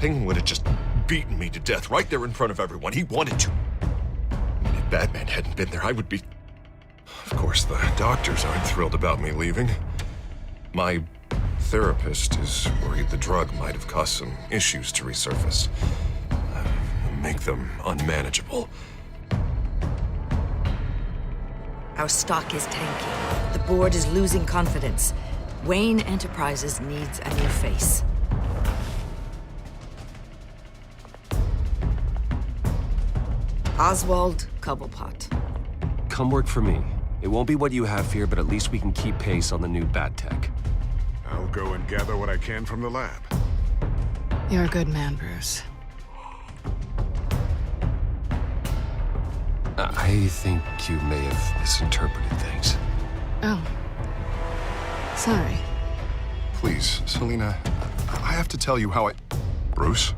anything, would have just beaten me to death right there in front of everyone. He wanted to. And if Batman hadn't been there, I would be... Of course, the doctors aren't thrilled about me leaving. My therapist is worried the drug might have caused some issues to resurface. Make them unmanageable. Our stock is tanking. The board is losing confidence. Wayne Enterprises needs a new face. Oswald Cobblepot. Come work for me. It won't be what you have here, but at least we can keep pace on the new bat tech. I'll go and gather what I can from the lab. You're a good man, Bruce. I think you may have misinterpreted things. Oh. Sorry. Please, Selina, I have to tell you how I... Bruce?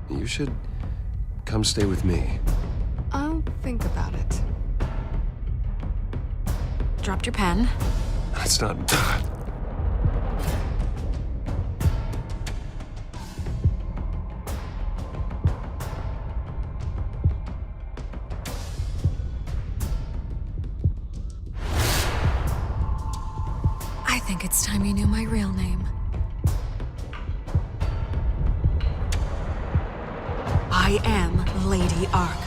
You should come stay with me. I'll think about it. Dropped your pen. That's not... I think it's time you knew my real name. I am Lady Arkham.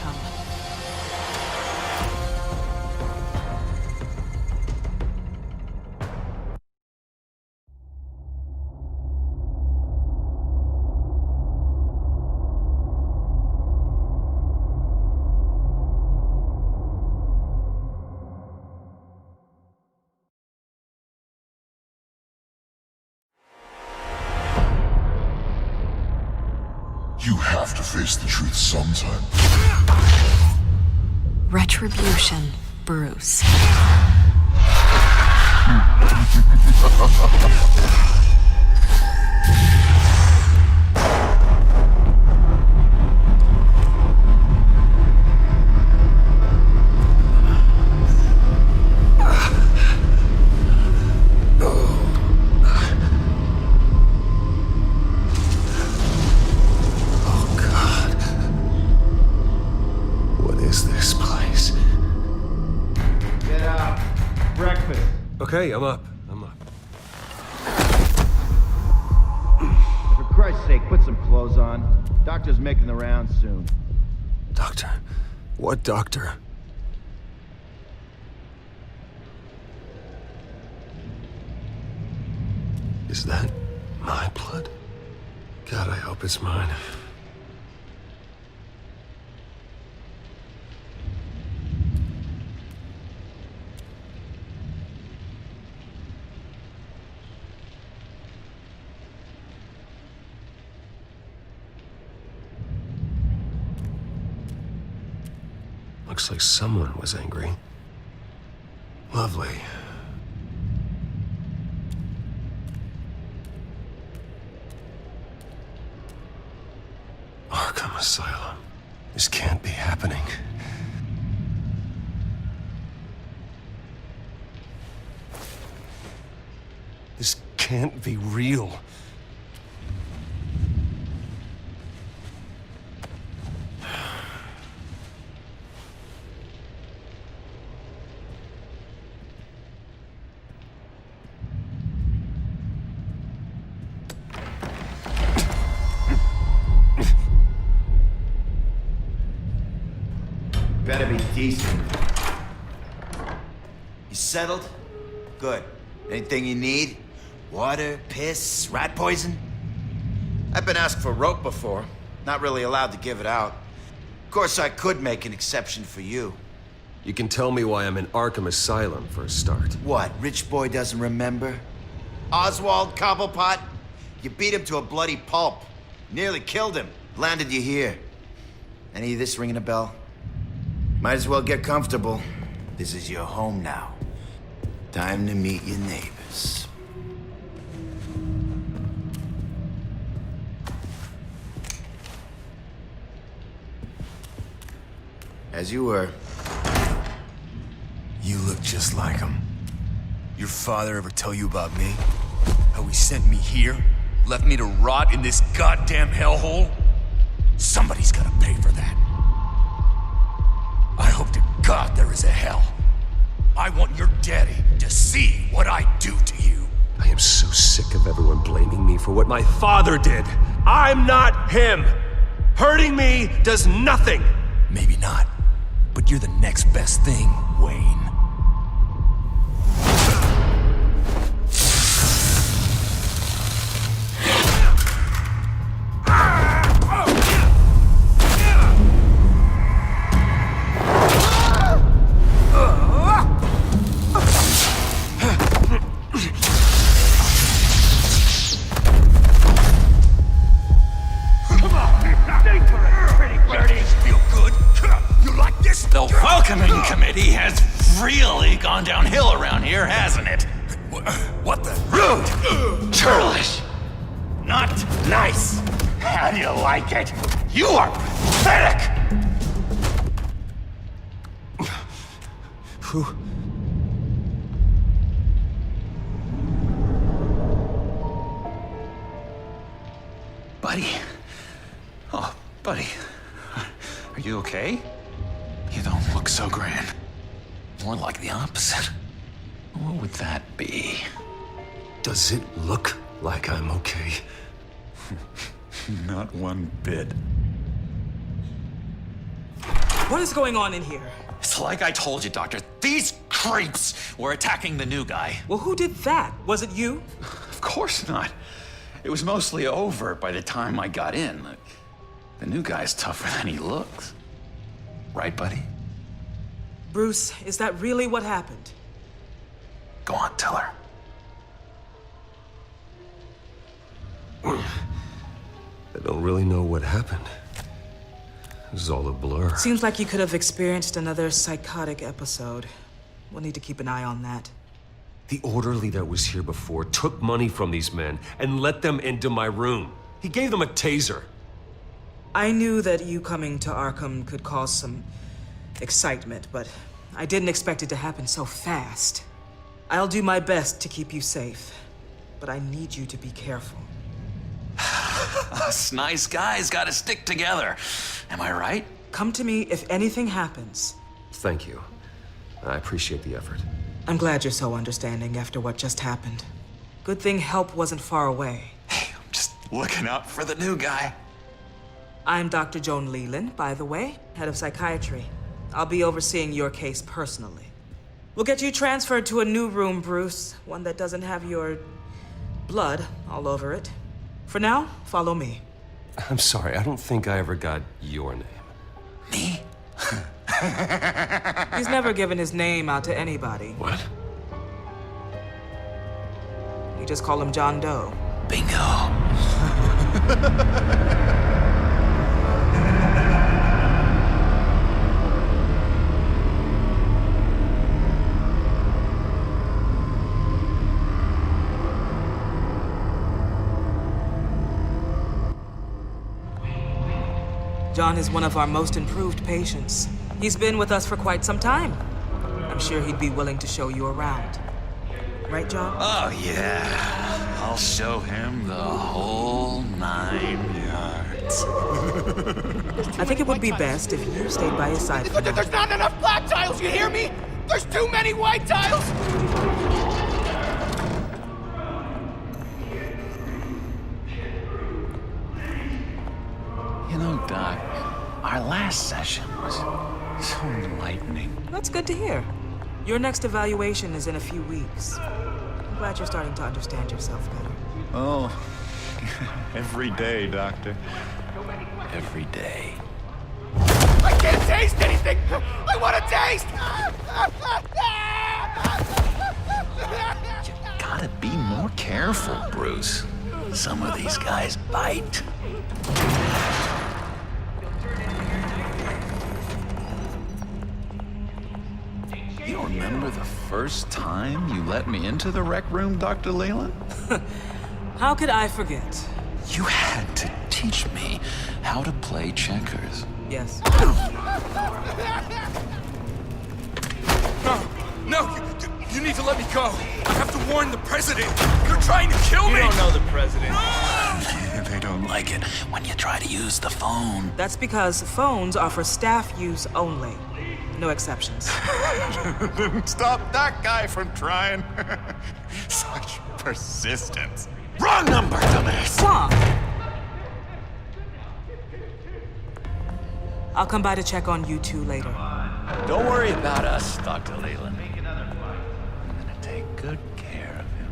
You have to face the truth sometime. Retribution, Bruce. Okay, I'm up. For Christ's sake, put some clothes on. Doctor's making the rounds soon. Doctor? What doctor? Is that my blood? God, I hope it's mine. Looks like someone was angry. Lovely. Arkham Asylum. This can't be happening. This can't be real. Better be decent. You settled? Good. Anything you need? Water, piss, rat poison? I've been asked for rope before. Not really allowed to give it out. Of course, I could make an exception for you. You can tell me why I'm in Arkham Asylum for a start. What, rich boy doesn't remember? Oswald Cobblepot? You beat him to a bloody pulp. Nearly killed him. Landed you here. Any of this ringing a bell? Might as well get comfortable. This is your home now. Time to meet your neighbors. As you were. You look just like him. Your father ever tell you about me? How he sent me here? Left me to rot in this goddamn hellhole? Somebody's gotta pay for that. I hope to God there is a hell. I want your daddy to see what I do to you. I am so sick of everyone blaming me for what my father did. I'm not him. Hurting me does nothing. Maybe not, but you're the next best thing, Wayne. The welcoming committee has really gone downhill around here, hasn't it? What the? Rude! Churlish! Not nice! How do you like it? You are pathetic! Who? Buddy. Oh, buddy. Are you okay? You don't look so grand. More like the opposite. What would that be? Does it look like I'm okay? Not one bit. What is going on in here? It's like I told you, Doctor. These creeps were attacking the new guy. Well, who did that? Was it you? Of course not. It was mostly over by the time I got in. The new guy's tougher than he looks. Right, buddy? Bruce, is that really what happened? Go on, tell her. I don't really know what happened. This is all a blur. Seems like you could have experienced another psychotic episode. We'll need to keep an eye on that. The orderly that was here before took money from these men and let them into my room. He gave them a taser. I knew that you coming to Arkham could cause some excitement, but I didn't expect it to happen so fast. I'll do my best to keep you safe, but I need you to be careful. Us nice guys gotta stick together. Am I right? Come to me if anything happens. Thank you. I appreciate the effort. I'm glad you're so understanding after what just happened. Good thing help wasn't far away. Hey, I'm just looking out for the new guy. I'm Dr. Joan Leland, by the way, head of psychiatry. I'll be overseeing your case personally. We'll get you transferred to a new room, Bruce, one that doesn't have your blood all over it. For now, follow me. I'm sorry, I don't think I ever got your name. Me? He's never given his name out to anybody. What? We just call him John Doe. Bingo. John is one of our most improved patients. He's been with us for quite some time. I'm sure he'd be willing to show you around. Right, John? Oh, yeah. I'll show him the whole 9 yards. I think it would be best if you stayed by his side. There's not enough black tiles, you hear me? There's too many white tiles! You know, Doc, our last session was so enlightening. That's good to hear. Your next evaluation is in a few weeks. I'm glad you're starting to understand yourself better. Oh, every day, Doctor. Every day. I can't taste anything! I want to taste! You gotta be more careful, Bruce. Some of these guys bite. You remember the first time you let me into the rec room, Dr. Leland? How could I forget? You had to teach me how to play checkers. Yes. No, You need to let me go. I have to warn the president. You're trying to kill me. You don't know the president. They don't like it when you try to use the phone. That's because phones are for staff use only. No exceptions. Stop that guy from trying. Such persistence. Wrong number, dumbass. Swamp! I'll come by to check on you two later. Don't worry about us, Dr. Leland. I'm gonna take good care of him.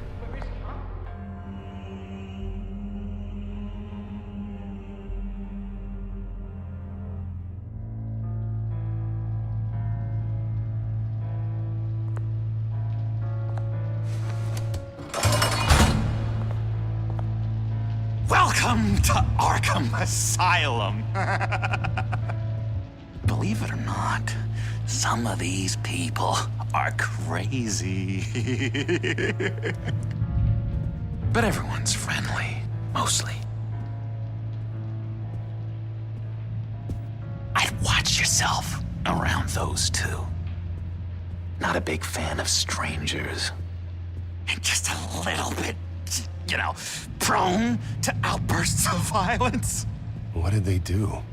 Welcome to Arkham Asylum. Believe it or not, some of these people are crazy. But everyone's friendly, mostly. I'd watch yourself around those two. Not a big fan of strangers. Just a little bit, you know, prone to outbursts of violence. What did they do?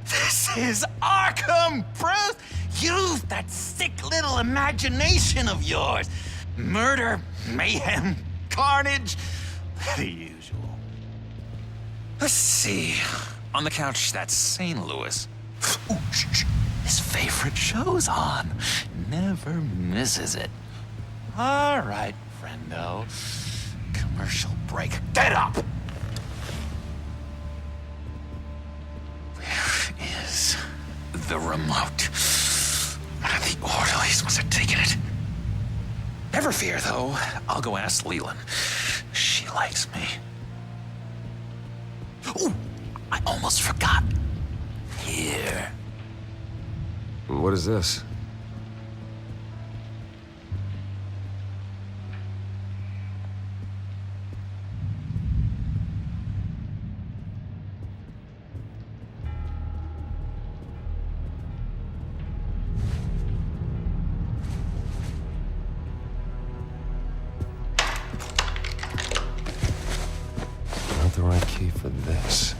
This is Arkham, Bruce! Use that sick little imagination of yours. Murder, mayhem, carnage, the usual. Let's see. On the couch, that's St. Louis. Ooh, shh. His favorite show's on. Never misses it. All right, friendo. Commercial break. Get up! Where is the remote? One of the orderlies must have taken it. Never fear, though. I'll go ask Leland. She likes me. Ooh, I almost forgot. Here. What is this? Not the right key for this.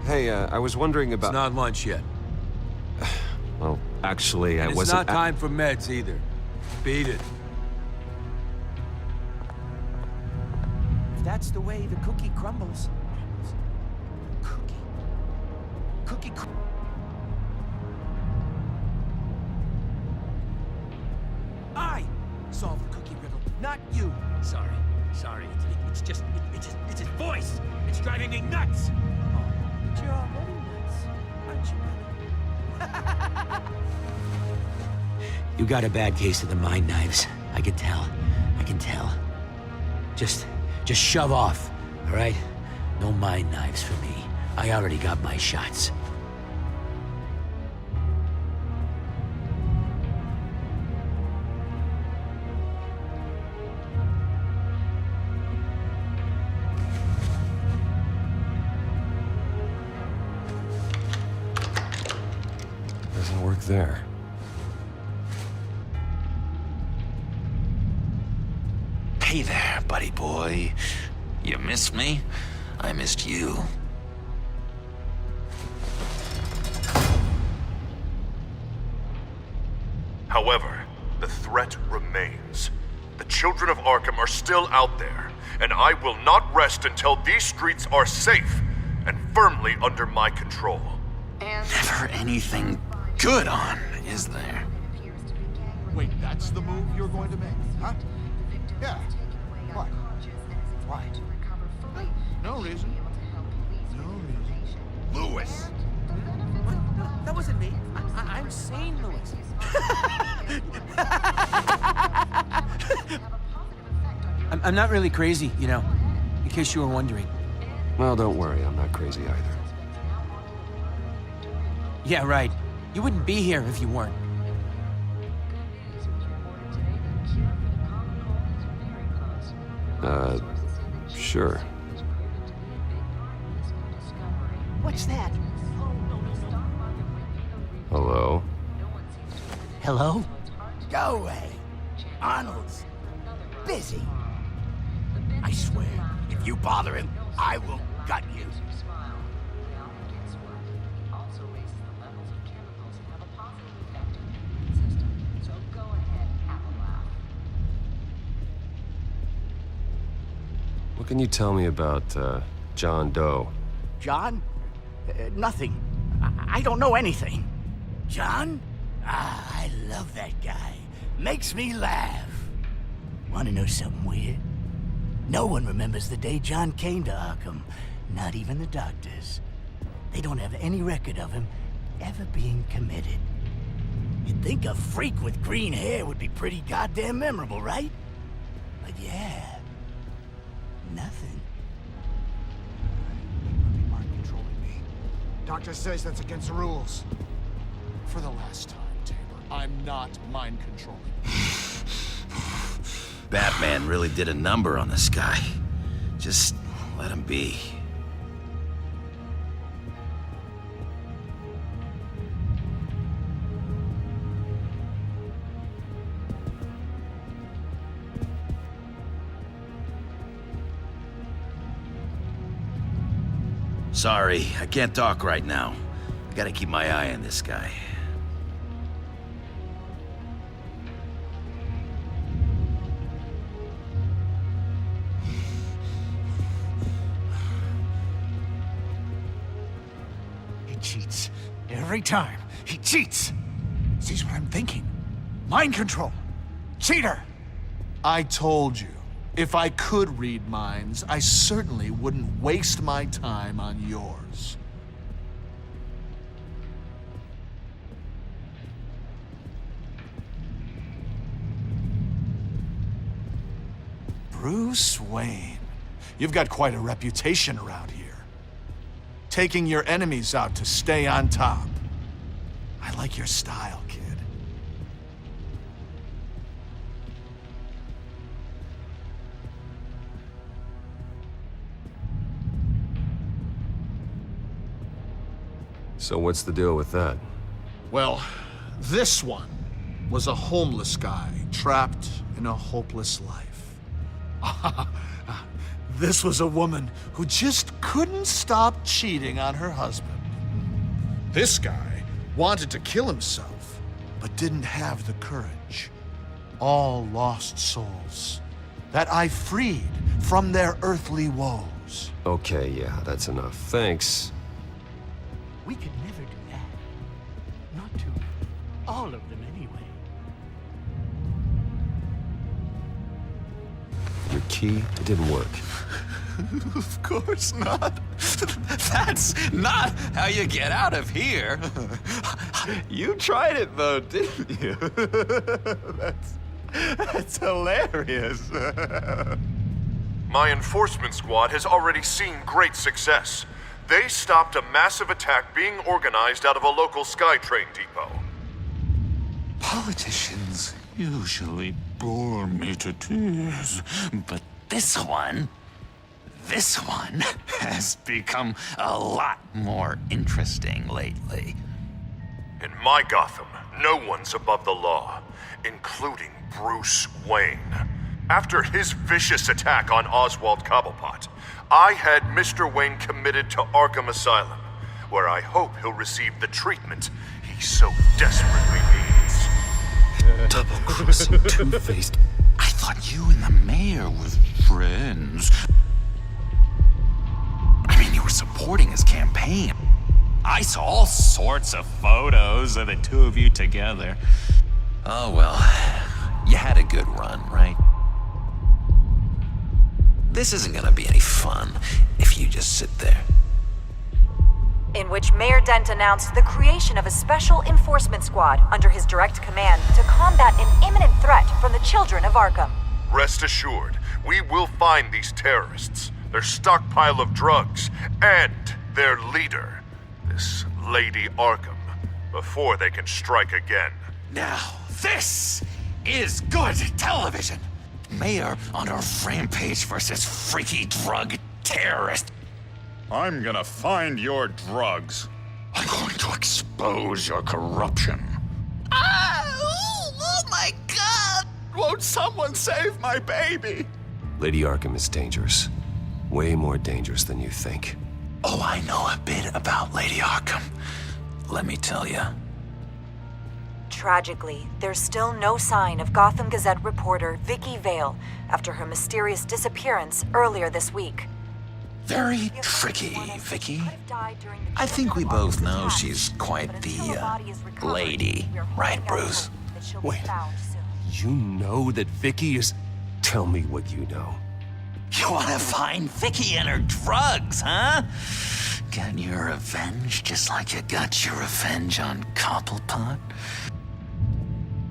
Hey, I was wondering about... It's not lunch yet. Well, actually, I wasn't... It's not time for meds either. Beat it. If that's the way the cookie crumbles. Cookie I solved the cookie riddle, not you. Sorry. It's just his voice. It's driving me nuts. But you're already nuts, aren't you? You got a bad case of the mind knives. I can tell. Just shove off, all right? No mind knives for me. I already got my shots. Doesn't work there. Hey there, buddy boy. You missed me? I missed you. However, the threat remains. The children of Arkham are still out there, and I will not rest until these streets are safe and firmly under my control. Never anything good on, is there? Wait, that's the move you're going to make, huh? Yeah. What? Why? No reason. Lewis! No, that wasn't me. I'm St. Louis. I'm not really crazy, you know, in case you were wondering. Well, don't worry, I'm not crazy either. Yeah, right. You wouldn't be here if you weren't. Sure. What's that? Hello? Hello? Go away. Arnold's busy. I swear, if you bother him, I will gut you. What can you tell me about, John Doe? John? Nothing. I don't know anything. John? Ah, I love that guy. Makes me laugh. Want to know something weird? No one remembers the day John came to Arkham. Not even the doctors. They don't have any record of him ever being committed. You'd think a freak with green hair would be pretty goddamn memorable, right? But yeah, nothing. Be mind controlling me. Doctor says that's against the rules. For the last time, Taylor, I'm not mind controlling. Batman really did a number on this guy. Just let him be. Sorry, I can't talk right now. I gotta keep my eye on this guy. He cheats. Every time. He cheats. Sees what I'm thinking. Mind control. Cheater! I told you. If I could read minds, I certainly wouldn't waste my time on yours. Bruce Wayne. You've got quite a reputation around here. Taking your enemies out to stay on top. I like your style, kid. So what's the deal with that? Well, this one was a homeless guy trapped in a hopeless life. This was a woman who just couldn't stop cheating on her husband. This guy wanted to kill himself, but didn't have the courage. All lost souls that I freed from their earthly woes. Okay, yeah, that's enough. Thanks. We could never do that. Not to all of them, anyway. Your key, it didn't work. Of course not. That's not how you get out of here. You tried it though, didn't you? That's hilarious. My enforcement squad has already seen great success. They stopped a massive attack being organized out of a local SkyTrain depot. Politicians usually bore me to tears, but this one has become a lot more interesting lately. In my Gotham, no one's above the law, including Bruce Wayne. After his vicious attack on Oswald Cobblepot, I had Mr. Wayne committed to Arkham Asylum, where I hope he'll receive the treatment he so desperately needs. Double-crossing two-faced. I thought you and the mayor were friends. I mean, you were supporting his campaign. I saw all sorts of photos of the two of you together. Oh, well, you had a good run, right? This isn't gonna be any fun if you just sit there. In which Mayor Dent announced the creation of a special enforcement squad under his direct command to combat an imminent threat from the children of Arkham. Rest assured, we will find these terrorists, their stockpile of drugs, and their leader, this Lady Arkham, before they can strike again. Now, this is good television. Mayor on a rampage versus freaky drug terrorist. I'm gonna find your drugs. I'm going to expose your corruption. Oh my God! Won't someone save my baby? Lady Arkham is dangerous. Way more dangerous than you think. Oh, I know a bit about Lady Arkham. Let me tell you. Tragically, there's still no sign of Gotham Gazette reporter Vicky Vale after her mysterious disappearance earlier this week. Very tricky, Vicky. I think we both know she's quite the, lady, right, Bruce? Wait, you know that Vicky is... Tell me what you know. You want to find Vicky and her drugs, huh? Get your revenge just like you got your revenge on Cobblepot?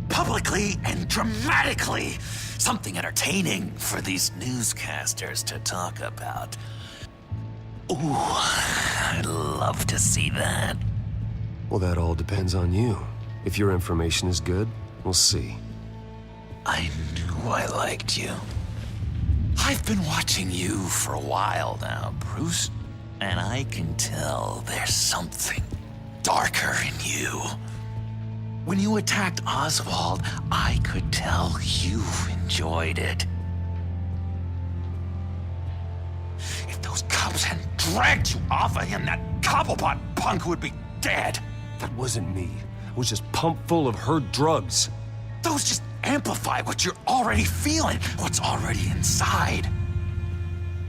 Publicly and dramatically. Something entertaining for these newscasters to talk about. Ooh, I'd love to see that. Well, that all depends on you. If your information is good, we'll see. I knew I liked you. I've been watching you for a while now, Bruce, and I can tell there's something darker in you. When you attacked Oswald, I could tell you enjoyed it. If those cops hadn't dragged you off of him, that Cobblepot punk would be dead. That wasn't me. I was just pumped full of her drugs. Those just amplify what you're already feeling, what's already inside.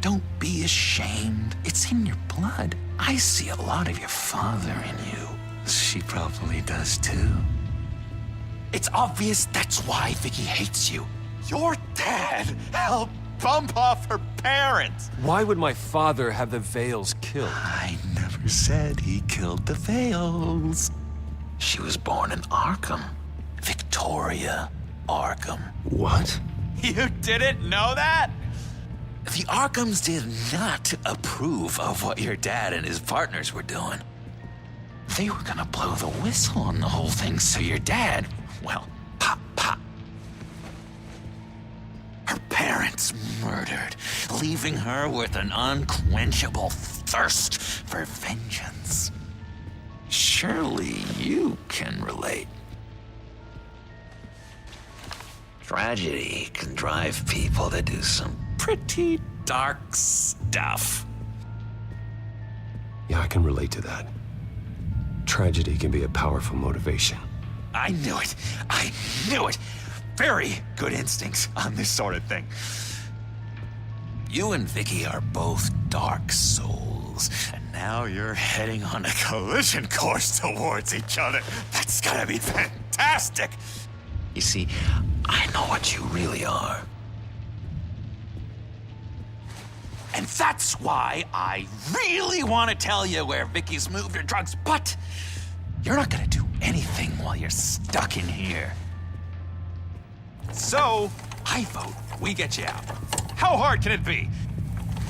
Don't be ashamed. It's in your blood. I see a lot of your father in you. She probably does too. It's obvious that's why Vicky hates you. Your dad helped bump off her parents. Why would my father have the Vales killed? I never said he killed the Vales. She was born in Arkham. Victoria Arkham. What? You didn't know that? The Arkhams did not approve of what your dad and his partners were doing. They were gonna blow the whistle on the whole thing, so your dad, well, pop. Her parents murdered, leaving her with an unquenchable thirst for vengeance. Surely you can relate. Tragedy can drive people to do some pretty dark stuff. Yeah, I can relate to that. Tragedy can be a powerful motivation. I knew it. I knew it. Very good instincts on this sort of thing. You and Vicky are both dark souls, and now you're heading on a collision course towards each other. That's gonna be fantastic. You see, I know what you really are. And that's why I really want to tell you where Vicky's moved her drugs, but you're not gonna do anything while you're stuck in here. So, I vote we get you out. how hard can it be?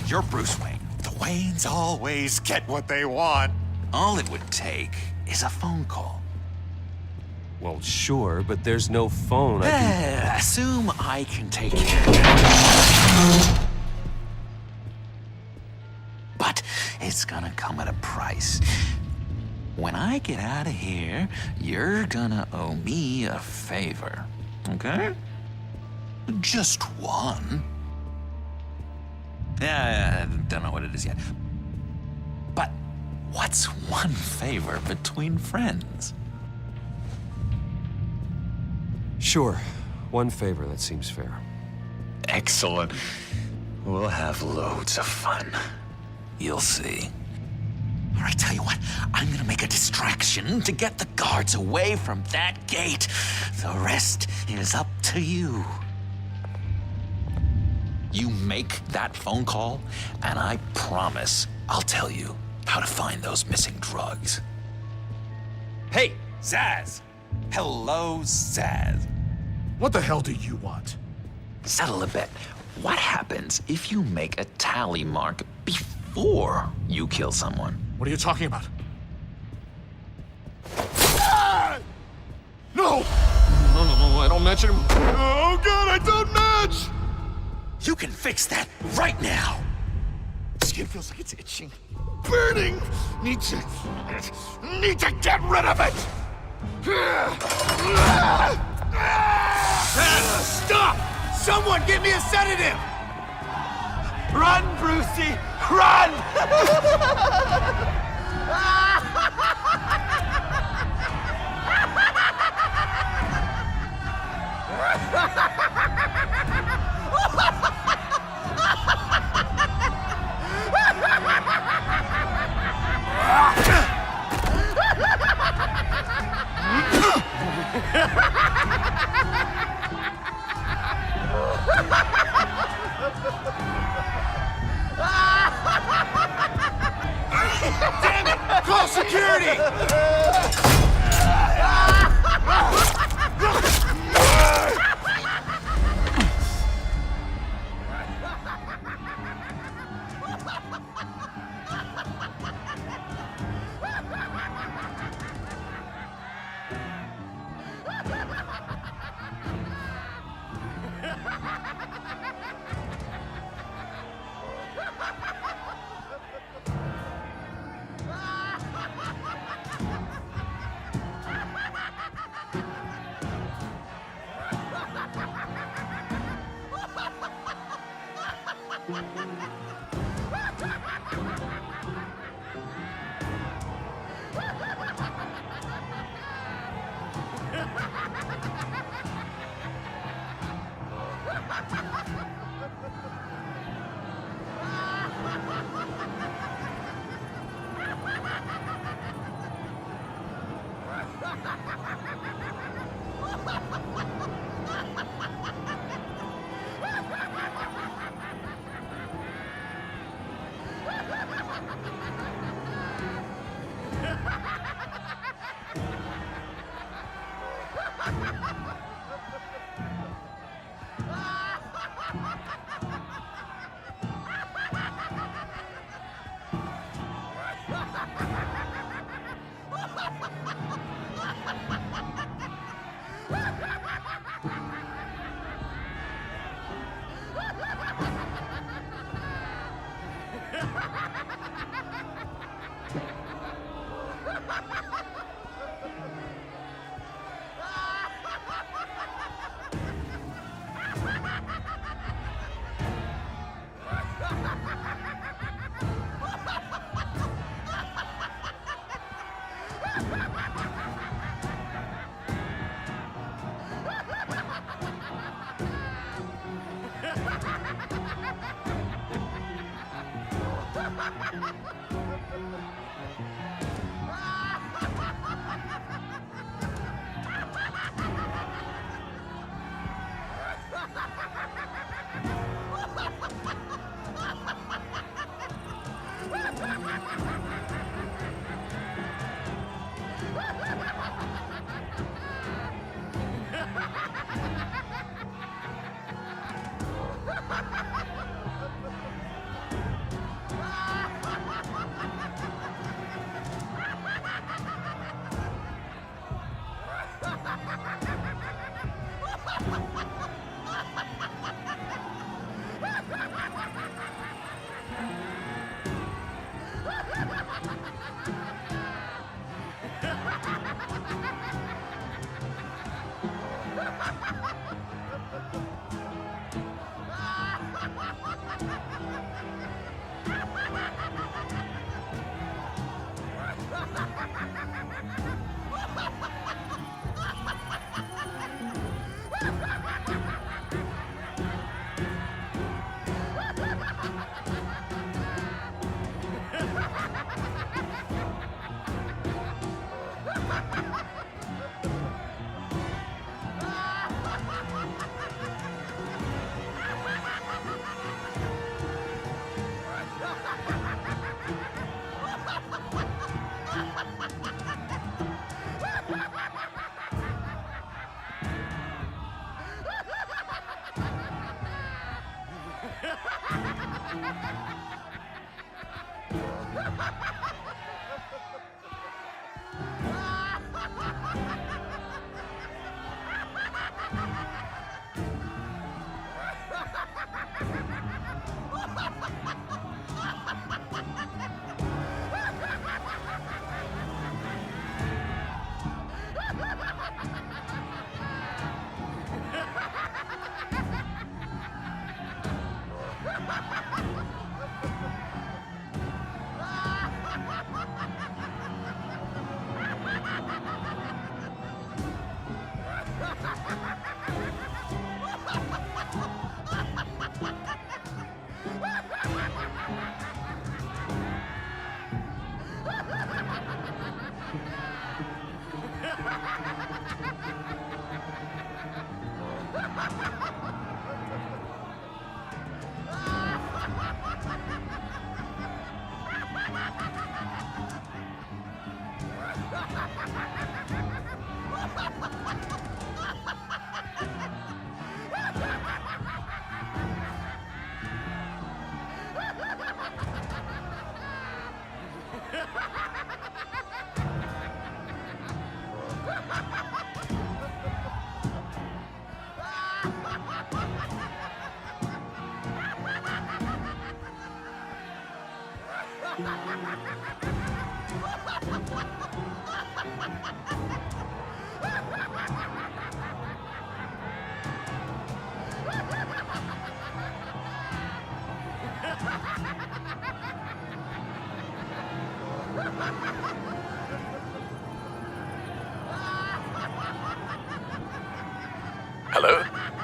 You're Bruce Wayne. The Waynes always get what they want. All it would take is a phone call. Well, sure, but there's no phone. Assume I can take care of it. But it's gonna come at a price. When I get out of here, you're gonna owe me a favor, okay? Just one. Yeah, I don't know what it is yet. But what's one favor between friends? Sure. One favor, that seems fair. Excellent. We'll have loads of fun. You'll see. All right, tell you what, I'm gonna make a distraction to get the guards away from that gate. The rest is up to you. You make that phone call, and I promise I'll tell you how to find those missing drugs. Hey, Zaz. Hello, Zaz. What the hell do you want? Settle a bet. What happens if you make a tally mark before you kill someone? What are you talking about? Ah! No! No, I don't match him. Oh, God, I don't match! You can fix that right now. Skin feels like it's itching. burning! Need to get rid of it! Stop! Someone give me a sedative! Run, Brucey! Run! Damn it! Call security!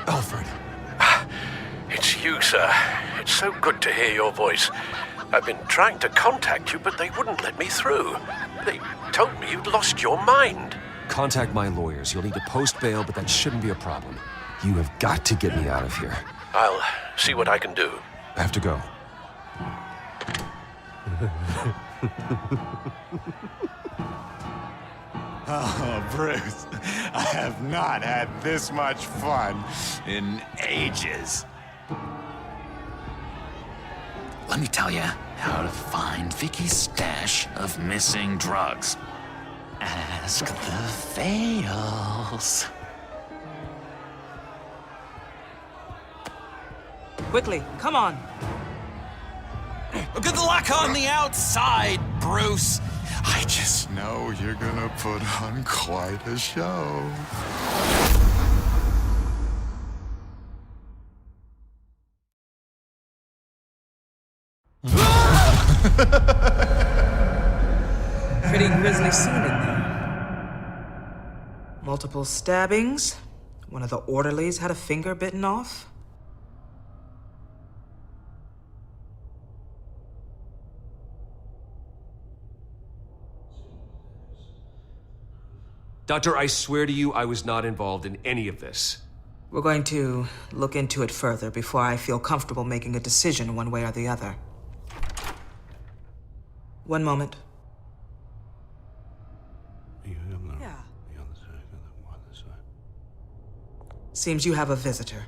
Alfred. It's you, sir. It's so good to hear your voice. I've been trying to contact you, but they wouldn't let me through. They told me you'd lost your mind. Contact my lawyers. You'll need to post bail, but that shouldn't be a problem. You have got to get me out of here. I'll see what I can do. I have to go. Oh, Bruce, I have not had this much fun in ages. Let me tell you how to find Vicky's stash of missing drugs. Ask the Vales. Quickly, come on. Good luck on the outside, Bruce. I just know you're gonna put on quite a show. Pretty grisly scene in there. Multiple stabbings. One of the orderlies had a finger bitten off. Doctor, I swear to you, I was not involved in any of this. We're going to look into it further before I feel comfortable making a decision one way or the other. One moment. Yeah. Seems you have a visitor.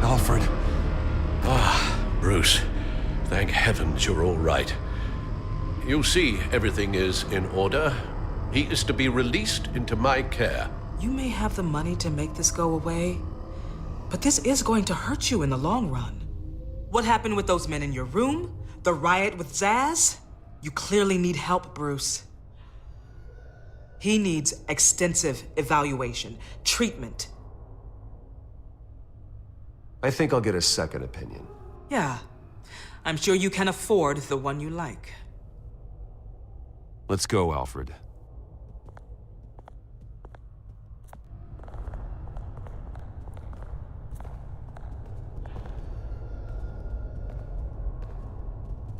Alfred. Bruce, thank heavens you're all right. You'll see everything is in order. He is to be released into my care. You may have the money to make this go away, but this is going to hurt you in the long run. What happened with those men in your room? The riot with Zaz? You clearly need help, Bruce. He needs extensive evaluation, treatment. I think I'll get a second opinion. Yeah, I'm sure you can afford the one you like. Let's go, Alfred.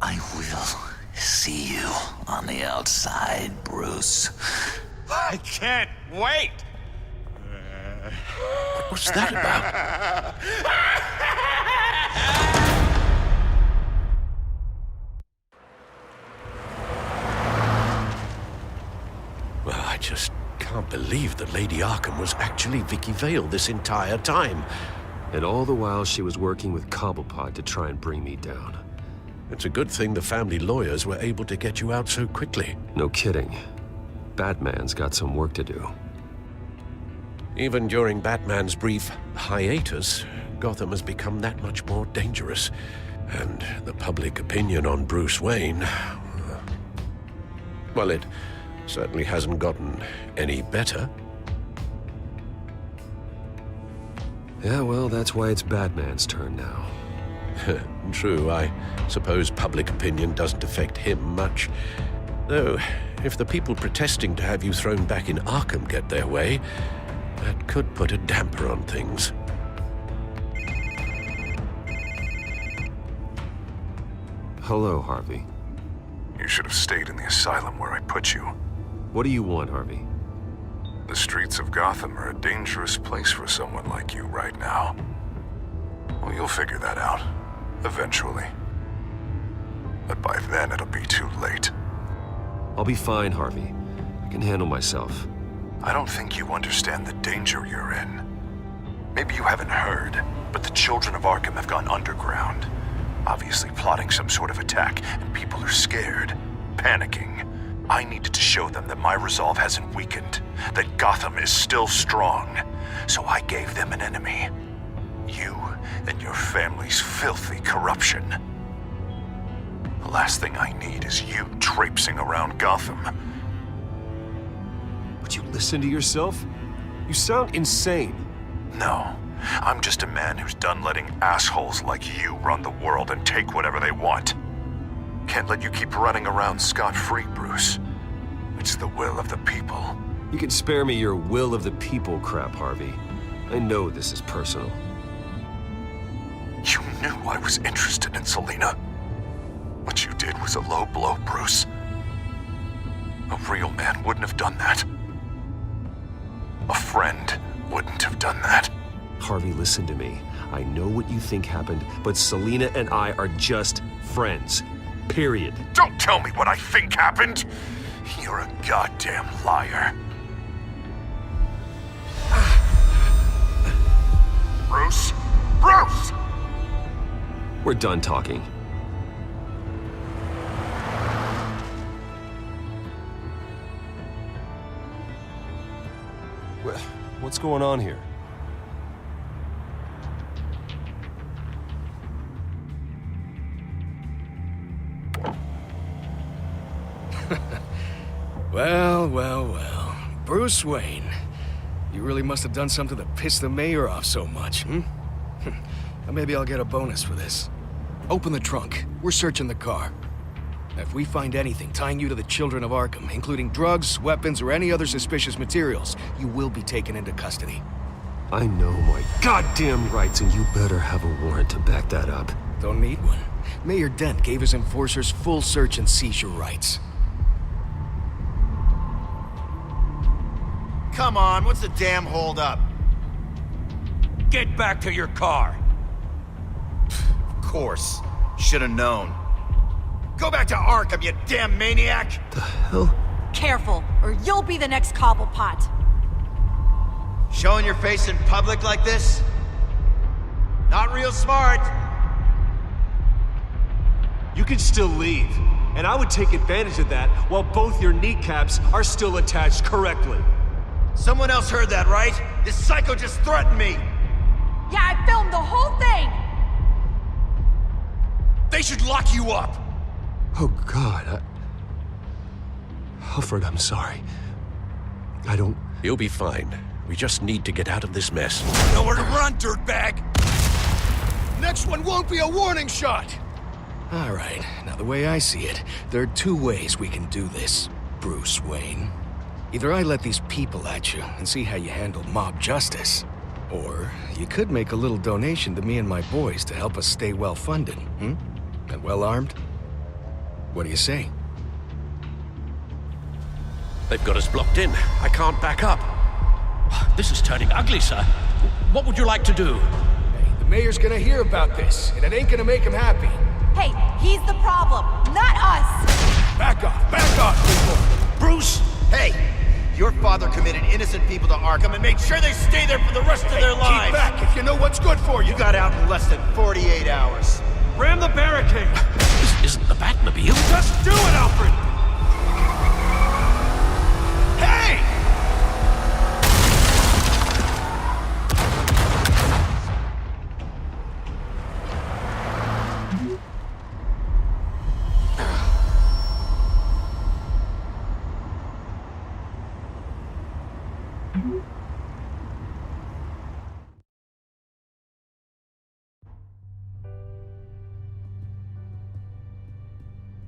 I will see you on the outside, Bruce. I can't wait! What's that about? Well, I just can't believe that Lady Arkham was actually Vicky Vale this entire time. And all the while she was working with Cobblepot to try and bring me down. It's a good thing the family lawyers were able to get you out so quickly. No kidding. Batman's got some work to do. Even during Batman's brief hiatus, Gotham has become that much more dangerous. And the public opinion on Bruce Wayne... well, it certainly hasn't gotten any better. Yeah, well, that's why it's Batman's turn now. True, I suppose public opinion doesn't affect him much. Though, if the people protesting to have you thrown back in Arkham get their way, that could put a damper on things. Hello, Harvey. You should have stayed in the asylum where I put you. What do you want, Harvey? The streets of Gotham are a dangerous place for someone like you right now. Well, you'll figure that out, eventually. But by then, it'll be too late. I'll be fine, Harvey. I can handle myself. I don't think you understand the danger you're in. Maybe you haven't heard, but the children of Arkham have gone underground. Obviously plotting some sort of attack, and people are scared, panicking. I needed to show them that my resolve hasn't weakened, that Gotham is still strong. So I gave them an enemy. You and your family's filthy corruption. The last thing I need is you traipsing around Gotham. Would you listen to yourself? You sound insane. No. I'm just a man who's done letting assholes like you run the world and take whatever they want. Can't let you keep running around scot-free, Bruce. It's the will of the people. You can spare me your will of the people crap, Harvey. I know this is personal. You knew I was interested in Selina. What you did was a low blow, Bruce. A real man wouldn't have done that. A friend wouldn't have done that. Harvey, listen to me. I know what you think happened, but Selina and I are just friends. Period. Don't tell me what I think happened! You're a goddamn liar. Bruce? Bruce! We're done talking. What's going on here? Well. Bruce Wayne. You really must have done something to piss the mayor off so much, hmm? Maybe I'll get a bonus for this. Open the trunk. We're searching the car. If we find anything tying you to the children of Arkham, including drugs, weapons, or any other suspicious materials, you will be taken into custody. I know my goddamn rights, and you better have a warrant to back that up. Don't need one. Mayor Dent gave his enforcers full search and seizure rights. Come on, what's the damn holdup? Get back to your car. Of course. Should have known. Go back to Arkham, you damn maniac! The hell? Careful, or you'll be the next Cobblepot. Showing your face in public like this? Not real smart. You can still leave, and I would take advantage of that while both your kneecaps are still attached correctly. Someone else heard that, right? This psycho just threatened me! Yeah, I filmed the whole thing! They should lock you up! Oh, God, Alfred, I'm sorry. I don't... You'll be fine. We just need to get out of this mess. Nowhere to run, dirtbag! Next one won't be a warning shot! All right, now the way I see it, there are two ways we can do this, Bruce Wayne. Either I let these people at you and see how you handle mob justice, or you could make a little donation to me and my boys to help us stay well-funded, And well-armed? What do you say? They've got us blocked in. I can't back up. This is turning ugly, sir. What would you like to do? Hey, the mayor's gonna hear about this, and it ain't gonna make him happy. Hey, he's the problem, not us! Back off, people! Bruce! Hey! Your father committed innocent people to Arkham and made sure they stay there for the rest of their lives! Keep back if you know what's good for you! You got out in less than 48 hours. Ram the barricade! This isn't the Batmobile. Just do it, Alfred! Hey!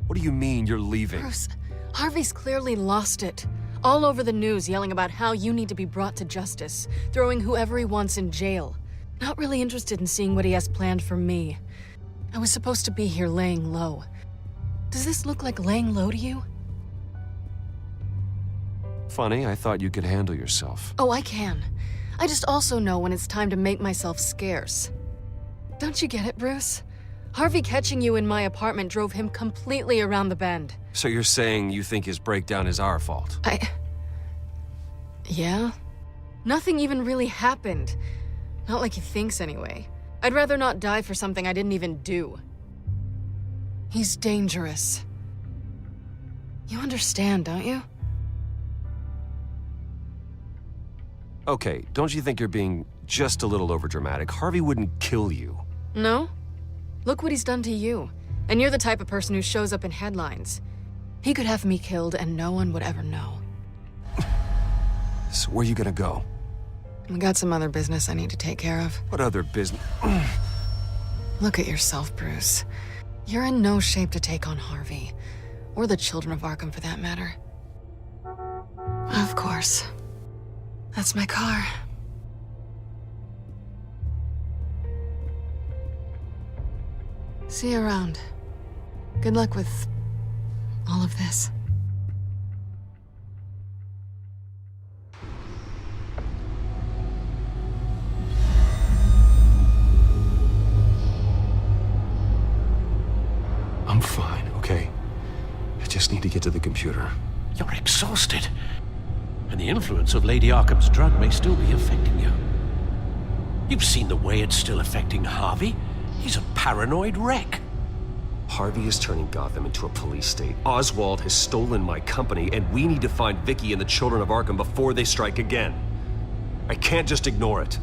What do you mean you're leaving? Bruce, Harvey's clearly lost it. All over the news yelling about how you need to be brought to justice, throwing whoever he wants in jail. Not really interested in seeing what he has planned for me. I was supposed to be here laying low. Does this look like laying low to you? Funny, I thought you could handle yourself. Oh, I can. I just also know when it's time to make myself scarce. Don't you get it, Bruce? Harvey catching you in my apartment drove him completely around the bend. So you're saying you think his breakdown is our fault? Yeah? Nothing even really happened. Not like he thinks, anyway. I'd rather not die for something I didn't even do. He's dangerous. You understand, don't you? Okay, don't you think you're being just a little overdramatic? Harvey wouldn't kill you. No? Look what he's done to you. And you're the type of person who shows up in headlines. He could have me killed and no one would ever know. So where are you gonna go? I got some other business I need to take care of. What other business? Look at yourself, Bruce. You're in no shape to take on Harvey. Or the children of Arkham, for that matter. Of course. That's my car. See you around. Good luck with all of this. I'm fine, okay? I just need to get to the computer. You're exhausted. And the influence of Lady Arkham's drug may still be affecting you. You've seen the way it's still affecting Harvey. He's a paranoid wreck. Harvey is turning Gotham into a police state. Oswald has stolen my company, and we need to find Vicky and the children of Arkham before they strike again. I can't just ignore it.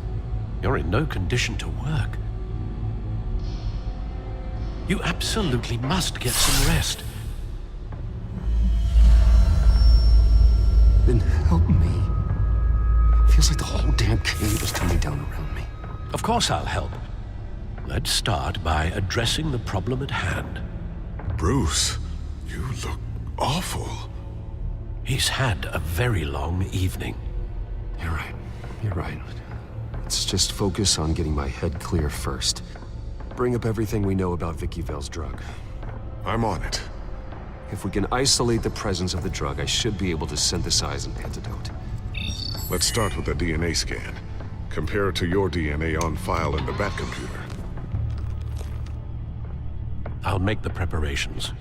You're in no condition to work. You absolutely must get some rest. Then help me. Feels like the whole damn cave is coming down around me. Of course I'll help. Let's start by addressing the problem at hand. Bruce, you look awful. He's had a very long evening. You're right. You're right. Let's just focus on getting my head clear first. Bring up everything we know about Vicky Vale's drug. I'm on it. If we can isolate the presence of the drug, I should be able to synthesize an antidote. Let's start with a DNA scan. Compare it to your DNA on file in the Batcomputer. I'll make the preparations.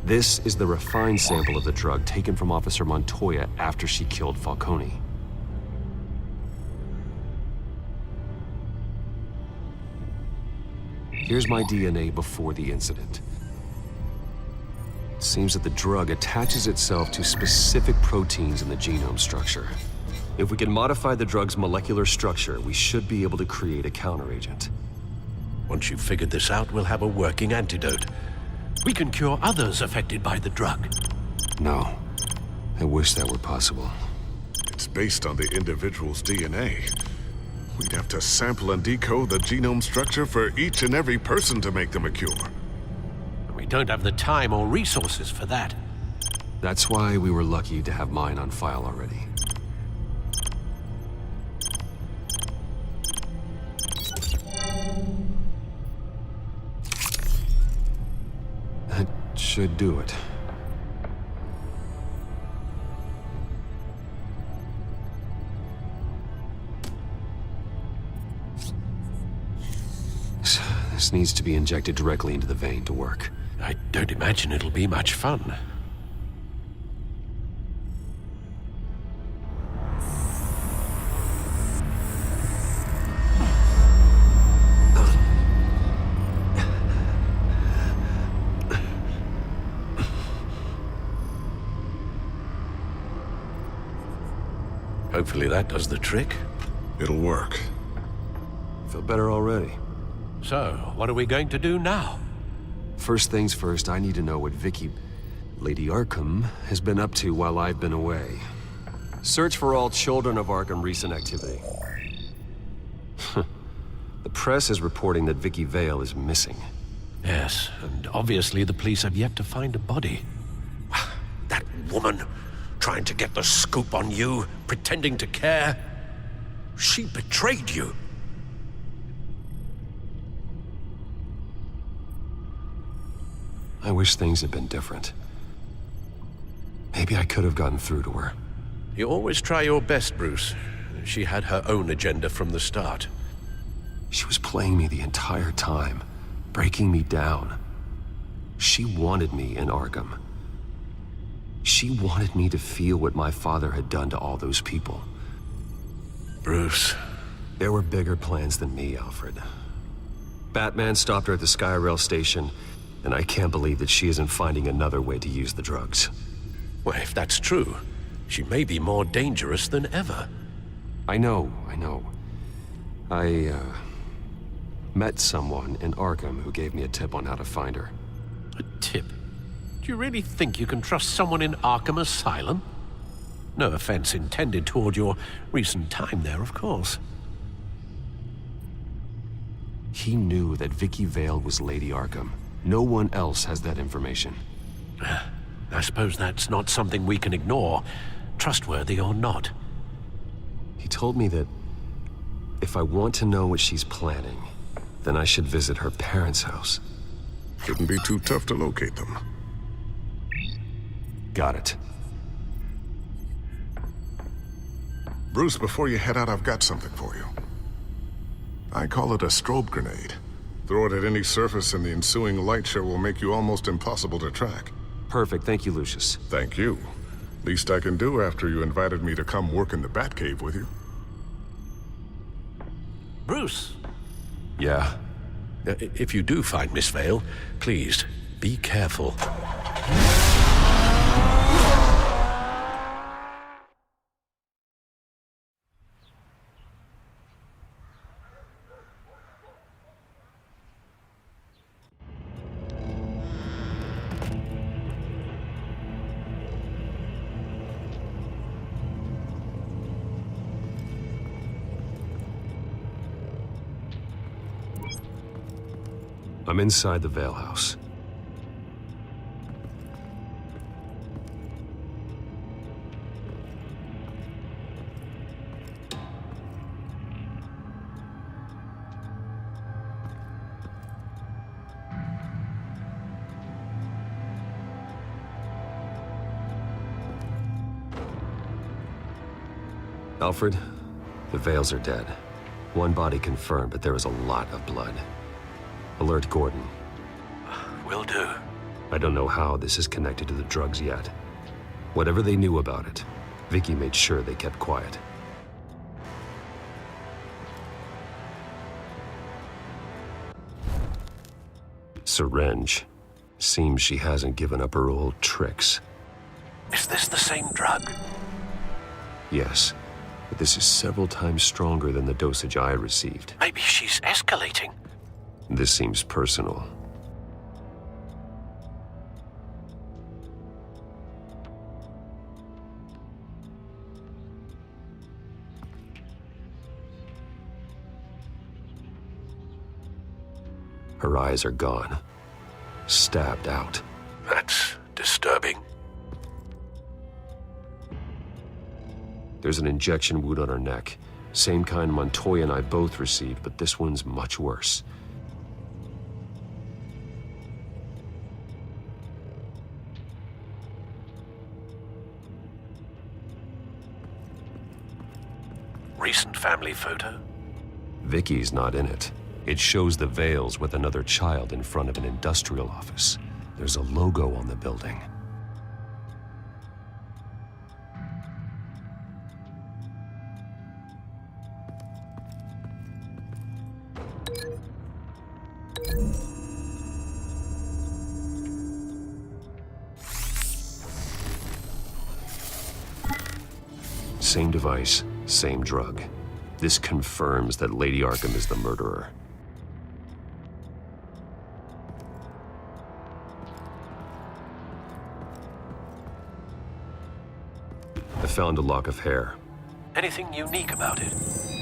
This is the refined sample of the drug taken from Officer Montoya after she killed Falcone. Here's my DNA before the incident. It seems that the drug attaches itself to specific proteins in the genome structure. If we can modify the drug's molecular structure, we should be able to create a counteragent. Once you've figured this out, we'll have a working antidote. We can cure others affected by the drug. No. I wish that were possible. It's based on the individual's DNA. We'd have to sample and decode the genome structure for each and every person to make them a cure. We don't have the time or resources for that. That's why we were lucky to have mine on file already. That should do it. This needs to be injected directly into the vein to work. I don't imagine it'll be much fun. Hopefully that does the trick. It'll work. Feel better already. So, what are we going to do now? First things first, I need to know what Vicky, Lady Arkham, has been up to while I've been away. Search for all children of Arkham recent activity. The press is reporting that Vicky Vale is missing. Yes, and obviously the police have yet to find a body. That woman, trying to get the scoop on you, pretending to care. She betrayed you. I wish things had been different. Maybe I could have gotten through to her. You always try your best, Bruce. She had her own agenda from the start. She was playing me the entire time, breaking me down. She wanted me in Arkham. She wanted me to feel what my father had done to all those people. Bruce. There were bigger plans than me, Alfred. Batman stopped her at the Skyrail station, and I can't believe that she isn't finding another way to use the drugs. Well, if that's true, she may be more dangerous than ever. I know. I met someone in Arkham who gave me a tip on how to find her. A tip? Do you really think you can trust someone in Arkham Asylum? No offense intended toward your recent time there, of course. He knew that Vicky Vale was Lady Arkham. No one else has that information. I suppose that's not something we can ignore, trustworthy or not. He told me that if I want to know what she's planning, then I should visit her parents' house. Shouldn't be too tough to locate them. Got it. Bruce, before you head out, I've got something for you. I call it a strobe grenade. Throw it at any surface and the ensuing light show will make you almost impossible to track. Perfect, thank you, Lucius. Thank you. Least I can do after you invited me to come work in the Batcave with you. Bruce? Yeah? If you do find Miss Vale, please, be careful. I'm inside the Vale house. Alfred, the Vales are dead. One body confirmed, but there is a lot of blood. Alert Gordon. Will do. I don't know how this is connected to the drugs yet. Whatever they knew about it, Vicky made sure they kept quiet. Syringe. Seems she hasn't given up her old tricks. Is this the same drug? Yes, but this is several times stronger than the dosage I received. Maybe she's escalating. This seems personal. Her eyes are gone. Stabbed out. That's disturbing. There's an injection wound on her neck. Same kind Montoya and I both received, but this one's much worse. Recent family photo? Vicky's not in it. It shows the Vales with another child in front of an industrial office. There's a logo on the building. Same device, same drug. This confirms that Lady Arkham is the murderer. I found a lock of hair. Anything unique about it?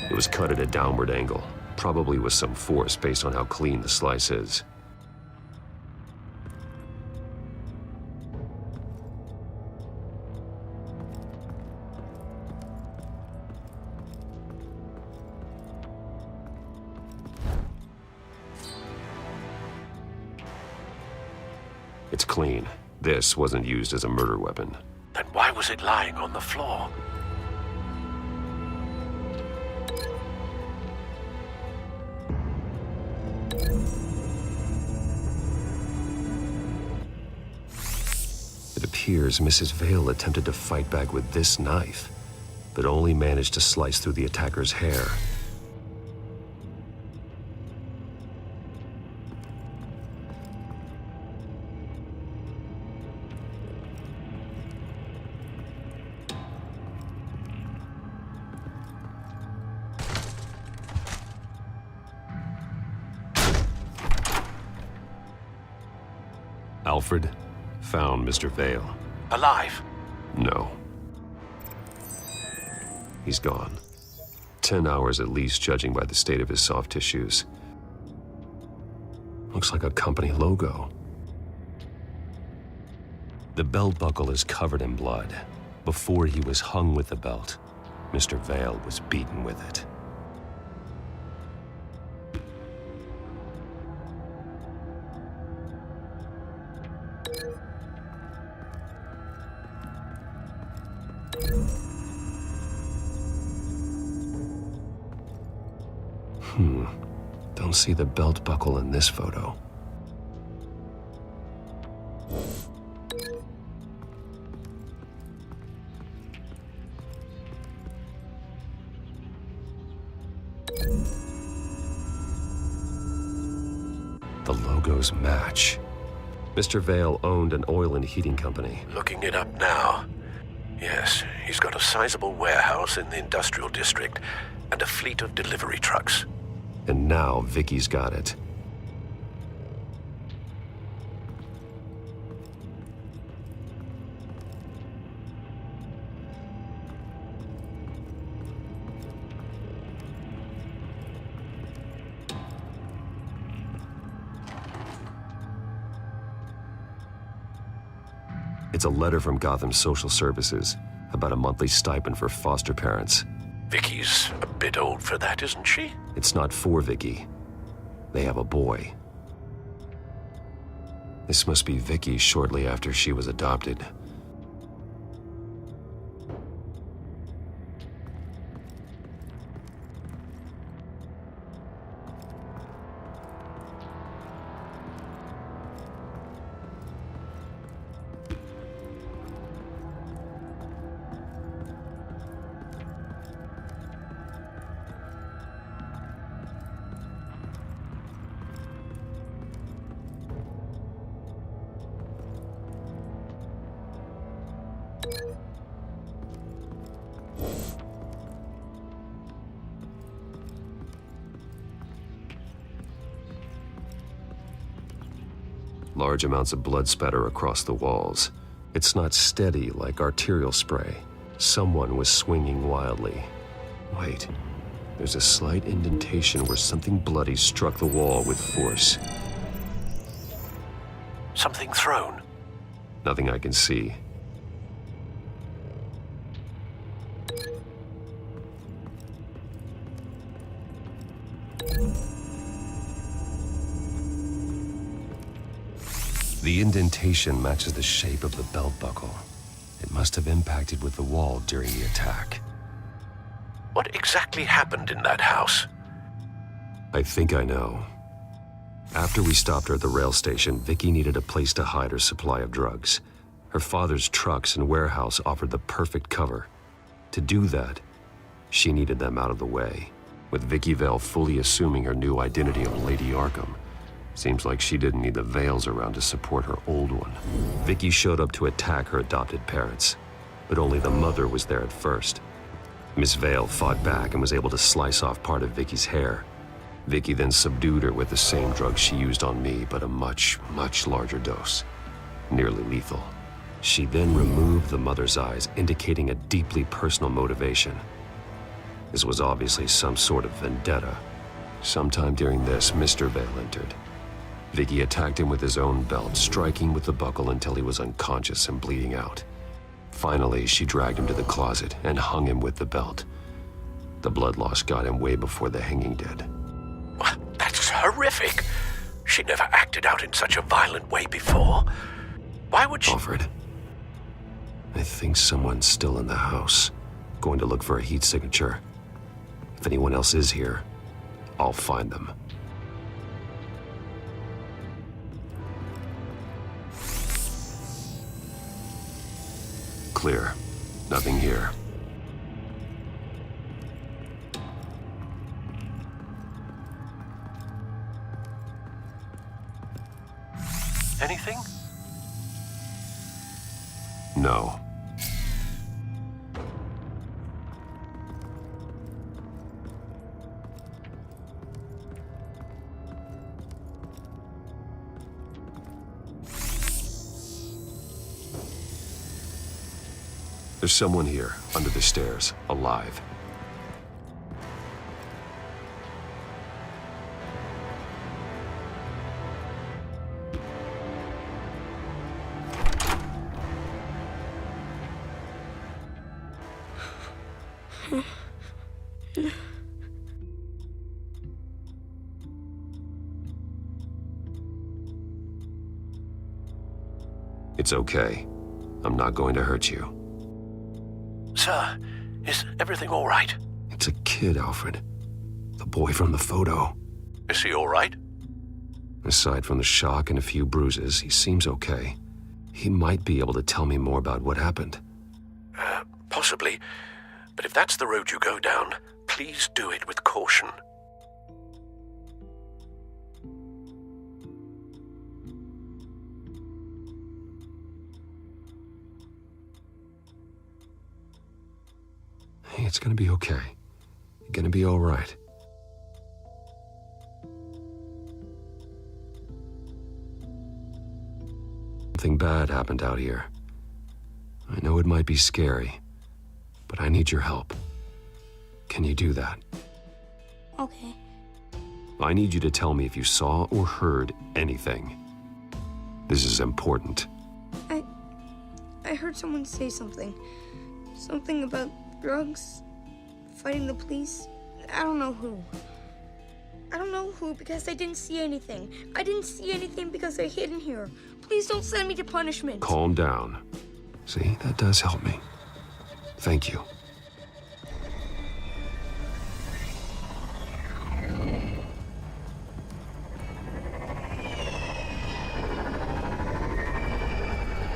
It was cut at a downward angle, probably with some force based on how clean the slice is. It's clean. This wasn't used as a murder weapon. Then why was it lying on the floor? It appears Mrs. Vale attempted to fight back with this knife, but only managed to slice through the attacker's hair. Alfred found Mr. Vale. Alive? No. he's gone. 10 hours at least, judging by the state of his soft tissues. Looks like a company logo. The belt buckle is covered in blood. Before he was hung with the belt, Mr. Vale was beaten with it. Don't see the belt buckle in this photo. The logos match. Mr. Vale owned an oil and heating company. Looking it up now. Yes, he's got a sizable warehouse in the industrial district and a fleet of delivery trucks. And now Vicky's got it. It's a letter from Gotham Social Services about a monthly stipend for foster parents. Vicky's a bit old for that, isn't she? It's not for Vicky. They have a boy. This must be Vicky shortly after she was adopted. Large amounts of blood spatter across the walls. It's not steady like arterial spray. Someone was swinging wildly. Wait, there's a slight indentation where something bloody struck the wall with force. Something thrown? Nothing I can see. The indentation matches the shape of the belt buckle. It must have impacted with the wall during the attack. What exactly happened in that house? I think I know. After we stopped her at the rail station, Vicky needed a place to hide her supply of drugs. Her father's trucks and warehouse offered the perfect cover. To do that, she needed them out of the way. With Vicky Vale fully assuming her new identity of Lady Arkham, seems like she didn't need the Vales around to support her old one. Vicky showed up to attack her adopted parents, but only the mother was there at first. Miss Vale fought back and was able to slice off part of Vicky's hair. Vicky then subdued her with the same drug she used on me, but a much, much larger dose. Nearly lethal. She then removed the mother's eyes, indicating a deeply personal motivation. This was obviously some sort of vendetta. Sometime during this, Mr. Vale entered. Vicky attacked him with his own belt, striking with the buckle until he was unconscious and bleeding out. Finally, she dragged him to the closet and hung him with the belt. The blood loss got him way before the hanging did. That's horrific. She never acted out in such a violent way before. Why would she— Alfred, I think someone's still in the house. Going to look for a heat signature. If anyone else is here, I'll find them. Clear. Nothing here. Anything? No. There's someone here, under the stairs, alive. It's okay. I'm not going to hurt you. Sir, is everything all right? It's a kid, Alfred. The boy from the photo. Is he all right? Aside from the shock and a few bruises, he seems okay. He might be able to tell me more about what happened. Possibly. But if that's the road you go down, please do it with caution. Hey, it's gonna be okay. You're gonna be all right. Something bad happened out here. I know it might be scary, but I need your help. Can you do that? Okay. I need you to tell me if you saw or heard anything. This is important. I heard someone say something. Something about drugs, fighting the police. I don't know who. I don't know who because I didn't see anything. I didn't see anything because I hid in here. Please don't send me to punishment. Calm down. See, that does help me. Thank you.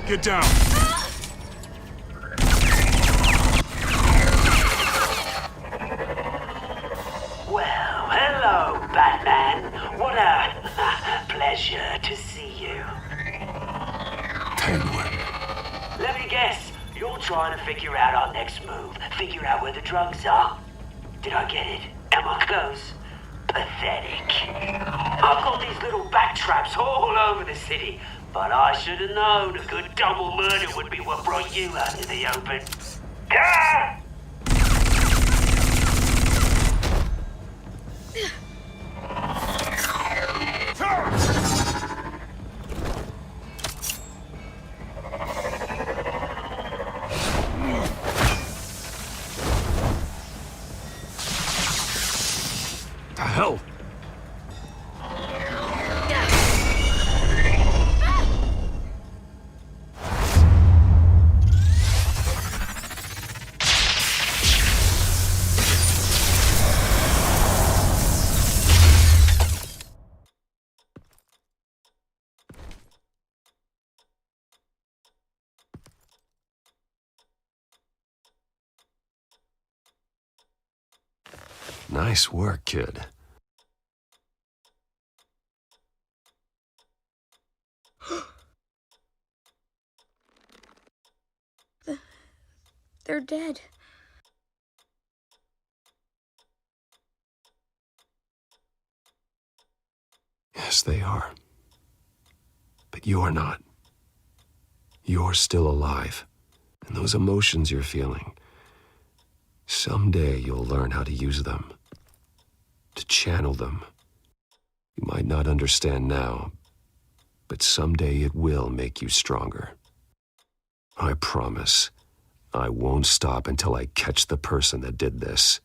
Get down! Well, hello, Batman. What a pleasure to see you. Penguin. Let me guess, you're trying to figure out our next move. Figure out where the drugs are. Did I get it? Am I close? Pathetic. I've got these little bat traps all over the city, but I should have known a good double murder would be what brought you out in the open. Ah! The hell? Nice work, kid. They're dead. Yes, they are. But you're not. You're still alive. And those emotions you're feeling, someday you'll learn how to use them. To channel them. You might not understand now, but someday it will make you stronger. I promise, I won't stop until I catch the person that did this.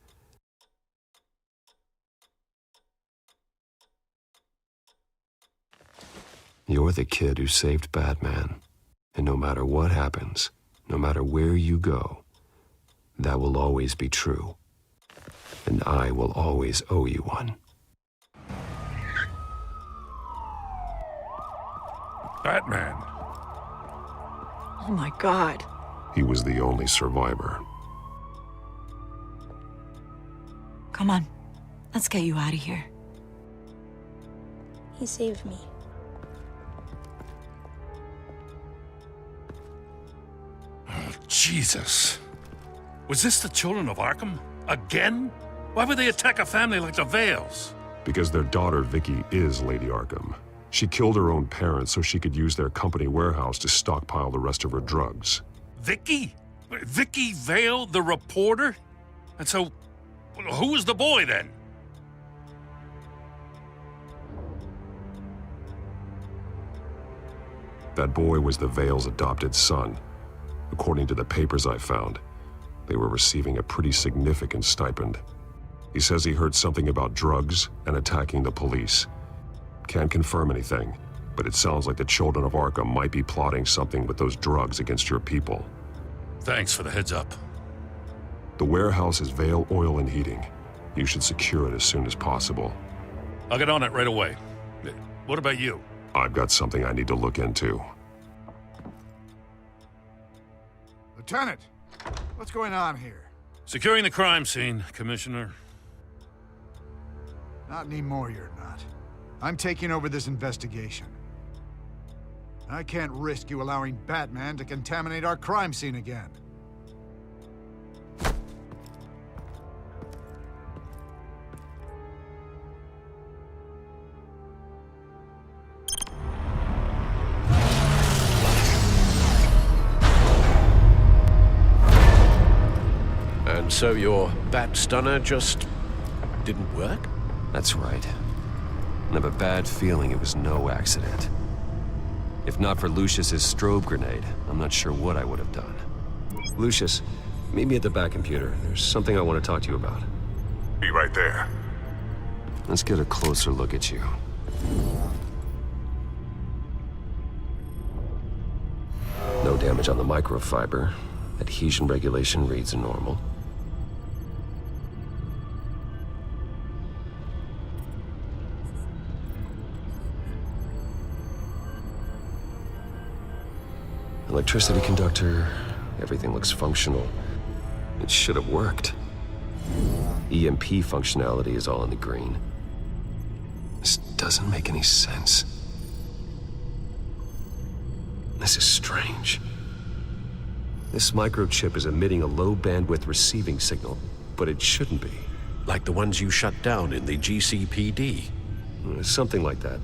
You're the kid who saved Batman, and no matter what happens, no matter where you go, that will always be true. And I will always owe you one. Batman. Oh my God. He was the only survivor. Come on, let's get you out of here. He saved me. Oh, Jesus. Was this the children of Arkham? Again? Why would they attack a family like the Vales? Because their daughter, Vicky, is Lady Arkham. She killed her own parents so she could use their company warehouse to stockpile the rest of her drugs. Vicky? Vicky Vale, the reporter? And so, who was the boy then? That boy was the Vale's adopted son. According to the papers I found, they were receiving a pretty significant stipend. He says he heard something about drugs and attacking the police. Can't confirm anything, but it sounds like the children of Arkham might be plotting something with those drugs against your people. Thanks for the heads up. The warehouse is Vale Oil and Heating. You should secure it as soon as possible. I'll get on it right away. What about you? I've got something I need to look into. Lieutenant, what's going on here? Securing the crime scene, Commissioner. Not anymore, you're not. I'm taking over this investigation. I can't risk you allowing Batman to contaminate our crime scene again. And so your bat stunner just didn't work? That's right. I have a bad feeling it was no accident. If not for Lucius's strobe grenade, I'm not sure what I would have done. Lucius, meet me at the back computer. There's something I want to talk to you about. Be right there. Let's get a closer look at you. No damage on the microfiber. Adhesion regulation reads normal. Electricity conductor, everything looks functional. It should have worked. EMP functionality is all in the green. This doesn't make any sense. This is strange. This microchip is emitting a low-bandwidth receiving signal, but it shouldn't be. Like the ones you shut down in the GCPD? Something like that.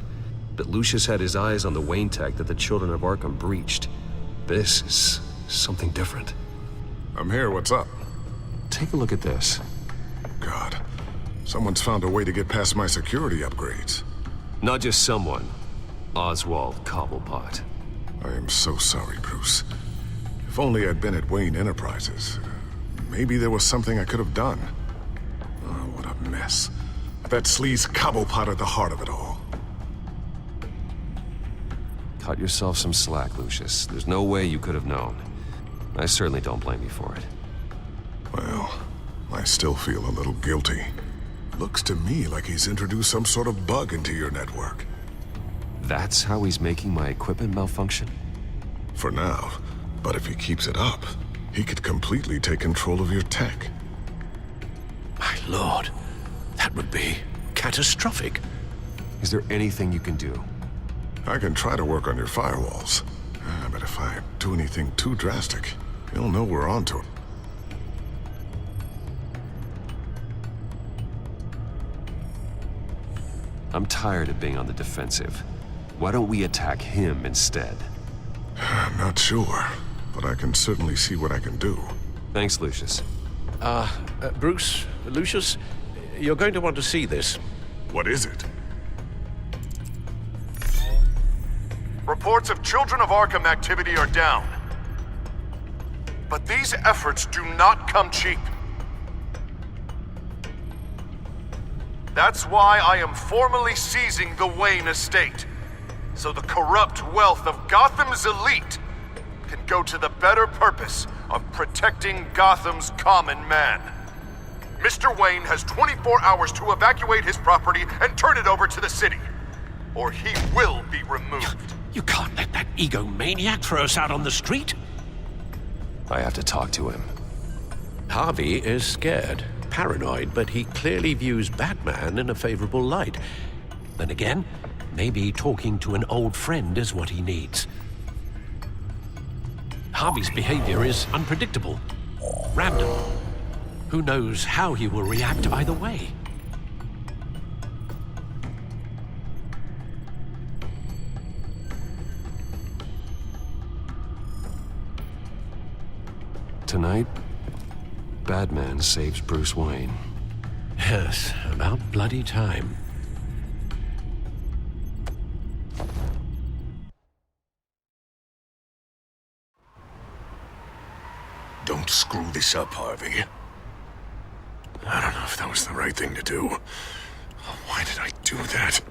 But Lucius had his eyes on the Wayne tech that the children of Arkham breached. This is something different. I'm here, what's up? Take a look at this. God, someone's found a way to get past my security upgrades. Not just someone. Oswald Cobblepot. I am so sorry, Bruce. If only I'd been at Wayne Enterprises. Maybe there was something I could have done. Oh, what a mess. That sleaze Cobblepot at the heart of it all. Cut yourself some slack, Lucius. There's no way you could have known. I certainly don't blame you for it. Well, I still feel a little guilty. Looks to me like he's introduced some sort of bug into your network. That's how he's making my equipment malfunction? For now. But if he keeps it up, he could completely take control of your tech. My lord, that would be catastrophic. Is there anything you can do? I can try to work on your firewalls. But if I do anything too drastic, you'll know we're onto it. I'm tired of being on the defensive. Why don't we attack him instead? I'm not sure, but I can certainly see what I can do. Thanks, Lucius. Bruce, Lucius, you're going to want to see this. What is it? Reports of Children of Arkham activity are down. But these efforts do not come cheap. That's why I am formally seizing the Wayne estate, so the corrupt wealth of Gotham's elite can go to the better purpose of protecting Gotham's common man. Mr. Wayne has 24 hours to evacuate his property and turn it over to the city, or he will be removed. You can't let that egomaniac throw us out on the street. I have to talk to him. Harvey is scared, paranoid, but he clearly views Batman in a favorable light. Then again, maybe talking to an old friend is what he needs. Harvey's behavior is unpredictable, random. Who knows how he will react either way? Tonight, Batman saves Bruce Wayne. Yes, about bloody time. Don't screw this up, Harvey. I don't know if that was the right thing to do. Why did I do that?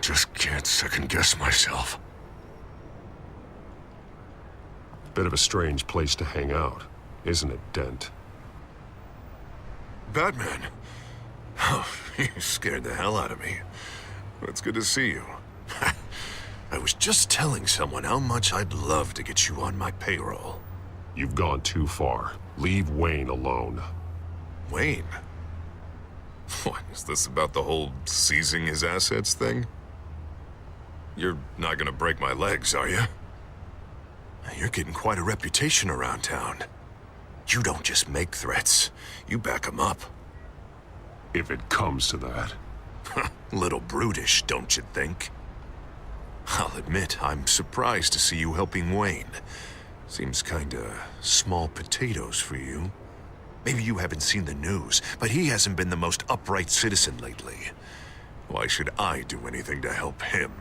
just can't second-guess myself. Bit of a strange place to hang out, isn't it, Dent? Batman. Oh, you scared the hell out of me. It's good to see you. I was just telling someone how much I'd love to get you on my payroll. You've gone too far. Leave Wayne alone. Wayne? What, is this about the whole seizing his assets thing? You're not gonna break my legs, are you? You're getting quite a reputation around town. You don't just make threats, you back them up. If it comes to that. Little brutish, don't you think? I'll admit, I'm surprised to see you helping Wayne. Seems kinda small potatoes for you. Maybe you haven't seen the news, but he hasn't been the most upright citizen lately. Why should I do anything to help him?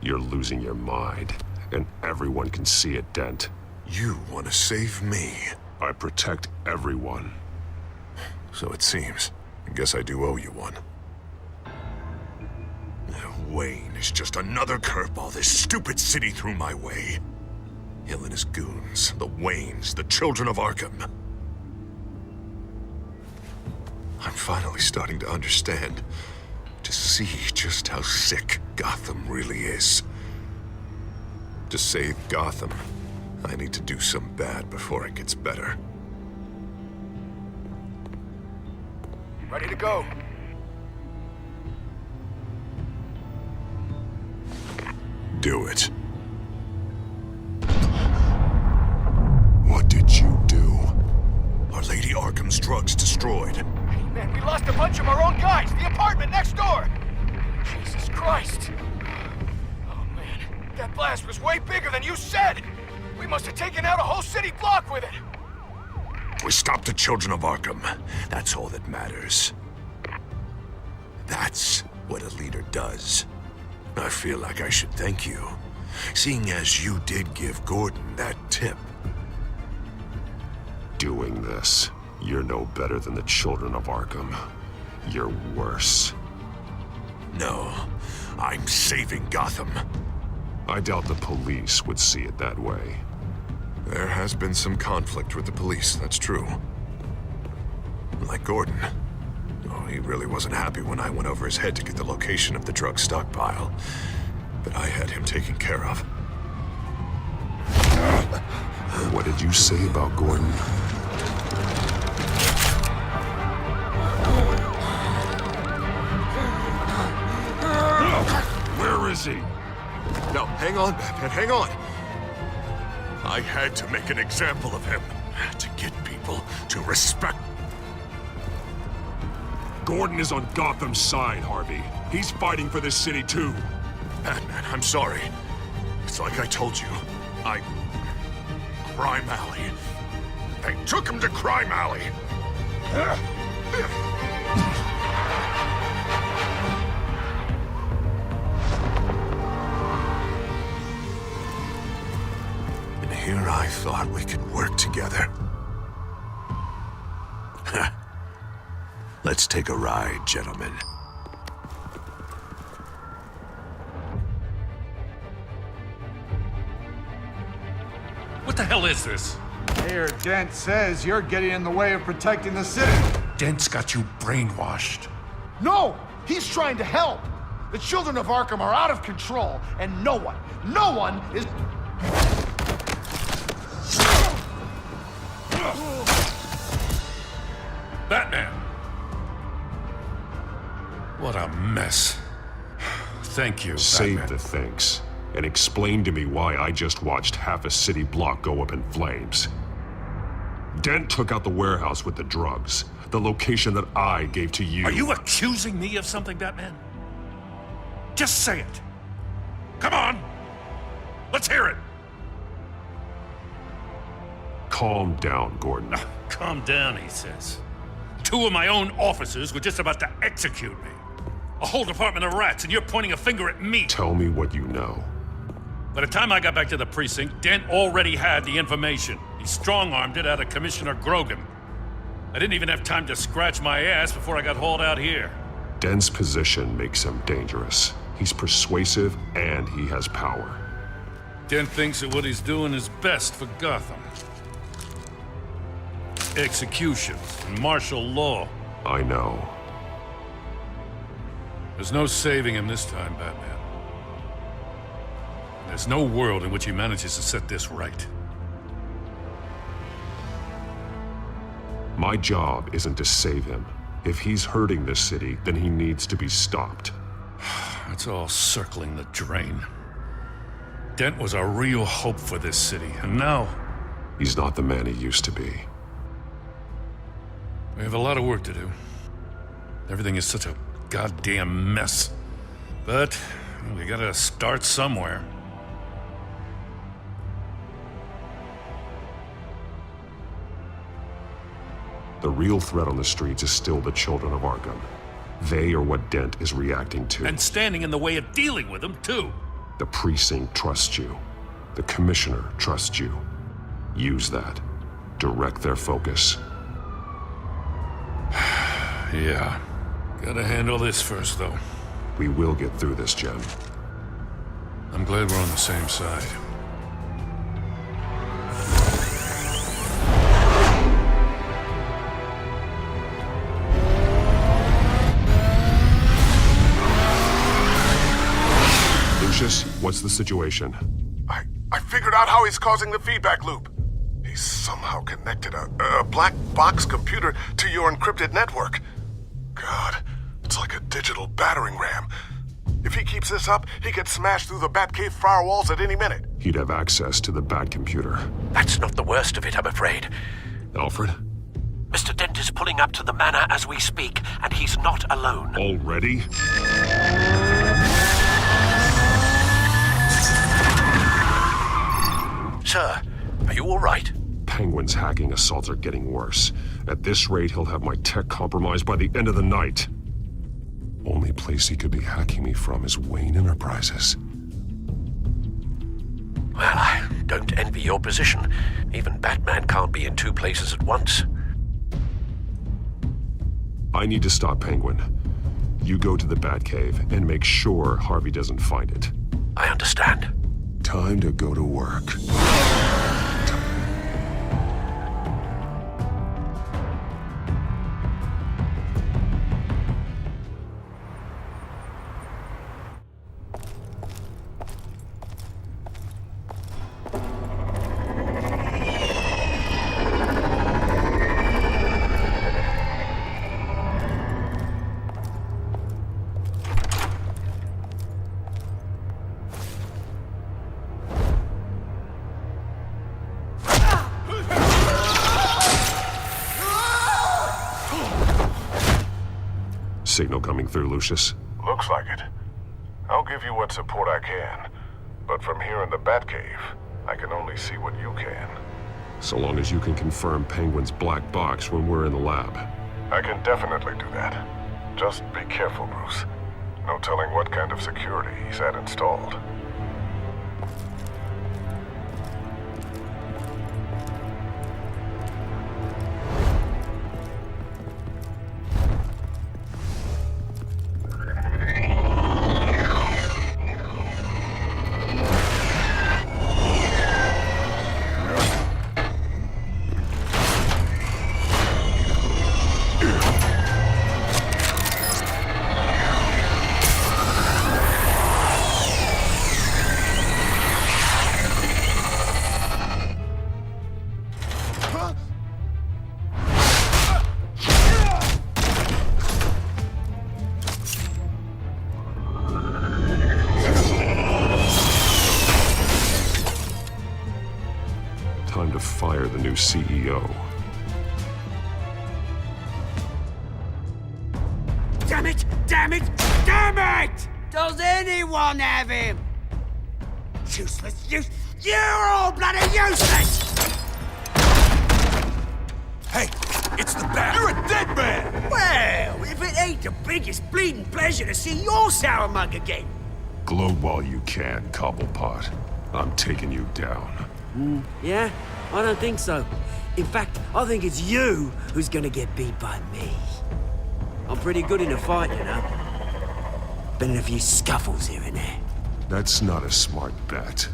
You're losing your mind, and everyone can see it, Dent. You want to save me? I protect everyone. So it seems. I guess I do owe you one. Wayne is just another curveball this stupid city threw my way. Hill and his goons, the Waynes, the children of Arkham. I'm finally starting to understand, to see just how sick Gotham really is. To save Gotham, I need to do some bad before it gets better. Ready to go. Do it. What did you do? Our Lady Arkham's drugs destroyed. Hey, man, we lost a bunch of our own guys. The apartment next door. Jesus Christ. Oh, man. That blast was way bigger than you said. We must have taken out a whole city block with it. We stopped the children of Arkham. That's all that matters. That's what a leader does. I feel like I should thank you, seeing as you did give Gordon that tip. Doing this, you're no better than the children of Arkham. You're worse. No, I'm saving Gotham. I doubt the police would see it that way. There has been some conflict with the police, that's true. Like Gordon. Oh, he really wasn't happy when I went over his head to get the location of the drug stockpile. But I had him taken care of. What did you say about Gordon? Where is he? No, hang on, Batman, hang on. I had to make an example of him. To get people to respect. Gordon is on Gotham's side, Harvey. He's fighting for this city, too. Batman, I'm sorry. It's like I told you. Crime Alley. They took him to Crime Alley. And here I thought we could work together. Let's take a ride, gentlemen. What the hell is this? Mayor Dent says you're getting in the way of protecting the city. Dent's got you brainwashed. No! He's trying to help! The children of Arkham are out of control, and no one is... Batman! What a mess. Thank you, Save Batman. the thanks, and explain to me why I just watched half a city block go up in flames. Dent took out the warehouse with the drugs, the location that I gave to you. Are you accusing me of something, Batman? Just say it. Come on! Let's hear it! Calm down, Gordon. Calm down, he says. 2 of my own officers were just about to execute me. A whole department of rats, and you're pointing a finger at me. Tell me what you know. By the time I got back to the precinct, Dent already had the information. He strong-armed it out of Commissioner Grogan. I didn't even have time to scratch my ass before I got hauled out here. Dent's position makes him dangerous. He's persuasive and he has power. Dent thinks that what he's doing is best for Gotham. Executions and martial law. I know. There's no saving him this time, Batman. There's no world in which he manages to set this right. My job isn't to save him. If he's hurting this city, then he needs to be stopped. It's all circling the drain. Dent was a real hope for this city, and now... He's not the man he used to be. We have a lot of work to do. Everything is such a goddamn mess. But we gotta start somewhere. The real threat on the streets is still the children of Arkham. They are what Dent is reacting to. And standing in the way of dealing with them, too. The precinct trusts you. The commissioner trusts you. Use that. Direct their focus. Yeah. Gotta handle this first, though. We will get through this, Jen. I'm glad we're on the same side. Lucius, what's the situation? I figured out how he's causing the feedback loop. He's somehow connected a black box computer to your encrypted network. God, it's like a digital battering ram. If he keeps this up, he could smash through the Batcave firewalls at any minute. He'd have access to the Bat computer. That's not the worst of it, I'm afraid. Alfred? Mr. Dent is pulling up to the manor as we speak, and he's not alone. Already? Sir, are you all right? Penguin's hacking assaults are getting worse. At this rate, he'll have my tech compromised by the end of the night. Only place he could be hacking me from is Wayne Enterprises. Well, I don't envy your position. Even Batman can't be in two places at once. I need to stop Penguin. You go to the Batcave and make sure Harvey doesn't find it. I understand. Time to go to work. Signal coming through, Lucius. Looks like it. I'll give you what support I can. But from here in the Batcave, I can only see what you can. So long as you can confirm Penguin's black box when we're in the lab. I can definitely do that. Just be careful, Bruce. No telling what kind of security he's had installed. Time to fire the new CEO. Damn it! Damn it! Damn it! Does anyone have him? Useless, you're all bloody useless! Hey, it's the Bat. You're a dead man! Well, if it ain't the biggest bleeding pleasure to see your sour mug again. Gloat while you can, Cobblepot. I'm taking you down. Yeah? I don't think so. In fact, I think it's you who's gonna get beat by me. I'm pretty good in a fight, you know. Been in a few scuffles here and there. That's not a smart bet.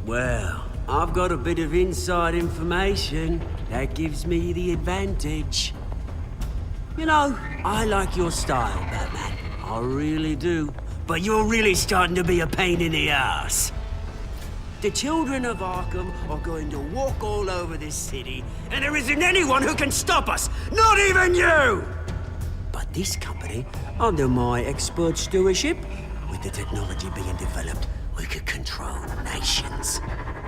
Well, I've got a bit of inside information that gives me the advantage. You know, I like your style, Batman. I really do. But you're really starting to be a pain in the ass. The children of Arkham are going to walk all over this city, and there isn't anyone who can stop us! Not even you! But this company, under my expert stewardship, with the technology being developed, we could control nations.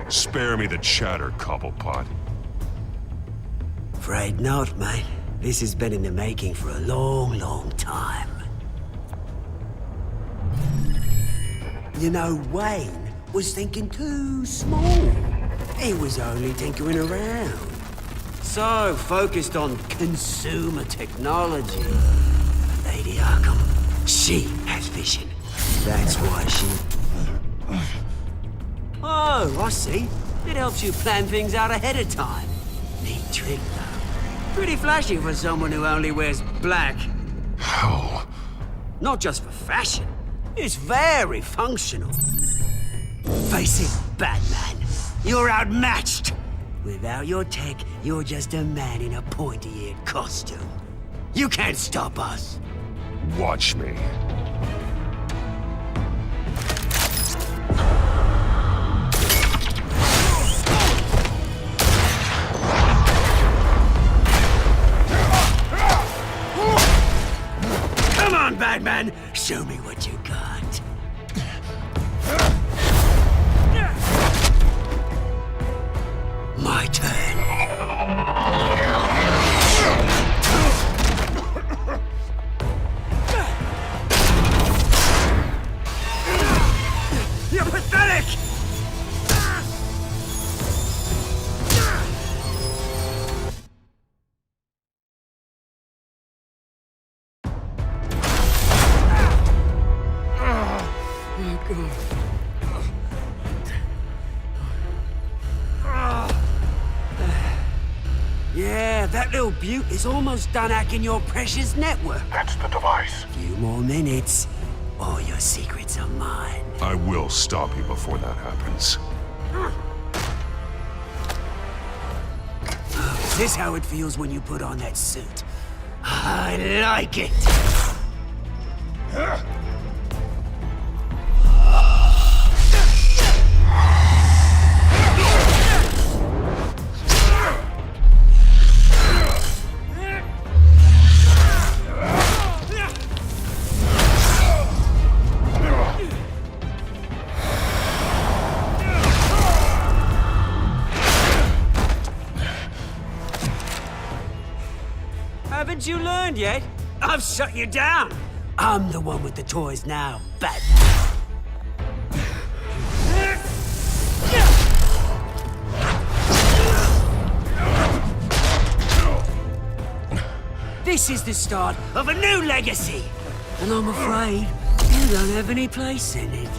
Spare me the chatter, Cobblepot. Afraid not, mate. This has been in the making for a long, long time. You know, Wayne was thinking too small. He was only tinkering around. So focused on consumer technology. Lady Arkham, she has vision. That's why she... Oh, I see. It helps you plan things out ahead of time. Neat trick, though. Pretty flashy for someone who only wears black. How? Not just for fashion. It's very functional. Face it, Batman. You're outmatched. Without your tech, you're just a man in a pointy-eared costume. You can't stop us. Watch me. Come on, Batman! Show me what you got. My turn. You're pathetic! Yeah, that little beaut is almost done hacking your precious network. That's the device. Few more minutes, all your secrets are mine. I will stop you before that happens. Is this how it feels when you put on that suit? I like it! Haven't you learned yet? I've shut you down. I'm the one with the toys now, Batman. This is the start of a new legacy. And I'm afraid you don't have any place in it.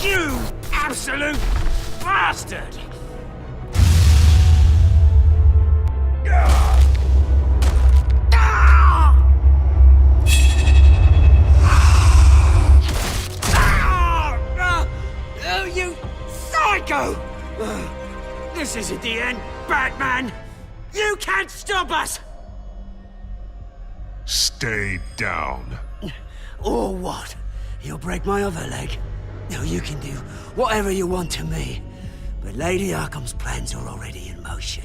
You absolute bastard! Oh, you psycho! This isn't the end, Batman! You can't stop us! Stay down. Or what? You'll break my other leg. No, you can do whatever you want to me. but Lady Arkham's plans are already in motion.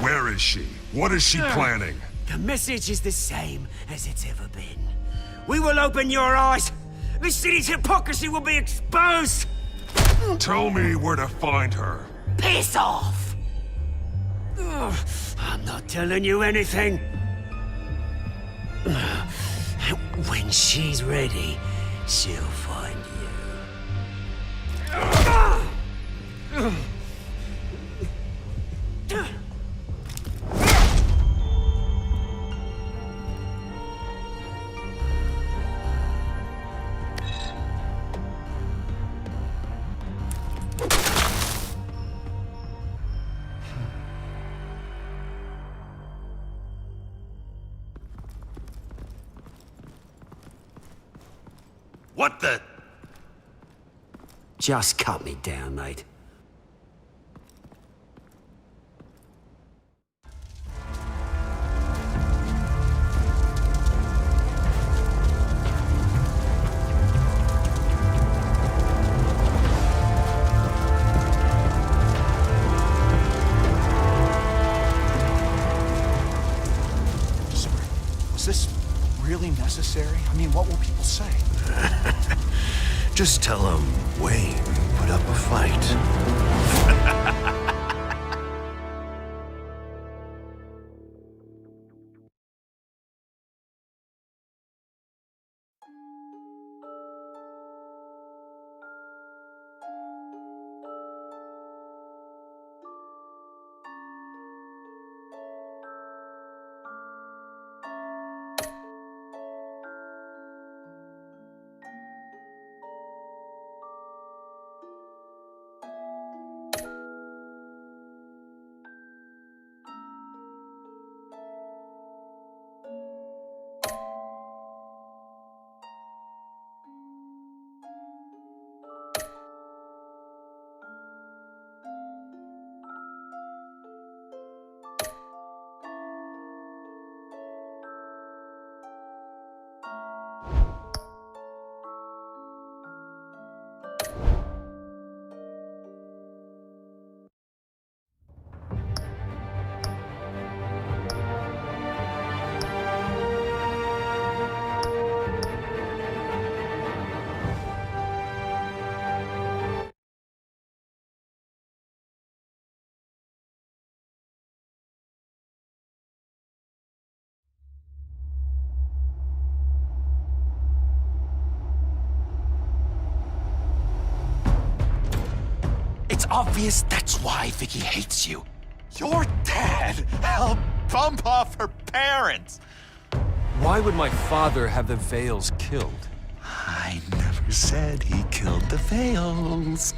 Where is she? What is she planning? The message is the same as it's ever been. We will open your eyes. The city's hypocrisy will be exposed. Tell me where to find her. Piss off! I'm not telling you anything. When she's ready, she'll find you. What the? Just cut me down, mate. Sorry, was this really necessary? I mean, what will people say? Just tell him Wayne put up a fight. It's obvious that's why Vicky hates you. Your dad helped bump off her parents. Why would my father have the Vales killed? I never said he killed the Vales.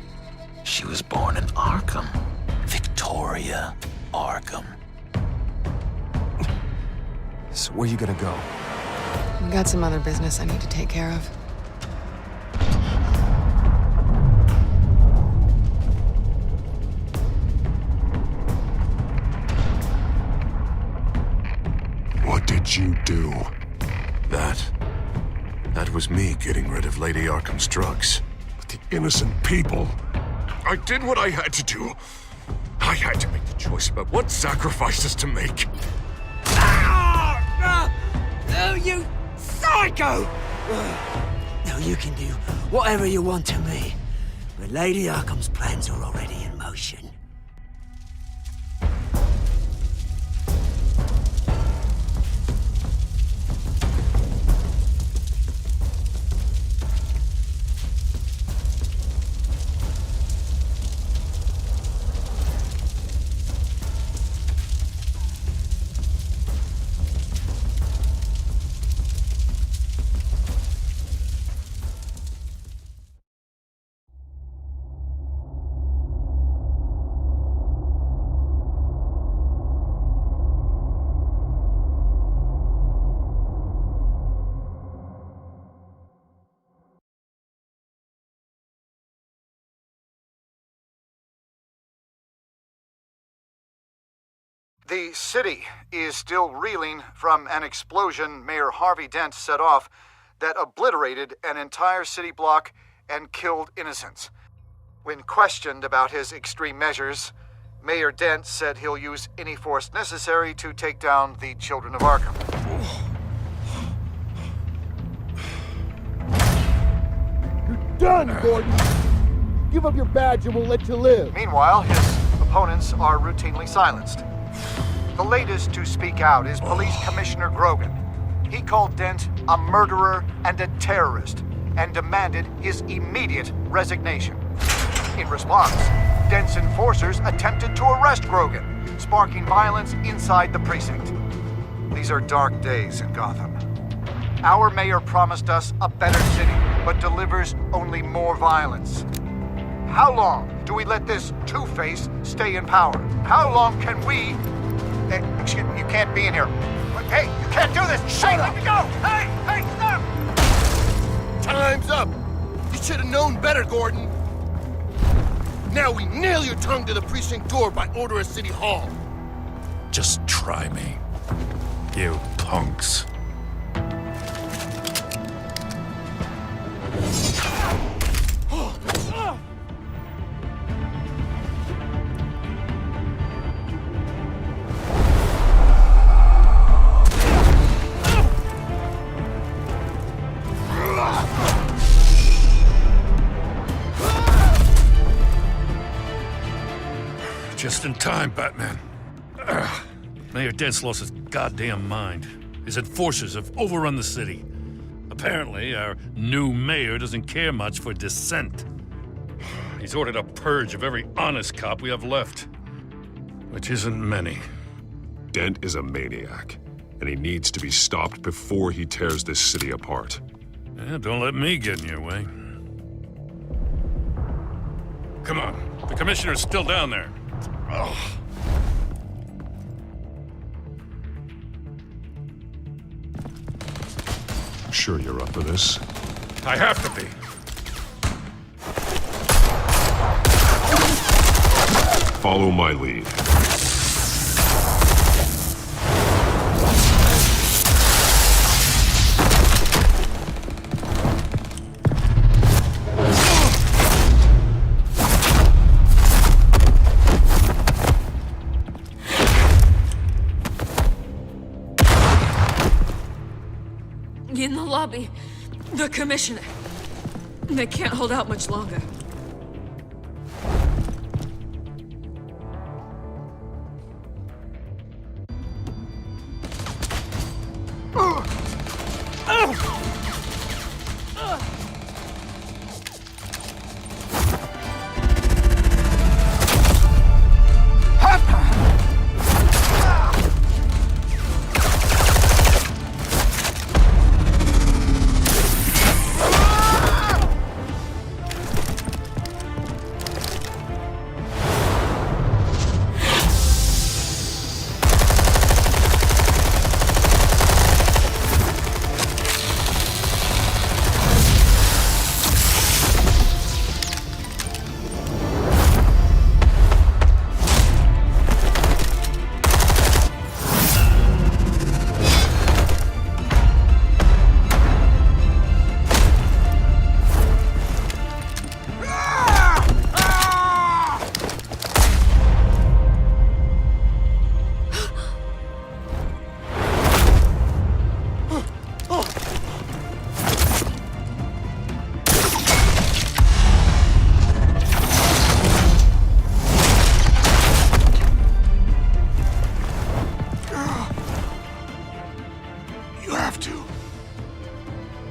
She was born in Arkham. Victoria Arkham. So where you gonna go? I've got some other business I need to take care of. What did you do? That was me getting rid of Lady Arkham's drugs. But the innocent people. I did what I had to do. I had to make the choice about what sacrifices to make. Oh, you psycho! Now you can do whatever you want to me, but Lady Arkham's plans are already in motion. The city is still reeling from an explosion Mayor Harvey Dent set off that obliterated an entire city block and killed innocents. When questioned about his extreme measures, Mayor Dent said he'll use any force necessary to take down the Children of Arkham. You're done, Gordon! Give up your badge and we'll let you live. Meanwhile, his opponents are routinely silenced. The latest to speak out is Police Commissioner Grogan. He called Dent a murderer and a terrorist and demanded his immediate resignation. In response, Dent's enforcers attempted to arrest Grogan, sparking violence inside the precinct. These are dark days in Gotham. Our mayor promised us a better city, but delivers only more violence. How long do we let this Two-Face stay in power? How long can we... excuse me, you can't be in here. Hey, you can't do this! Shut up! Let me go! Hey, stop! Time's up! You should have known better, Gordon. Now we nail your tongue to the precinct door by order of City Hall. Just try me, you punks. Just in time, Batman. Mayor Dent's lost his goddamn mind. His enforcers have overrun the city. Apparently, our new mayor doesn't care much for dissent. He's ordered a purge of every honest cop we have left, which isn't many. Dent is a maniac, and he needs to be stopped before he tears this city apart. Yeah, don't let me get in your way. Come on, the commissioner's still down there. Oh. Sure you're up for this? I have to be. Follow my lead. In the lobby, the commissioner. They can't hold out much longer.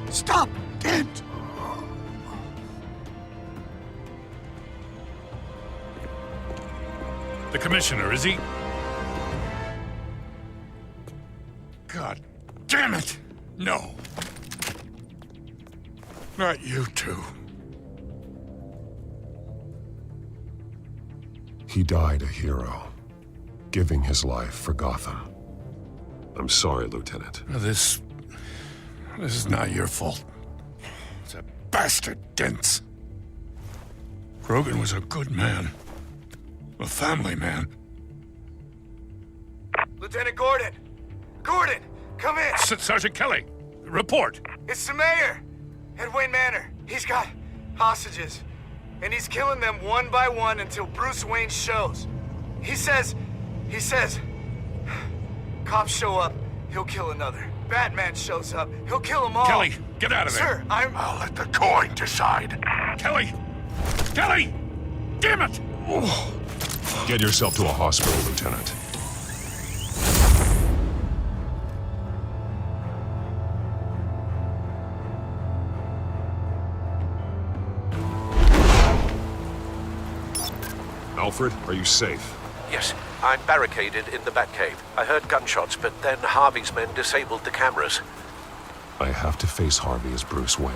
Stop, Dent! The commissioner, is he? God damn it! No. Not you two. He died a hero, giving his life for Gotham. I'm sorry, Lieutenant. This is not your fault. It's a bastard Dent's. Grogan was a good man. A family man. Lieutenant Gordon! Gordon, come in! Sergeant Kelly, report. It's the mayor! At Wayne Manor. He's got hostages. and he's killing them one by one until Bruce Wayne shows. He says, cops show up, he'll kill another. Batman shows up, he'll kill them all. Kelly, get out of there. Sir, I'll let the coin decide. Kelly! Kelly! Damn it! Get yourself to a hospital, Lieutenant. Alfred, are you safe? Yes, I'm barricaded in the Batcave. I heard gunshots, but then Harvey's men disabled the cameras. I have to face Harvey as Bruce Wayne.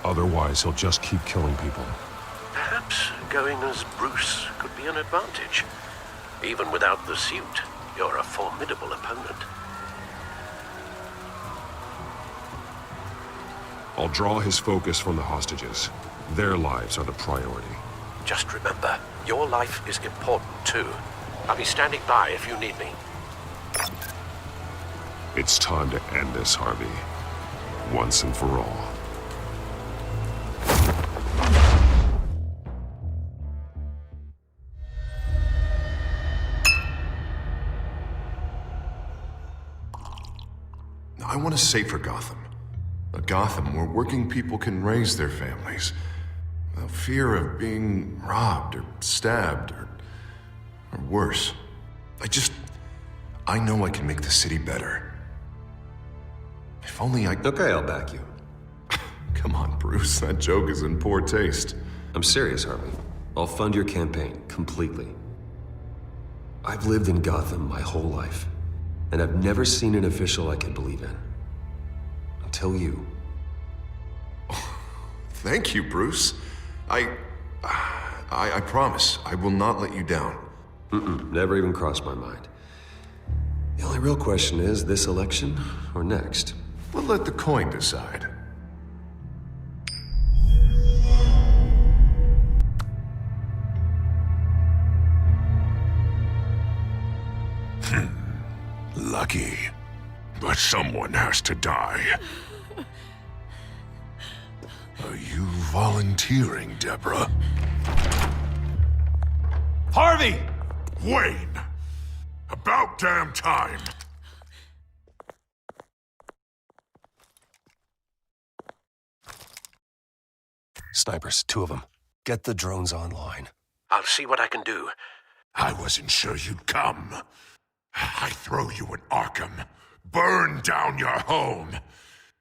Otherwise, he'll just keep killing people. Perhaps going as Bruce could be an advantage. Even without the suit, you're a formidable opponent. I'll draw his focus from the hostages. Their lives are the priority. Just remember, your life is important too. I'll be standing by if you need me. It's time to end this, Harvey. Once and for all. I want a safer Gotham. A Gotham where working people can raise their families without fear of being robbed or stabbed or worse. I know I can make the city better. If only I... Okay, I'll back you. Come on, Bruce. That joke is in poor taste. I'm serious, Harvey. I'll fund your campaign completely. I've lived in Gotham my whole life, and I've never seen an official I can believe in. Until you. Thank you, Bruce. I promise I will not let you down. Never even crossed my mind. The only real question is, this election or next? We'll let the coin decide. Lucky. But someone has to die. Are you volunteering, Deborah? Harvey! Wayne! About damn time! Snipers, 2 of them. Get the drones online. I'll see what I can do. I wasn't sure you'd come. I throw you in Arkham, burn down your home,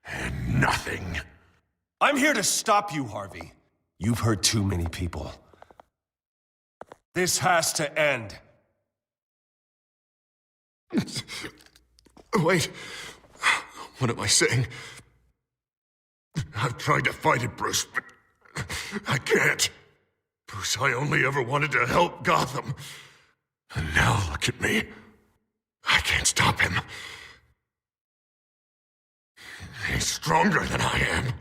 and nothing. I'm here to stop you, Harvey. You've hurt too many people. This has to end. Wait. What am I saying? I've tried to fight it, Bruce, but I can't. Bruce, I only ever wanted to help Gotham. And now look at me. I can't stop him. He's stronger than I am.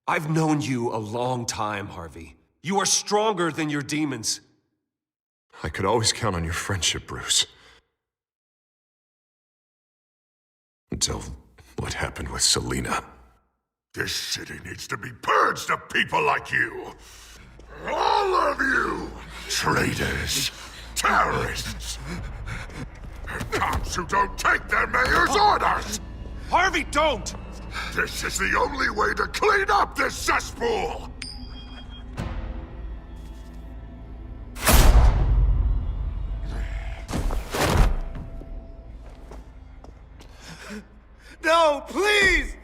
I've known you a long time, Harvey. You are stronger than your demons. I could always count on your friendship, Bruce. Until what happened with Selina. This city needs to be purged of people like you. All of you! Traitors, terrorists, and cops who don't take their mayor's orders! Harvey, don't! This is the only way to clean up this cesspool! No, please!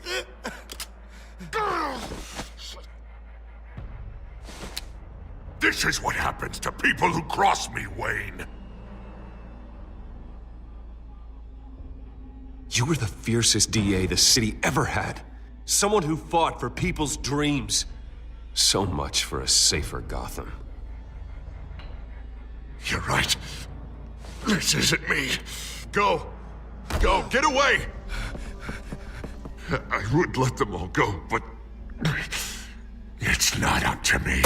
This is what happens to people who cross me, Wayne. You were the fiercest DA the city ever had. Someone who fought for people's dreams. So much for a safer Gotham. You're right. This isn't me. Go. Go. Get away. I would let them all go, but it's not up to me.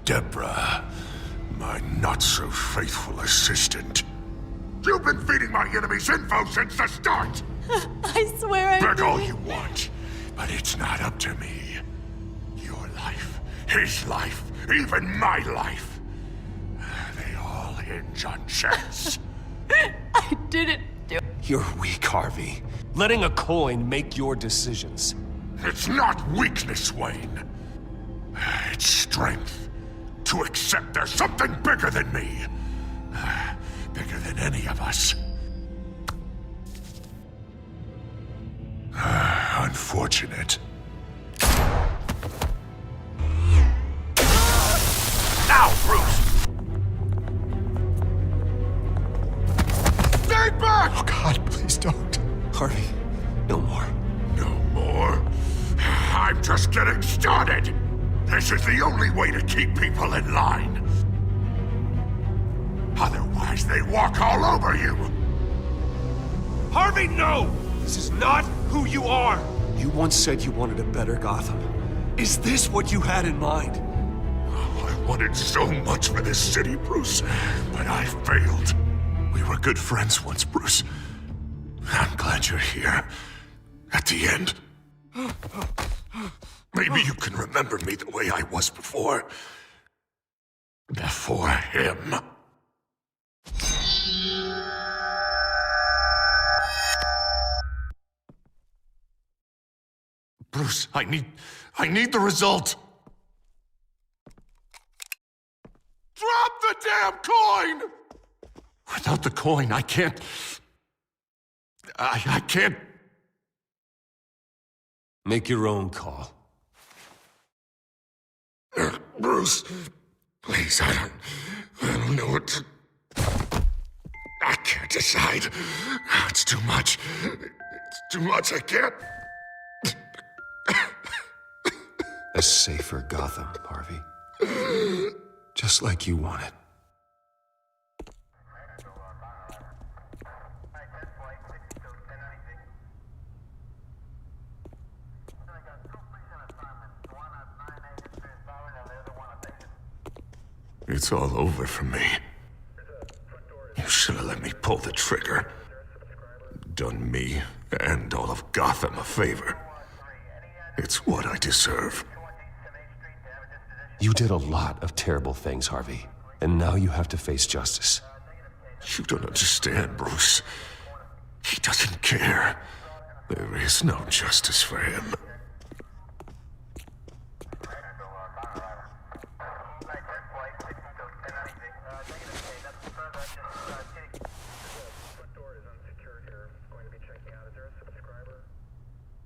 Deborah, my not-so-faithful assistant. You've been feeding my enemies info since the start! I swear I Beg all didn't. you want, but it's not up to me. his life, even my life. They all hinge on chance. I didn't do it. You're weak, Harvey. Letting a coin make your decisions. It's not weakness, Wayne. It's strength. To accept there's something bigger than me. Bigger than any of us. Unfortunate. Now, Bruce! Stay back! Oh, God, please don't. Harvey, no more. No more? I'm just getting started. This is the only way to keep people in line. Otherwise, they walk all over you. Harvey, no! This is not who you are! You once said you wanted a better Gotham. Is this what you had in mind? Oh, I wanted so much for this city, Bruce, but I failed. We were good friends once, Bruce. I'm glad you're here. At the end. Maybe you can remember me the way I was before. Before him. Bruce, I need the result. Drop the damn coin! Without the coin, I can't... I can't... Make your own call. Bruce, please, I don't know what to... I can't decide. It's too much. It's too much, I can't... A safer Gotham, Harvey. Just like you wanted. It's all over for me. You should have let me pull the trigger. Done me and all of Gotham a favor. It's what I deserve. You did a lot of terrible things, Harvey. And now you have to face justice. You don't understand, Bruce. He doesn't care. There is no justice for him.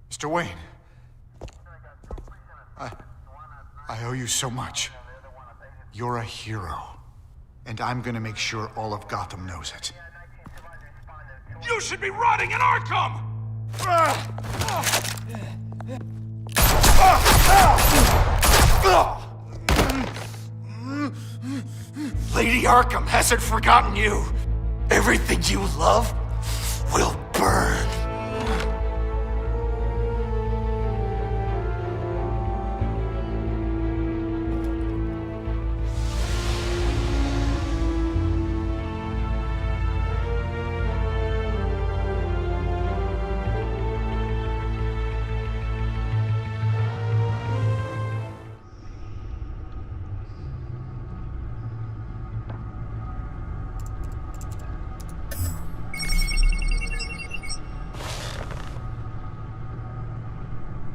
Mr. Wayne. I owe you so much. You're a hero. And I'm gonna make sure all of Gotham knows it. You should be rotting in Arkham! Lady Arkham hasn't forgotten you. Everything you love will burn.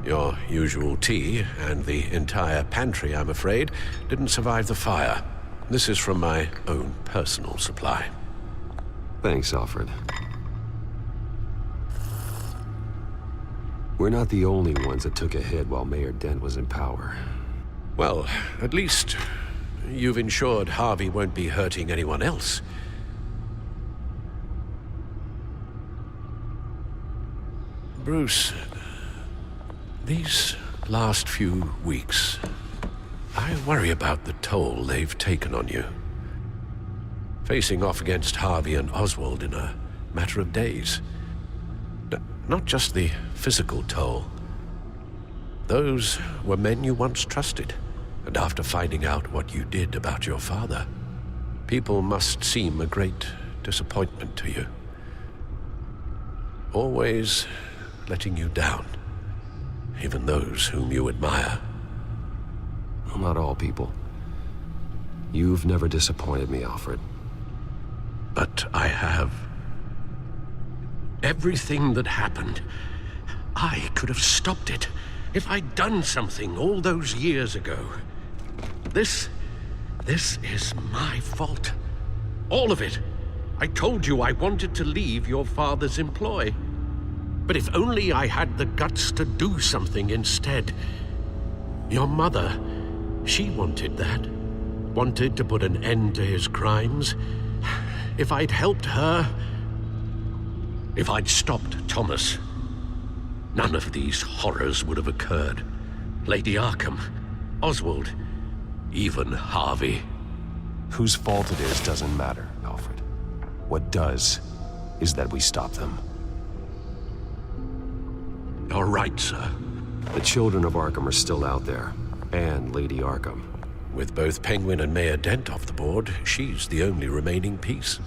Your usual tea and the entire pantry, I'm afraid, didn't survive the fire. This is from my own personal supply. Thanks, Alfred. We're not the only ones that took a hit while Mayor Dent was in power. Well, at least you've ensured Harvey won't be hurting anyone else. Bruce, these last few weeks, I worry about the toll they've taken on you. Facing off against Harvey and Oswald in a matter of days. Not just the physical toll. Those were men you once trusted, and after finding out what you did about your father, people must seem a great disappointment to you. Always letting you down. Even those whom you admire. Well, not all people. You've never disappointed me, Alfred. But I have. Everything that happened, I could have stopped it if I'd done something all those years ago. This is my fault. All of it. I told you I wanted to leave your father's employ. But if only I had the guts to do something instead. Your mother, she wanted that. Wanted to put an end to his crimes. If I'd helped her, if I'd stopped Thomas, none of these horrors would have occurred. Lady Arkham, Oswald, even Harvey. Whose fault it is doesn't matter, Alfred. What does is that we stop them. You're right, sir. The children of Arkham are still out there, and Lady Arkham. With both Penguin and Mayor Dent off the board, she's the only remaining piece.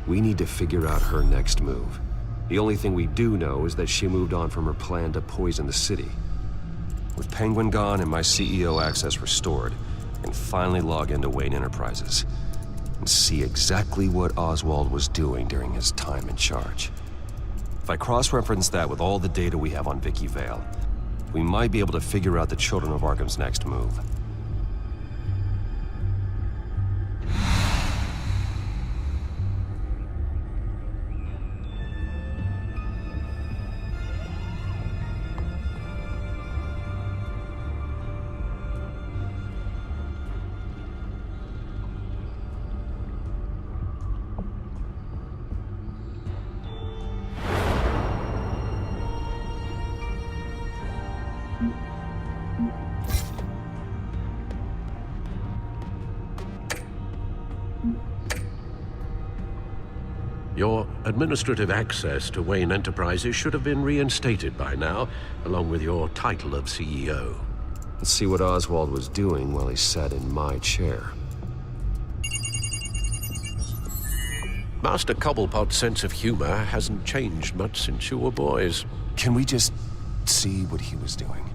We need to figure out her next move. The only thing we do know is that she moved on from her plan to poison the city. With Penguin gone and my CEO access restored, I can finally log into Wayne Enterprises and see exactly what Oswald was doing during his time in charge. If I cross-reference that with all the data we have on Vicky Vale, we might be able to figure out the Children of Arkham's next move. Your administrative access to Wayne Enterprises should have been reinstated by now, along with your title of CEO. Let's see what Oswald was doing while he sat in my chair. Master Cobblepot's sense of humor hasn't changed much since you were boys. Can we just see what he was doing?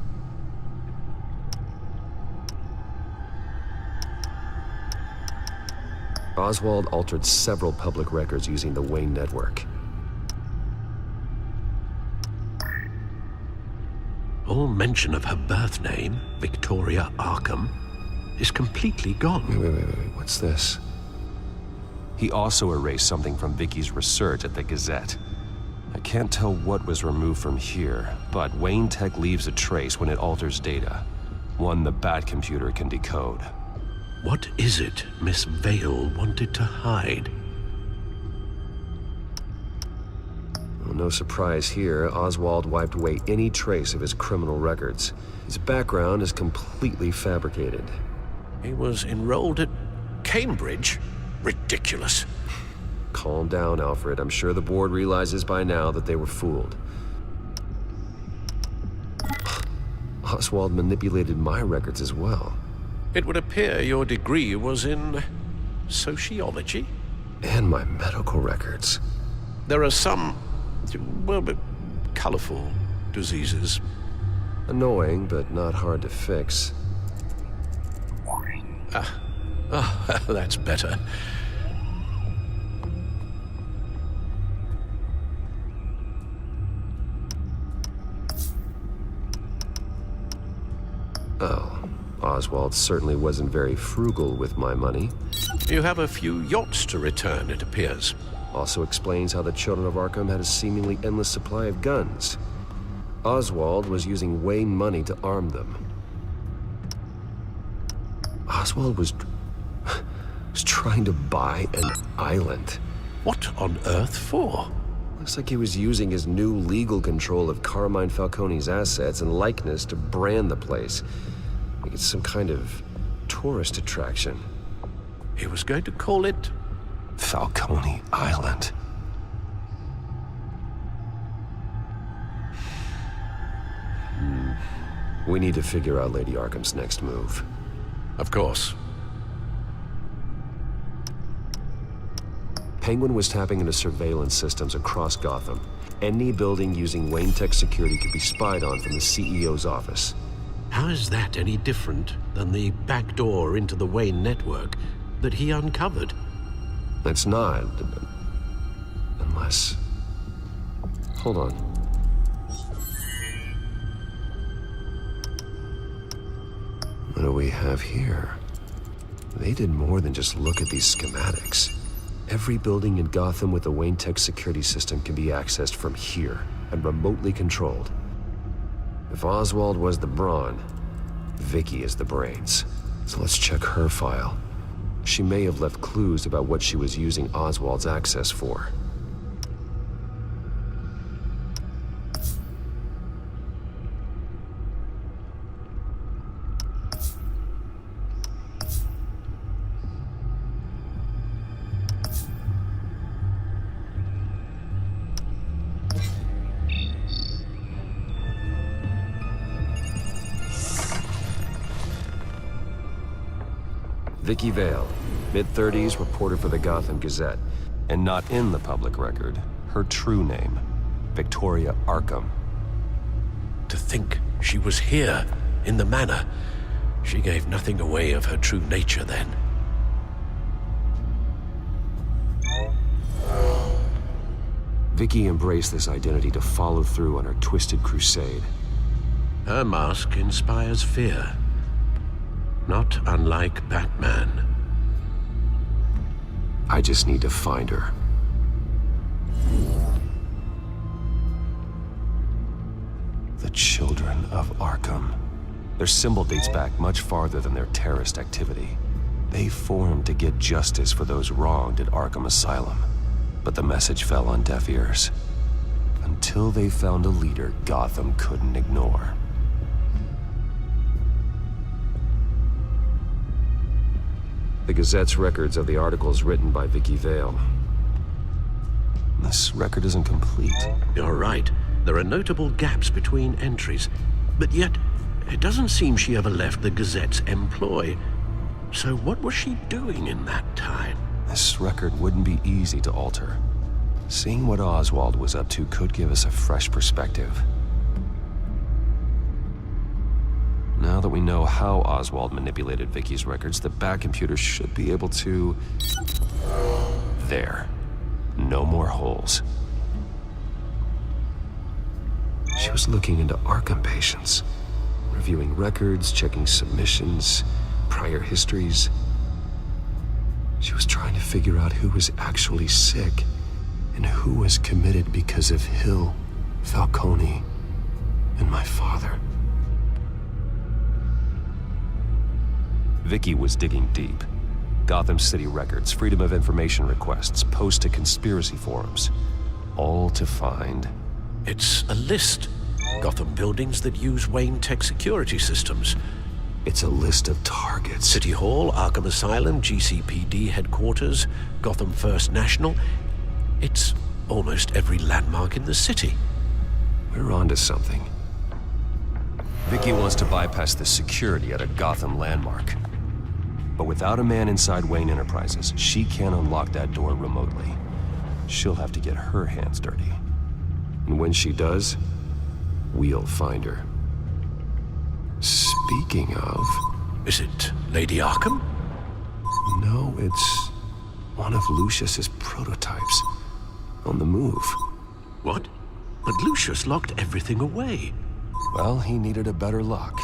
Oswald altered several public records using the Wayne network. All mention of her birth name, Victoria Arkham, is completely gone. Wait, what's this? He also erased something from Vicky's research at the Gazette. I can't tell what was removed from here, but Wayne Tech leaves a trace when it alters data. One the Bat computer can decode. What is it Miss Vale wanted to hide? Well, no surprise here, Oswald wiped away any trace of his criminal records. His background is completely fabricated. He was enrolled at Cambridge? Ridiculous. Calm down, Alfred. I'm sure the board realizes by now that they were fooled. Oswald manipulated my records as well. It would appear your degree was in sociology? And my medical records. There are some, well, colorful diseases. Annoying, but not hard to fix. That's better. Oh. Oswald certainly wasn't very frugal with my money. You have a few yachts to return, it appears. Also explains how the Children of Arkham had a seemingly endless supply of guns. Oswald was using Wayne money to arm them. Oswald was trying to buy an island. What on earth for? Looks like he was using his new legal control of Carmine Falcone's assets and likeness to brand the place. Like it's some kind of tourist attraction. He was going to call it Falcone Island. We need to figure out Lady Arkham's next move. Of course. Penguin was tapping into surveillance systems across Gotham. Any building using Wayne Tech security could be spied on from the CEO's office. How is that any different than than the back door into the Wayne network that he uncovered. That's not... Unless... Hold on. What do we have here? They did more than just look at these schematics. Every building in Gotham with the Wayne Tech security system can be accessed from here and remotely controlled. If Oswald was the brawn, Vicky is the brains. So let's check her file. She may have left clues about what she was using Oswald's access for. Vicky Vale, mid-30s, reporter for the Gotham Gazette. And not in the public record, her true name, Victoria Arkham. To think she was here, in the manor. She gave nothing away of her true nature then. Vicky embraced this identity to follow through on her twisted crusade. Her mask inspires fear. Not unlike Batman. I just need to find her. The Children of Arkham. Their symbol dates back much farther than their terrorist activity. They formed to get justice for those wronged at Arkham Asylum. But the message fell on deaf ears. Until they found a leader Gotham couldn't ignore. The Gazette's records of the articles written by Vicky Vale. This record isn't complete. You're right. There are notable gaps between entries. But yet, it doesn't seem she ever left the Gazette's employ. So what was she doing in that time? This record wouldn't be easy to alter. Seeing what Oswald was up to could give us a fresh perspective. Now that we know how Oswald manipulated Vicky's records, the Bat computer should be able to... There. No more holes. She was looking into Arkham patients, reviewing records, checking submissions, prior histories. She was trying to figure out who was actually sick and who was committed because of Hill, Falcone, and my father. Vicky was digging deep. Gotham City records, Freedom of Information requests, posts to conspiracy forums. All to find... It's a list. Gotham buildings that use Wayne Tech security systems. It's a list of targets. City Hall, Arkham Asylum, GCPD headquarters, Gotham First National. It's almost every landmark in the city. We're onto something. Vicky wants to bypass the security at a Gotham landmark. But without a man inside Wayne Enterprises, she can't unlock that door remotely. She'll have to get her hands dirty. And when she does, we'll find her. Speaking of... Is it Lady Arkham? No, it's one of Lucius's prototypes. On the move. What? But Lucius locked everything away. Well, he needed a better lock.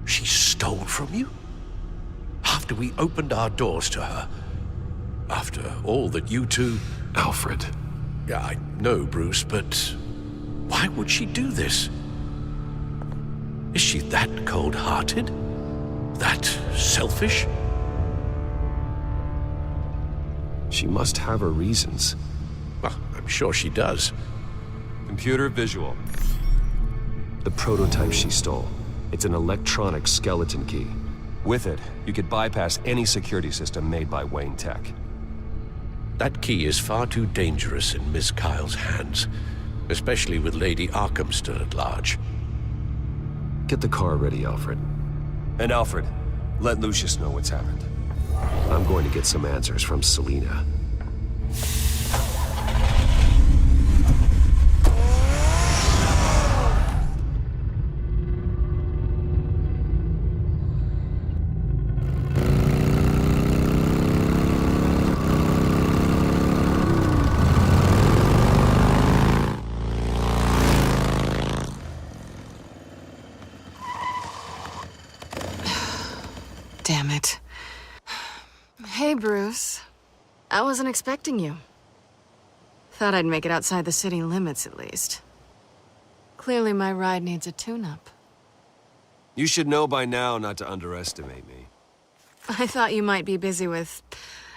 She stole from you? After we opened our doors to her? After all that you two... Alfred. Yeah, I know, Bruce, but... why would she do this? Is she that cold-hearted? That selfish? She must have her reasons. Well, I'm sure she does. Computer visual. The prototype she stole. It's an electronic skeleton key. With it, you could bypass any security system made by Wayne Tech. That key is far too dangerous in Miss Kyle's hands, especially with Lady Arkham still at large. Get the car ready, Alfred. And Alfred, let Lucius know what's happened. I'm going to get some answers from Selina. Damn it. Hey, Bruce. I wasn't expecting you. Thought I'd make it outside the city limits, at least. Clearly my ride needs a tune-up. You should know by now not to underestimate me. I thought you might be busy with,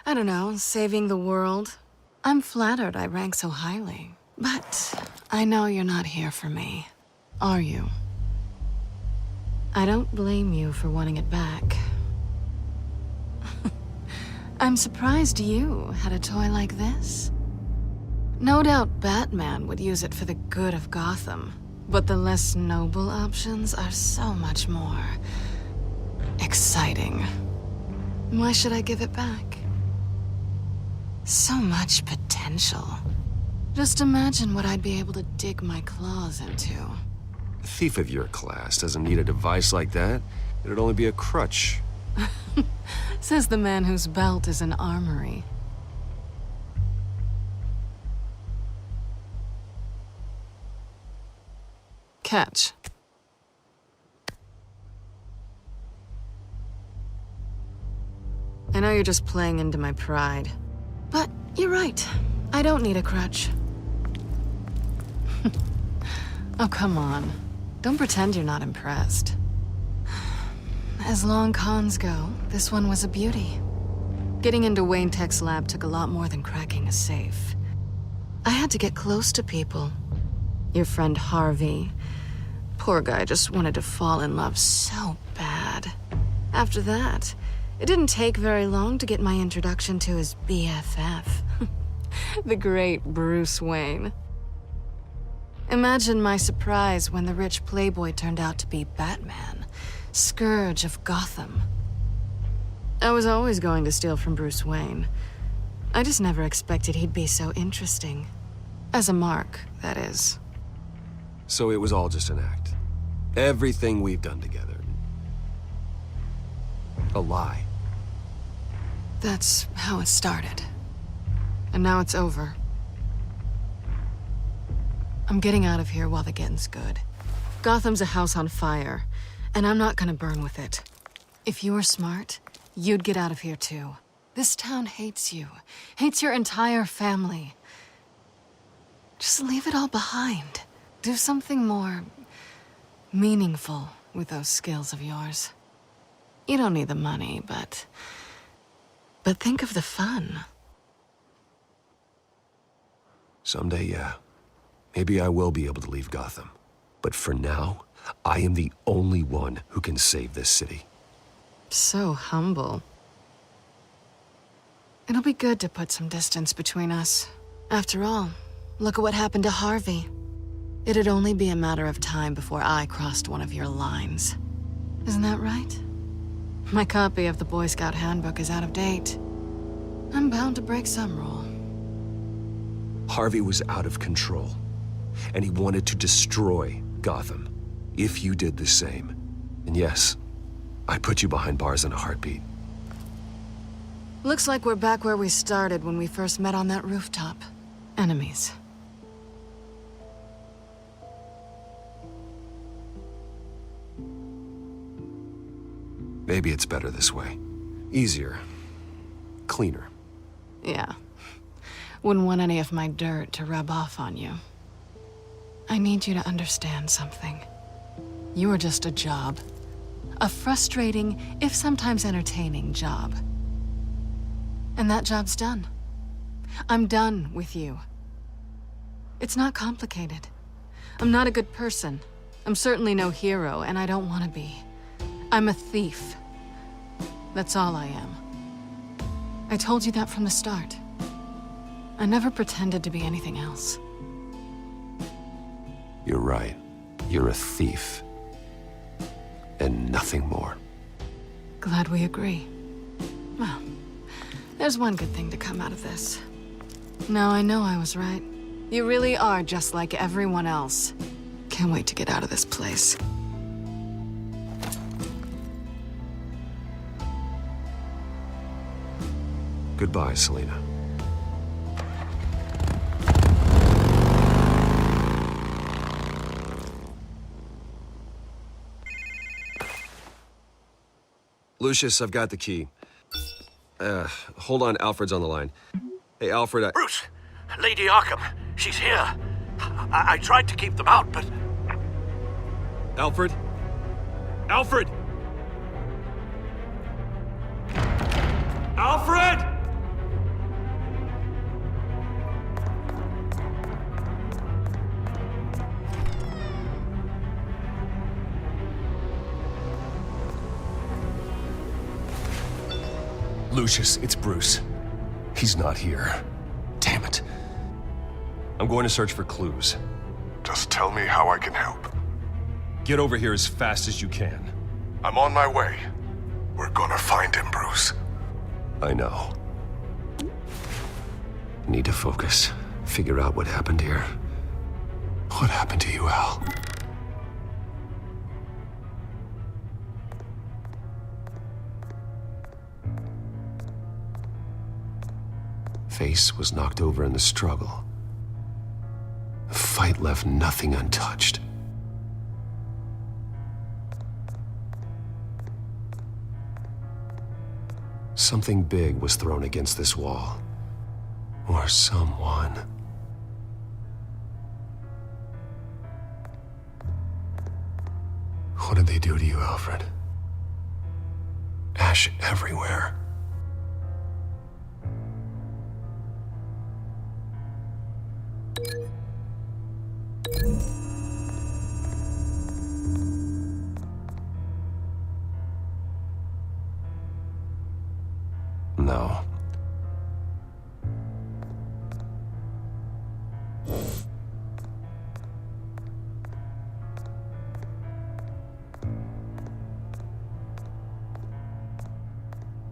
I don't know, saving the world. I'm flattered I rank so highly. But I know you're not here for me, are you? I don't blame you for wanting it back. I'm surprised you had a toy like this. No doubt Batman would use it for the good of Gotham, but the less noble options are so much more exciting. Why should I give it back? So much potential. Just imagine what I'd be able to dig my claws into. A thief of your class doesn't need a device like that. It'd only be a crutch. Says the man whose belt is an armory. Catch. I know you're just playing into my pride, but you're right. I don't need a crutch. Oh, come on. Don't pretend you're not impressed. As long cons go, this one was a beauty. Getting into Wayne Tech's lab took a lot more than cracking a safe. I had to get close to people. Your friend Harvey. Poor guy just wanted to fall in love so bad. After that, it didn't take very long to get my introduction to his BFF. The great Bruce Wayne. Imagine my surprise when the rich playboy turned out to be Batman, Scourge of Gotham. I was always going to steal from Bruce Wayne. I just never expected he'd be so interesting. As a mark, that is. So it was all just an act. Everything we've done together. A lie. That's how it started. And now it's over. I'm getting out of here while the getting's good. Gotham's a house on fire, and I'm not gonna burn with it. If you were smart, you'd get out of here too. This town hates you, hates your entire family. Just leave it all behind. Do something more meaningful with those skills of yours. You don't need the money, but think of the fun. Someday, yeah. Maybe I will be able to leave Gotham. But for now, I am the only one who can save this city. So humble. It'll be good to put some distance between us. After all, look at what happened to Harvey. It'd only be a matter of time before I crossed one of your lines. Isn't that right? My copy of the Boy Scout Handbook is out of date. I'm bound to break some rule. Harvey was out of control, and he wanted to destroy Gotham. If you did the same, and yes, I'd put you behind bars in a heartbeat. Looks like we're back where we started when we first met on that rooftop. Enemies. Maybe it's better this way. Easier. Cleaner. Yeah. Wouldn't want any of my dirt to rub off on you. I need you to understand something. You are just a job. A frustrating, if sometimes entertaining, job. And that job's done. I'm done with you. It's not complicated. I'm not a good person. I'm certainly no hero, and I don't want to be. I'm a thief. That's all I am. I told you that from the start. I never pretended to be anything else. You're right. You're a thief. And nothing more. Glad we agree. Well, there's one good thing to come out of this. Now I know I was right. You really are just like everyone else. Can't wait to get out of this place. Goodbye, Selina. Lucius, I've got the key. Hold on, Alfred's on the line. Hey, Alfred, Bruce! Lady Arkham, she's here. I tried to keep them out, but... Alfred? Alfred! Alfred! Lucius, it's Bruce. He's not here. Damn it. I'm going to search for clues. Just tell me how I can help. Get over here as fast as you can. I'm on my way. We're gonna find him, Bruce. I know. Need to focus. Figure out what happened here. What happened to you, Al? Face was knocked over in the struggle. The fight left nothing untouched. Something big was thrown against this wall. Or someone. What did they do to you, Alfred? Ash everywhere. No.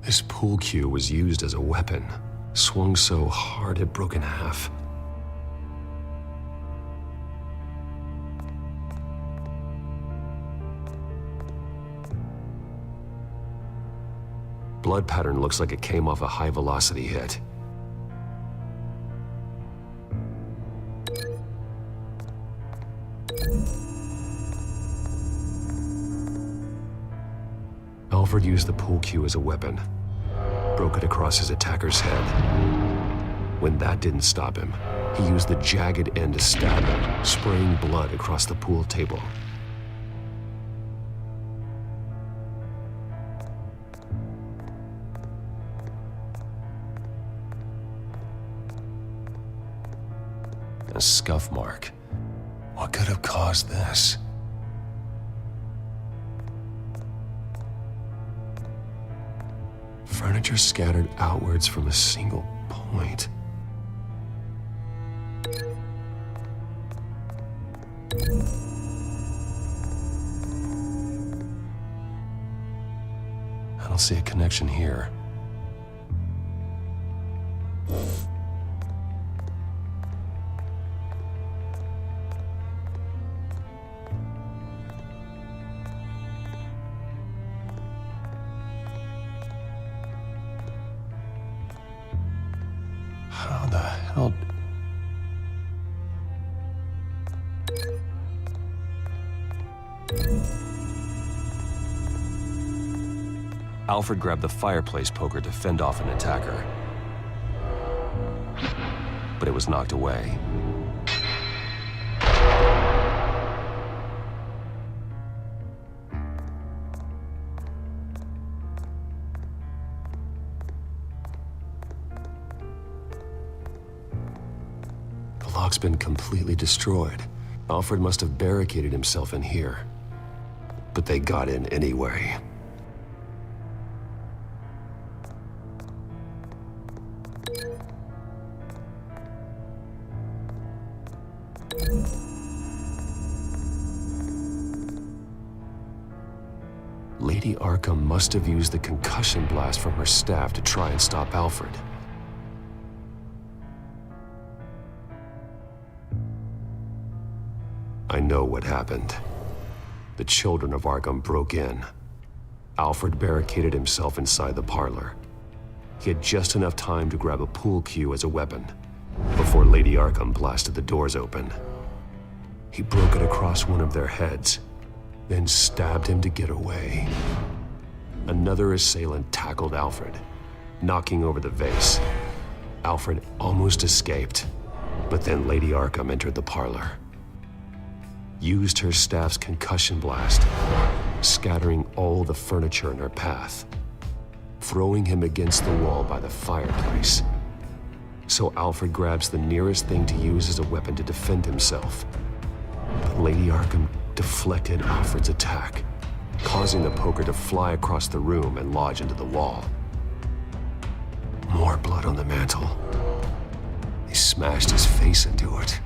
This pool cue was used as a weapon, swung so hard it broke in half. Blood pattern looks like it came off a high-velocity hit. Alfred used the pool cue as a weapon. Broke it across his attacker's head. When that didn't stop him, he used the jagged end to stab him, spraying blood across the pool table. A scuff mark. What could have caused this? Furniture scattered outwards from a single point. I don't see a connection here. How the hell? Alfred grabbed the fireplace poker to fend off an attacker. But it was knocked away. The lock's been completely destroyed. Alfred must have barricaded himself in here. But they got in anyway. Lady Arkham must have used the concussion blast from her staff to try and stop Alfred. I know what happened. The children of Arkham broke in. Alfred barricaded himself inside the parlor. He had just enough time to grab a pool cue as a weapon before Lady Arkham blasted the doors open. He broke it across one of their heads, then stabbed him to get away. another assailant tackled Alfred, knocking over the vase. Alfred almost escaped, but then Lady Arkham entered the parlor. Used her staff's concussion blast, scattering all the furniture in her path, throwing him against the wall by the fireplace. So Alfred grabs the nearest thing to use as a weapon to defend himself. But Lady Arkham deflected Alfred's attack, causing the poker to fly across the room and lodge into the wall. More blood on the mantle. They smashed his face into it.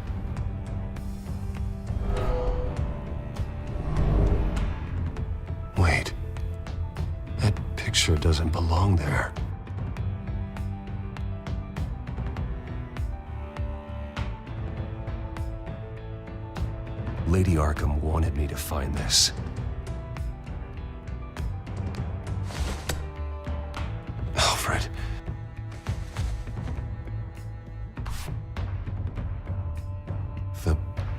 Wait. That picture doesn't belong there. Lady Arkham wanted me to find this. Alfred. The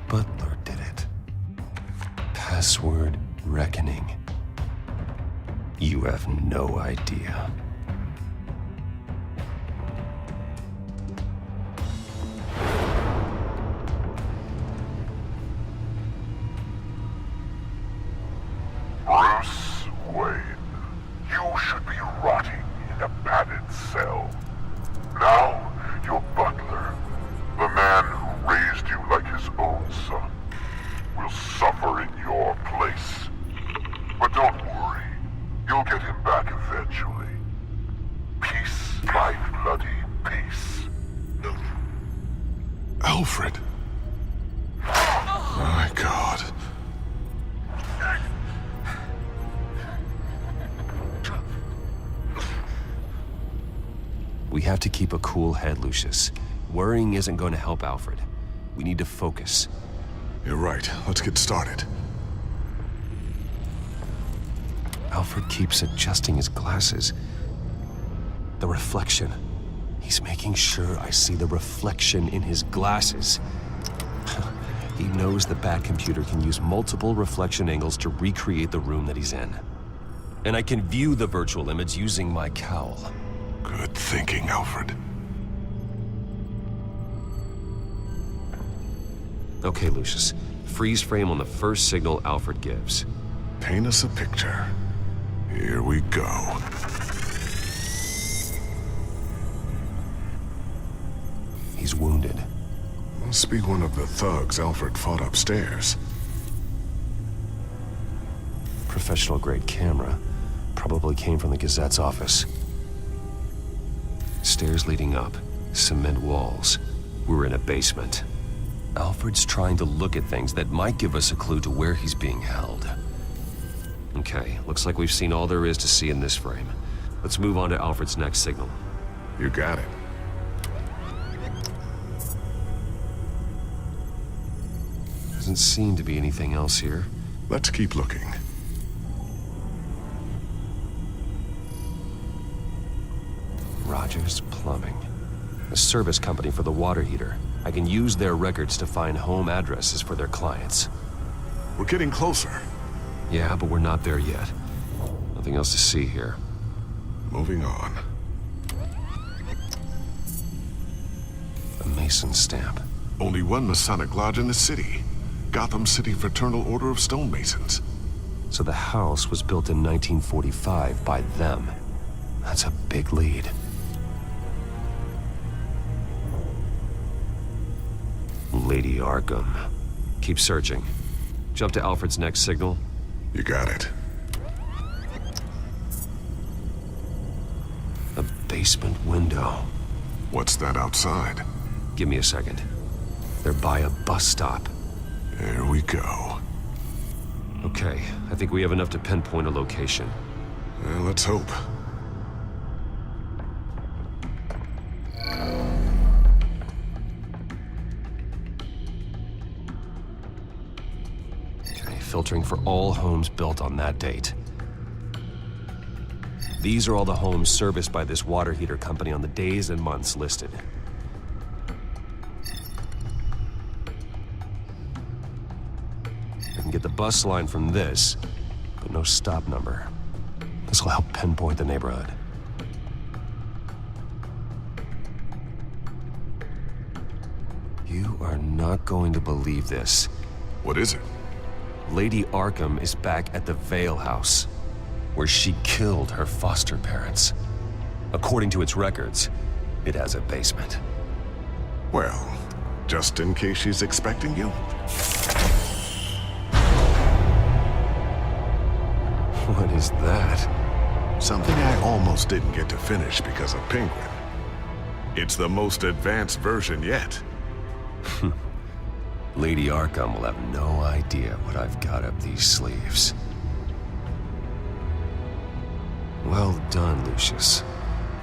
butler did it. Password reckoning. You have no idea. Bruce Wayne, you should be rotting in a padded cell. Now, your butler, the man who raised you like his own son, will suffer in your place. But don't worry, you'll get him back eventually. Peace, my bloody peace. Alfred. My God. We have to keep a cool head, Lucius. Worrying isn't going to help Alfred. We need to focus. You're right. Let's get started. Alfred keeps adjusting his glasses. The reflection. He's making sure I see the reflection in his glasses. He knows the Batcomputer can use multiple reflection angles to recreate the room that he's in. And I can view the virtual image using my cowl. Good thinking, Alfred. Okay, Lucius. Freeze frame on the first signal Alfred gives. Paint us a picture. Here we go. He's wounded. Must be one of the thugs Alfred fought upstairs. Professional-grade camera. Probably came from the Gazette's office. Stairs leading up. Cement walls. We're in a basement. Alfred's trying to look at things that might give us a clue to where he's being held. Okay, looks like we've seen all there is to see in this frame. Let's move on to Alfred's next signal. You got it. Doesn't seem to be anything else here. Let's keep looking. Rogers Plumbing. A service company for the water heater. I can use their records to find home addresses for their clients. We're getting closer. Yeah, but we're not there yet. Nothing else to see here. Moving on. A Mason stamp. Only one Masonic lodge in the city. Gotham City Fraternal Order of Stonemasons. So the house was built in 1945 by them. That's a big lead. Lady Arkham. Keep searching. Jump to Alfred's next signal. You got it. A basement window. What's that outside? Give me a second. They're by a bus stop. There we go. Okay, I think we have enough to pinpoint a location. Well, let's hope. Filtering for all homes built on that date. These are all the homes serviced by this water heater company on the days and months listed. I can get the bus line from this, but no stop number. This will help pinpoint the neighborhood. You are not going to believe this. What is it? Lady Arkham is back at the Vale House, where she killed her foster parents. According to its records, it has a basement. Well, just in case she's expecting you? What is that? Something I almost didn't get to finish because of Penguin. It's the most advanced version yet. Lady Arkham will have no idea what I've got up these sleeves. Well done, Lucius.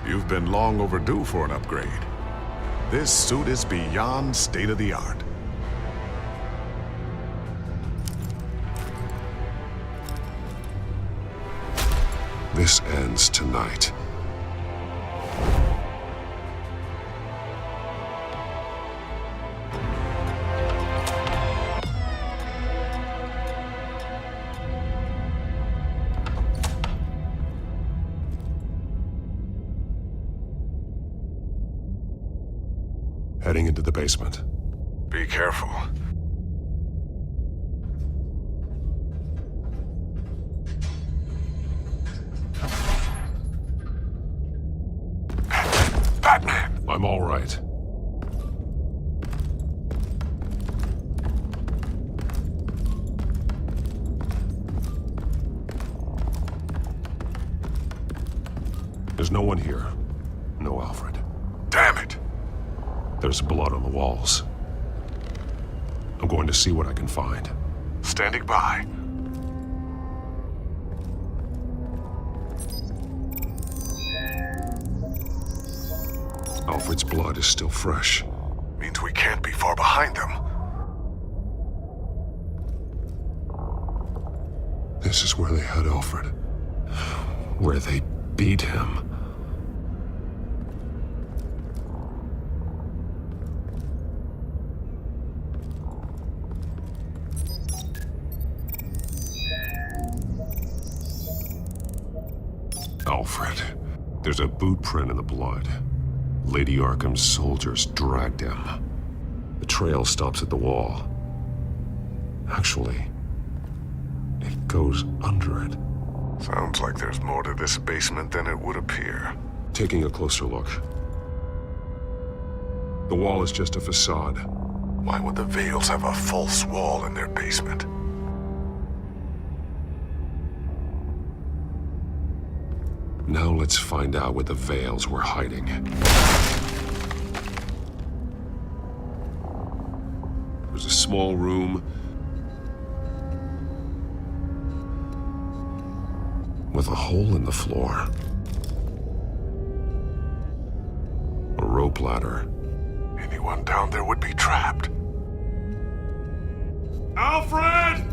You've been long overdue for an upgrade. This suit is beyond state-of-the-art. This ends tonight. Heading into the basement. Be careful. Batman! I'm all right. There's no one here. No Alfred. Damn it! There's blood on the walls. I'm going to see what I can find. Standing by. Alfred's blood is still fresh. Means we can't be far behind them. This is where they had Alfred. Where they beat him. Alfred. There's a boot print in the blood. Lady Arkham's soldiers dragged him. The trail stops at the wall. Actually, it goes under it. Sounds like there's more to this basement than it would appear. Taking a closer look. The wall is just a facade. Why would the Vales have a false wall in their basement? Now let's find out where the Vales were hiding. There's a small room with a hole in the floor. A rope ladder. Anyone down there would be trapped. Alfred!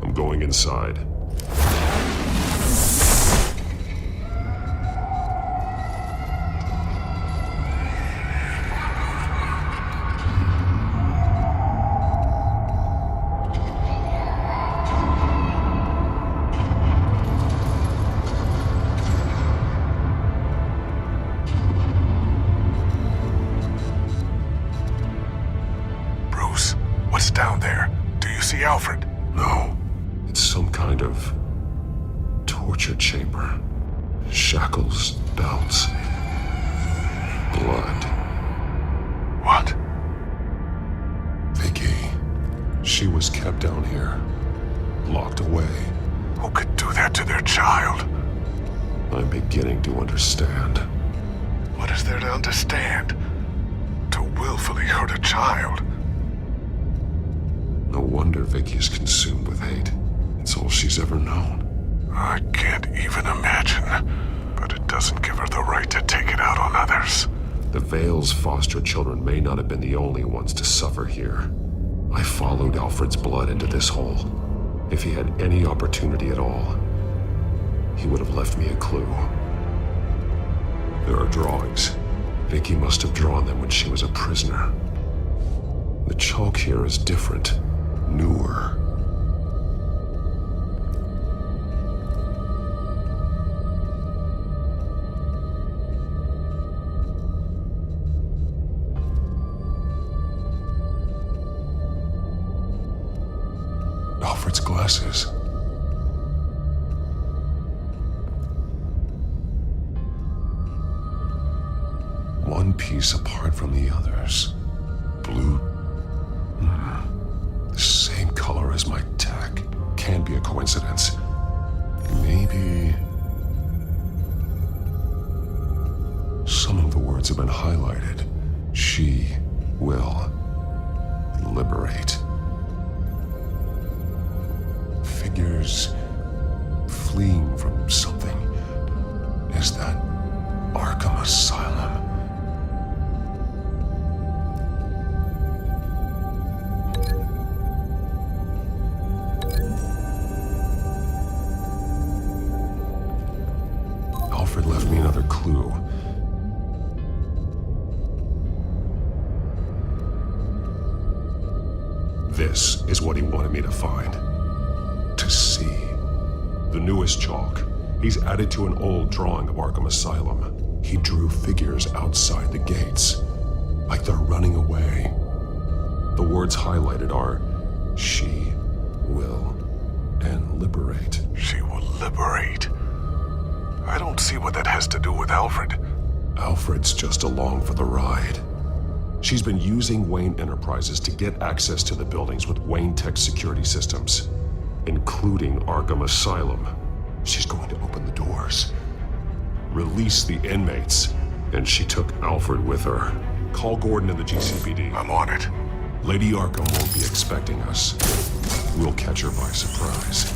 I'm going inside. Bruce, what's down there? Do you see Alfred? No. It's some kind of torture chamber. Shackles, belts, blood. What? Vicky. She was kept down here, locked away. Who could do that to their child? I'm beginning to understand. What is there to understand? To willfully hurt a child? No wonder Vicky is consumed with hate. It's all she's ever known. I can't even imagine. But it doesn't give her the right to take it out on others. The Vale's foster children may not have been the only ones to suffer here. I followed Alfred's blood into this hole. If he had any opportunity at all, he would have left me a clue. There are drawings. Vicky must have drawn them when she was a prisoner. The chalk here is different, newer. Alfred's glasses. One piece apart from the others. Blue. The same color as my tack. Can't be a coincidence. Maybe... Some of the words have been highlighted. She will liberate. Figures fleeing from something. Is that Arkham Asylum? Alfred left me another clue. This is what he wanted me to find. To see. The newest chalk. He's added to an old drawing of Arkham Asylum. He drew figures outside the gates. Like they're running away. The words highlighted are, she will, and liberate. She will liberate. I don't see what that has to do with Alfred. Alfred's just along for the ride. She's been using Wayne Enterprises to get access to the buildings with Wayne Tech security systems, including Arkham Asylum. She's going to open the doors, release the inmates, and she took Alfred with her. Call Gordon and the GCPD. I'm on it. Lady Arkham won't be expecting us. We'll catch her by surprise.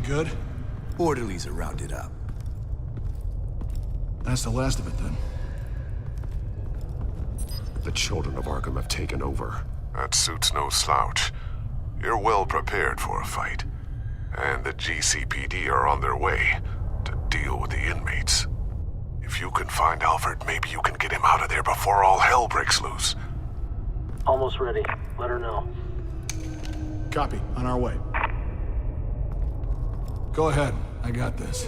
Good? Orderlies are rounded up. That's the last of it, then. The children of Arkham have taken over. That suit's no slouch. You're well prepared for a fight. And the GCPD are on their way to deal with the inmates. If you can find Alfred, maybe you can get him out of there before all hell breaks loose. Almost ready. Let her know. Copy. On our way. Go ahead. I got this.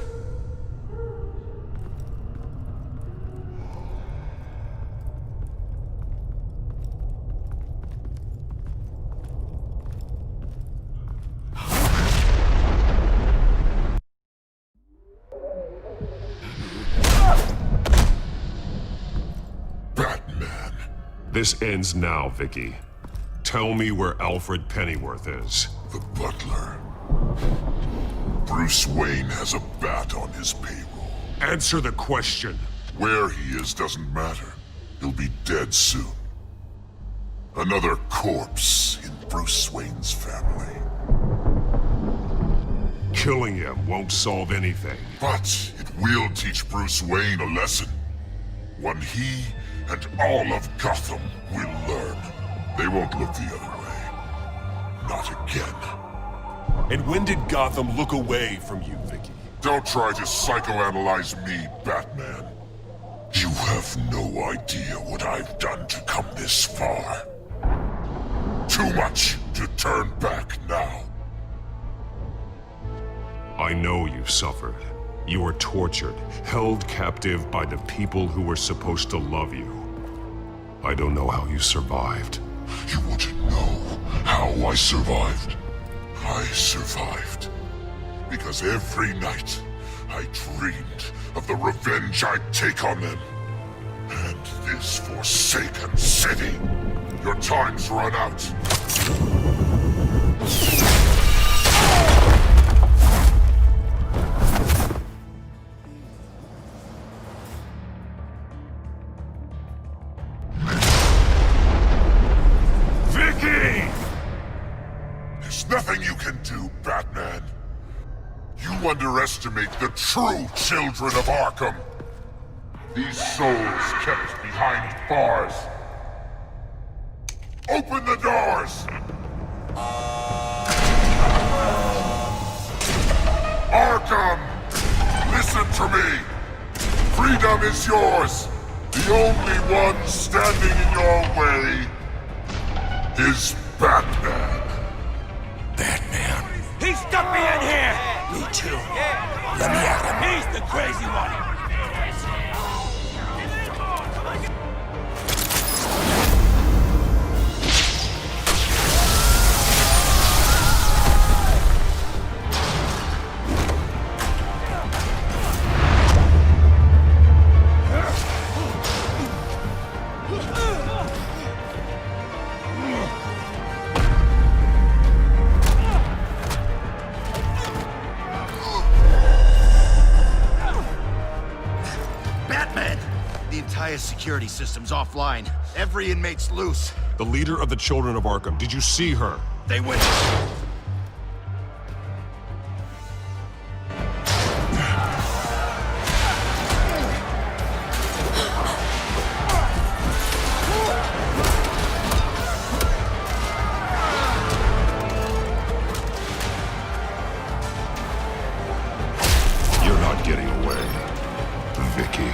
Batman. This ends now, Vicky. Tell me where Alfred Pennyworth is. The butler. Bruce Wayne has a bat on his payroll. Answer the question. Where he is doesn't matter. He'll be dead soon. Another corpse in Bruce Wayne's family. Killing him won't solve anything. But it will teach Bruce Wayne a lesson. One he and all of Gotham will learn. They won't look the other way. Not again. And when did Gotham look away from you, Vicky? Don't try to psychoanalyze me, Batman. You have no idea what I've done to come this far. Too much to turn back now. I know you suffered. You were tortured, held captive by the people who were supposed to love you. I don't know how you survived. You want to know how I survived? I survived because every night I dreamed of the revenge I'd take on them. And this forsaken city. Your time's run out. nothing you can do, Batman. You underestimate the true children of Arkham. These souls kept behind bars. Open the doors! Arkham! Listen to me! Freedom is yours! The only one standing in your way is Batman. Batman. He stuck me in here! Me too. Let me at him. He's the crazy one. Security system's offline. Every inmate's loose. The leader of the Children of Arkham. Did you see her? They went... You're not getting away, Vicky.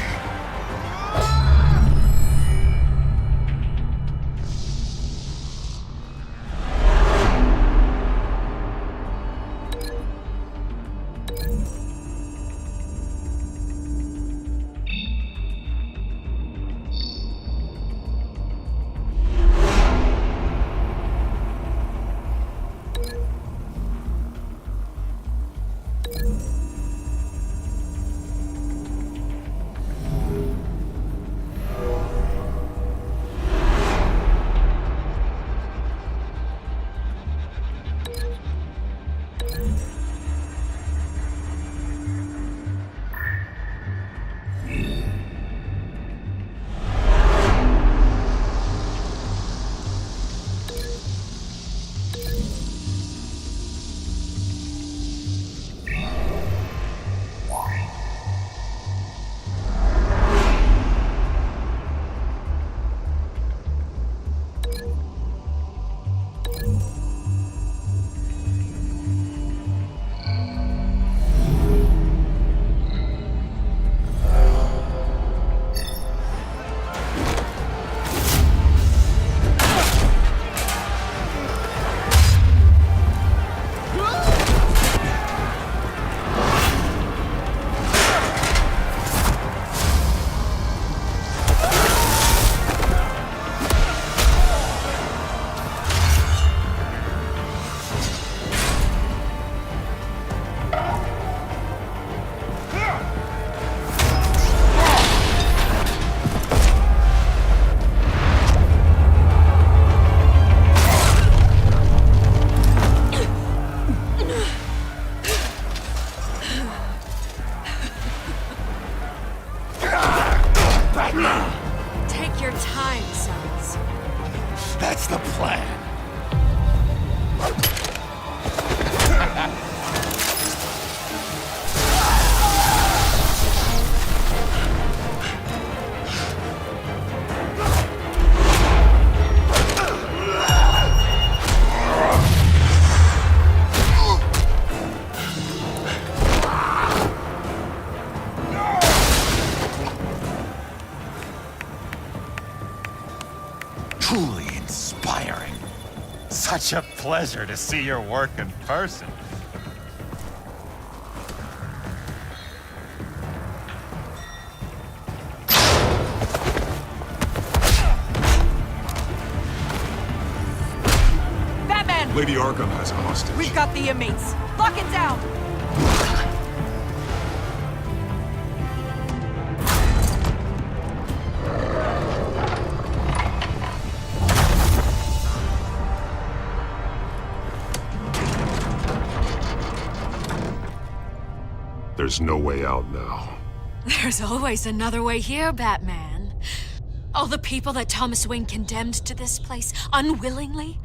That's the plan. Truly inspiring. Such a pleasure to see your work in person. Batman! Lady Arkham has a hostage. We've got the inmates. Lock it down! There's no way out now. There's always another way here, Batman. All the people that Thomas Wayne condemned to this place unwillingly,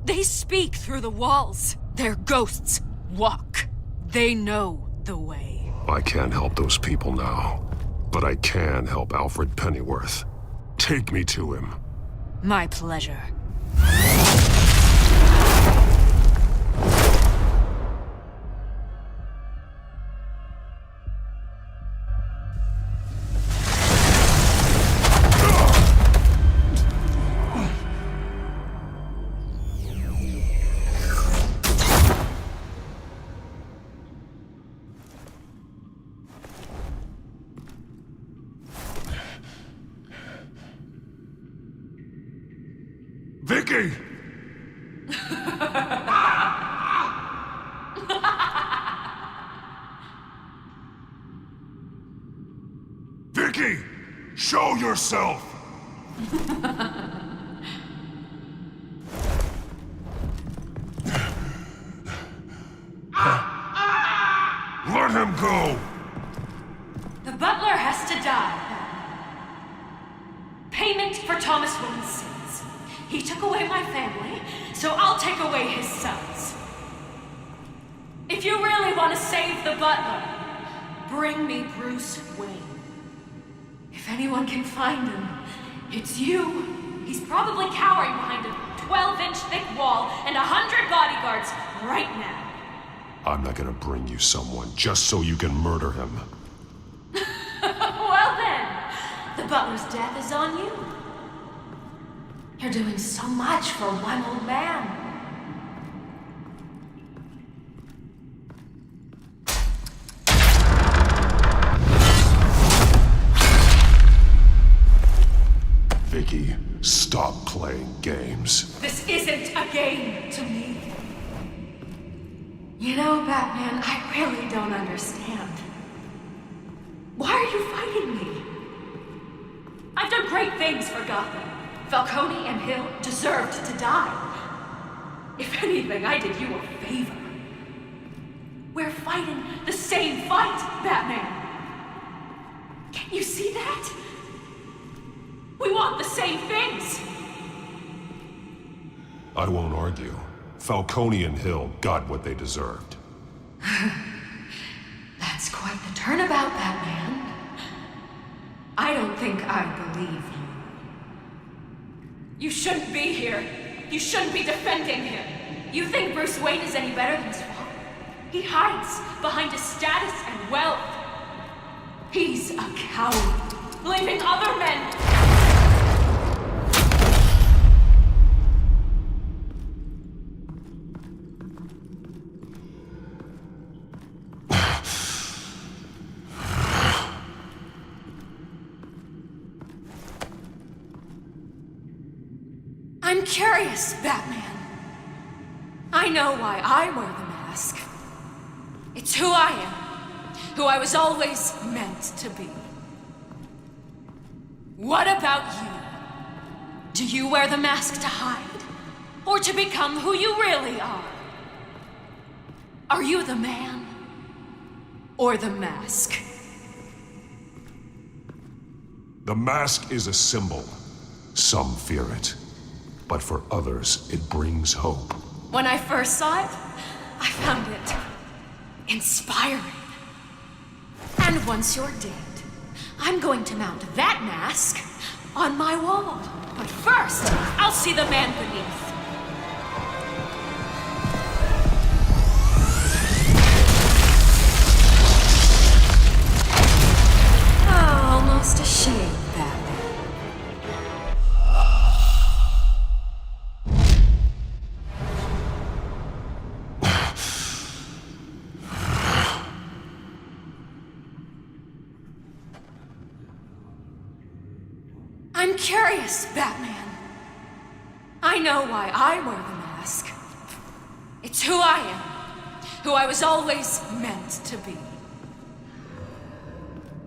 they speak through the walls. Their ghosts walk. They know the way. I can't help those people now, but I can help Alfred Pennyworth. Take me to him. My pleasure. Vicky! Vicky! Show yourself! Let him go! The butler has to die. Payment for Thomas Wayne's sins. He took away my family, so I'll take away his sons. If you really want to save the butler, bring me Bruce Wayne. If anyone can find him, it's you. He's probably cowering behind a 12-inch thick wall and 100 bodyguards right now. I'm not gonna bring you someone just so you can murder him. Well then, the butler's death is on you. You're doing so much for one old man. Vicky, stop playing games. This isn't a game to me. You know, Batman, I really don't understand. Why are you fighting me? I've done great things for Gotham. Falcone and Hill deserved to die. If anything, I did you a favor. We're fighting the same fight, Batman. Can't you see that? We want the same things. I won't argue. Falcone and Hill got what they deserved. That's quite the turnabout, Batman. I don't think I believe you. You shouldn't be here. You shouldn't be defending him. You think Bruce Wayne is any better than his father? He hides behind his status and wealth. He's a coward, leaving other men... I'm curious, Batman. I know why I wear the mask. It's who I am, who I was always meant to be. What about you? Do you wear the mask to hide, or to become who you really are? Are you the man, or the mask? The mask is a symbol. Some fear it. But for others, it brings hope. When I first saw it, I found it inspiring. And once you're dead, I'm going to mount that mask on my wall. But first, I'll see the man beneath. Oh, almost a shame, Batman. I'm curious, Batman. I know why I wear the mask. It's who I am, who I was always meant to be.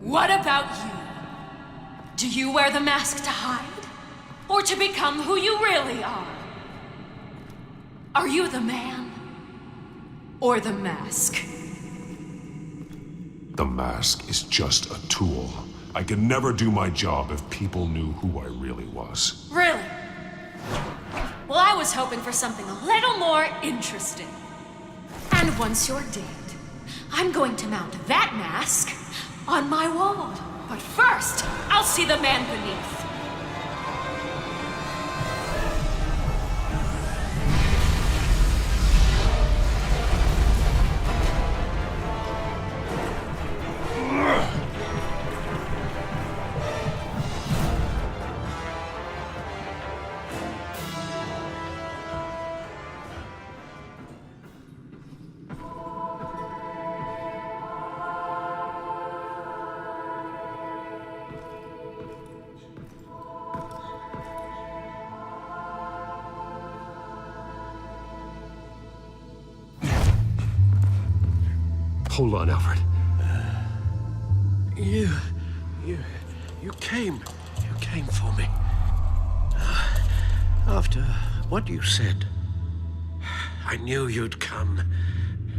What about you? Do you wear the mask to hide, or to become who you really are? Are you the man, or the mask? The mask is just a tool. I could never do my job if people knew who I really was. Really? Well, I was hoping for something a little more interesting. And once you're dead, I'm going to mount that mask on my wall. But first, I'll see the man beneath. Hold on, Alfred. You came for me. After what you said, I knew you'd come.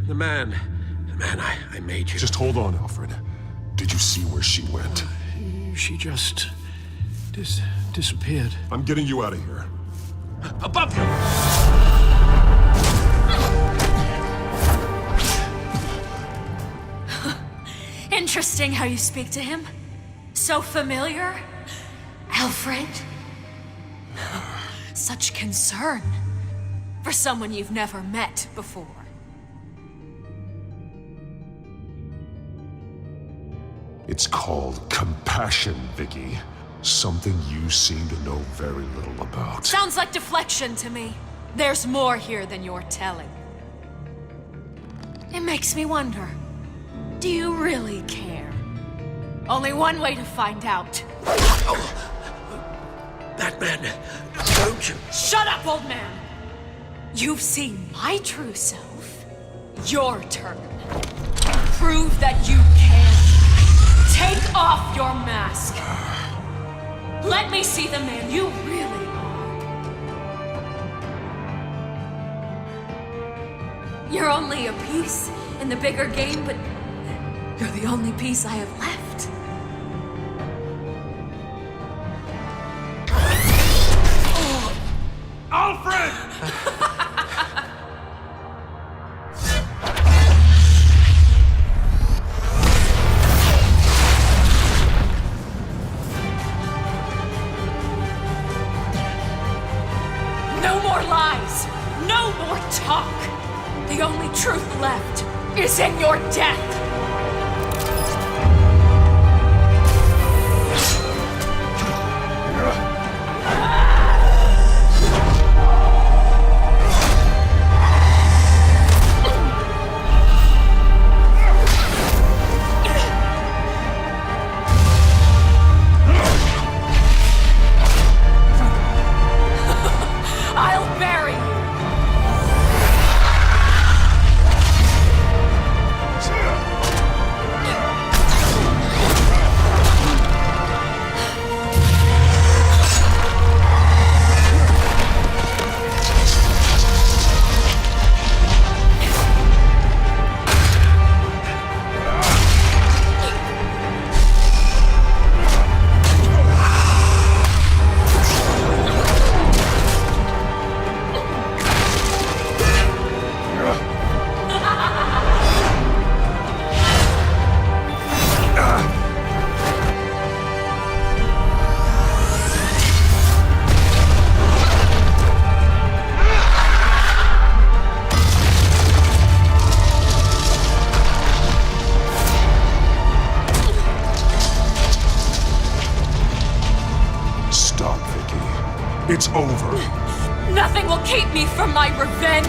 The man I made you. Just hold on, Alfred. Did you see where she went? She just disappeared. I'm getting you out of here. Above you! Interesting how you speak to him. So familiar. Alfred. Such concern for someone you've never met before. It's called compassion, Vicky. Something you seem to know very little about. Sounds like deflection to me. There's more here than you're telling. It makes me wonder, do you really care? Only one way to find out. Batman, don't you? Shut up, old man! You've seen my true self. Your turn. Prove that you can. Take off your mask. Let me see the man you really are. You're only a piece in the bigger game, but you're the only piece I have left. Alfred! No more lies! No more talk! The only truth left is in your death! I'll bury you! It's over. Nothing will keep me from my revenge!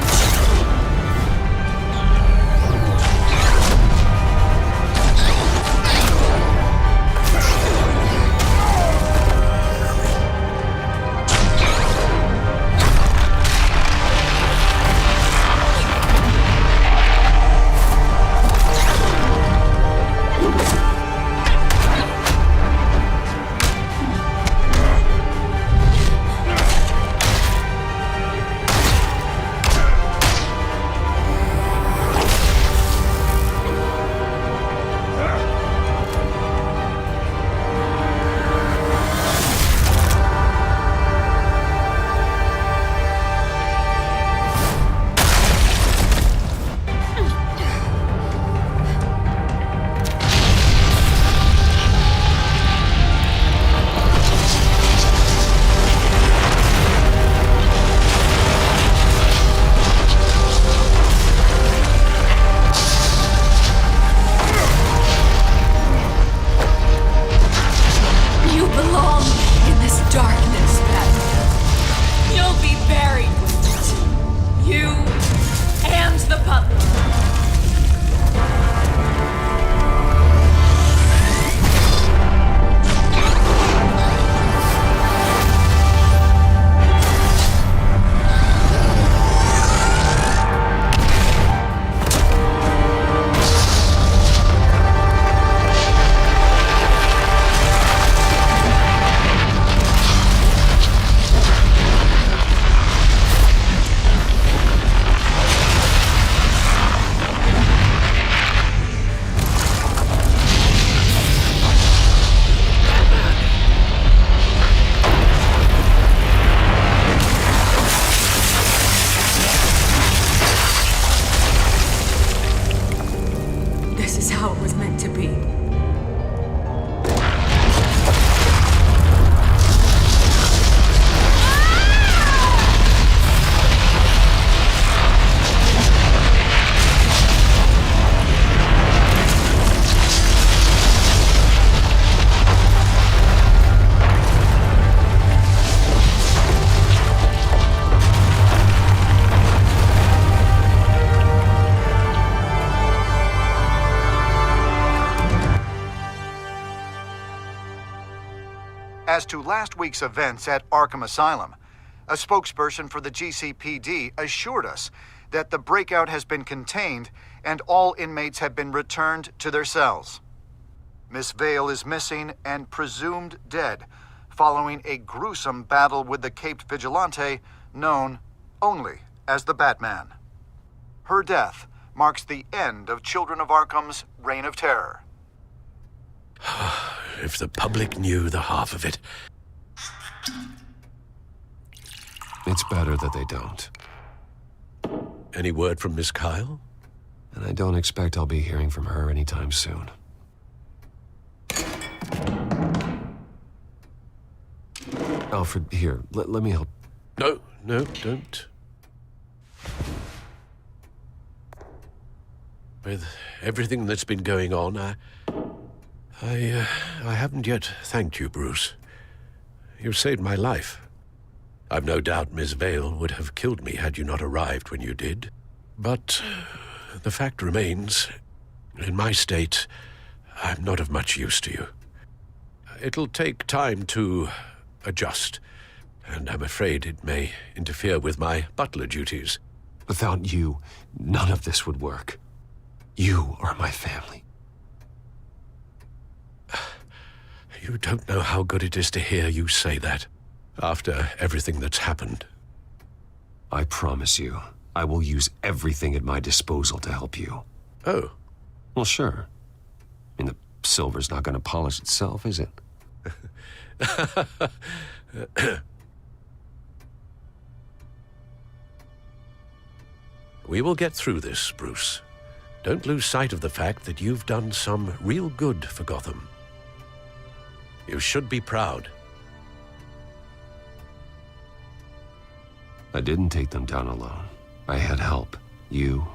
to last week's events at Arkham Asylum, a spokesperson for the GCPD assured us that the breakout has been contained and all inmates have been returned to their cells. Miss Vale is missing and presumed dead, following a gruesome battle with the caped vigilante known only as the Batman. Her death marks the end of Children of Arkham's reign of terror. If the public knew the half of it. It's better that they don't. Any word from Miss Kyle? And I don't expect I'll be hearing from her anytime soon. Alfred, here, let me help. No, don't. With everything that's been going on, I haven't yet thanked you, Bruce. You've saved my life. I've no doubt Miss Vale would have killed me had you not arrived when you did. But the fact remains, in my state, I'm not of much use to you. It'll take time to adjust, and I'm afraid it may interfere with my butler duties. Without you, none of this would work. You are my family. You don't know how good it is to hear you say that, after everything that's happened. I promise you, I will use everything at my disposal to help you. Oh. Well, sure. I mean, the silver's not going to polish itself, is it? We will get through this, Bruce. Don't lose sight of the fact that you've done some real good for Gotham. You should be proud. I didn't take them down alone. I had help. You,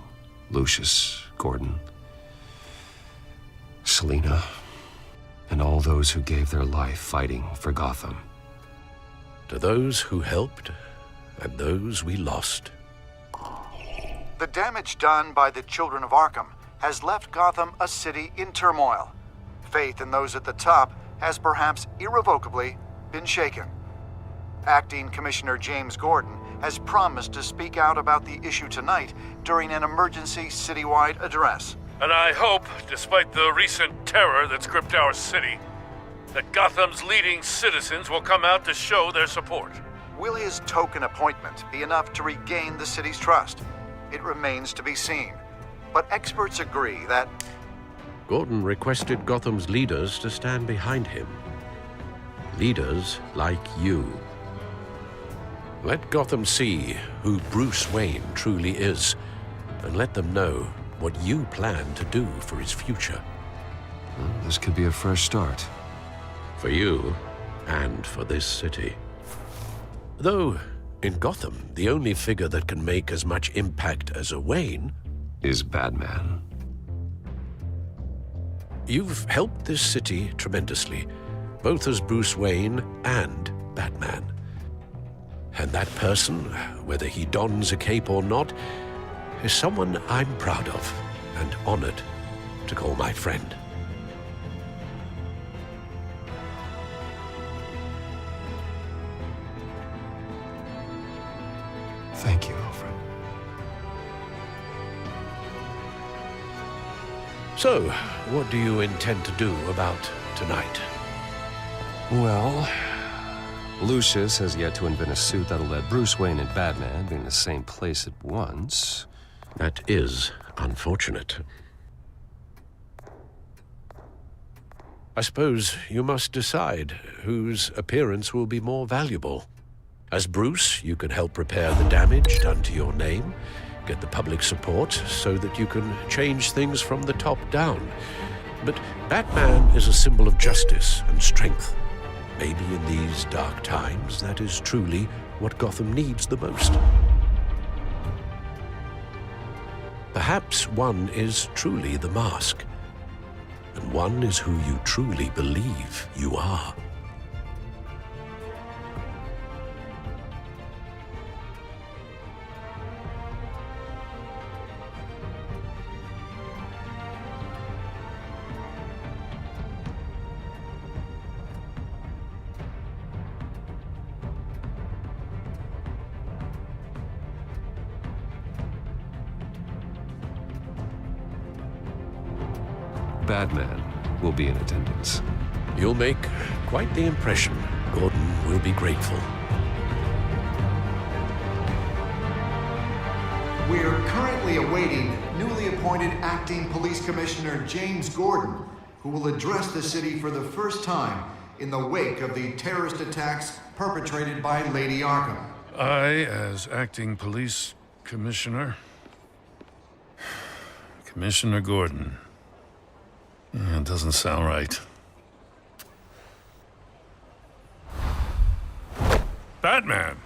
Lucius, Gordon, Selina, and all those who gave their life fighting for Gotham. To those who helped, and those we lost. The damage done by the Children of Arkham has left Gotham a city in turmoil. Faith in those at the top has perhaps irrevocably been shaken. Acting Commissioner James Gordon has promised to speak out about the issue tonight during an emergency citywide address. And I hope, despite the recent terror that's gripped our city, that Gotham's leading citizens will come out to show their support. Will his token appointment be enough to regain the city's trust? It remains to be seen. But experts agree that Gordon requested Gotham's leaders to stand behind him. Leaders like you. Let Gotham see who Bruce Wayne truly is, and let them know what you plan to do for his future. Well, this could be a fresh start. For you, and for this city. Though, in Gotham, the only figure that can make as much impact as a Wayne is Batman. You've helped this city tremendously, both as Bruce Wayne and Batman. And that person, whether he dons a cape or not, is someone I'm proud of and honored to call my friend. Thank you, Alfred. So, what do you intend to do about tonight? Well, Lucius has yet to invent a suit that'll let Bruce Wayne and Batman be in the same place at once. That is unfortunate. I suppose you must decide whose appearance will be more valuable. As Bruce, you can help repair the damage done to your name, get the public support so that you can change things from the top down. But Batman is a symbol of justice and strength. Maybe in these dark times, that is truly what Gotham needs the most. Perhaps one is truly the mask, and one is who you truly believe you are. Batman will be in attendance. You'll make quite the impression. Gordon will be grateful. We are currently awaiting newly appointed Acting Police Commissioner James Gordon, who will address the city for the first time in the wake of the terrorist attacks perpetrated by Lady Arkham. I, as Acting Police Commissioner... Commissioner Gordon. Yeah, it doesn't sound right. Batman!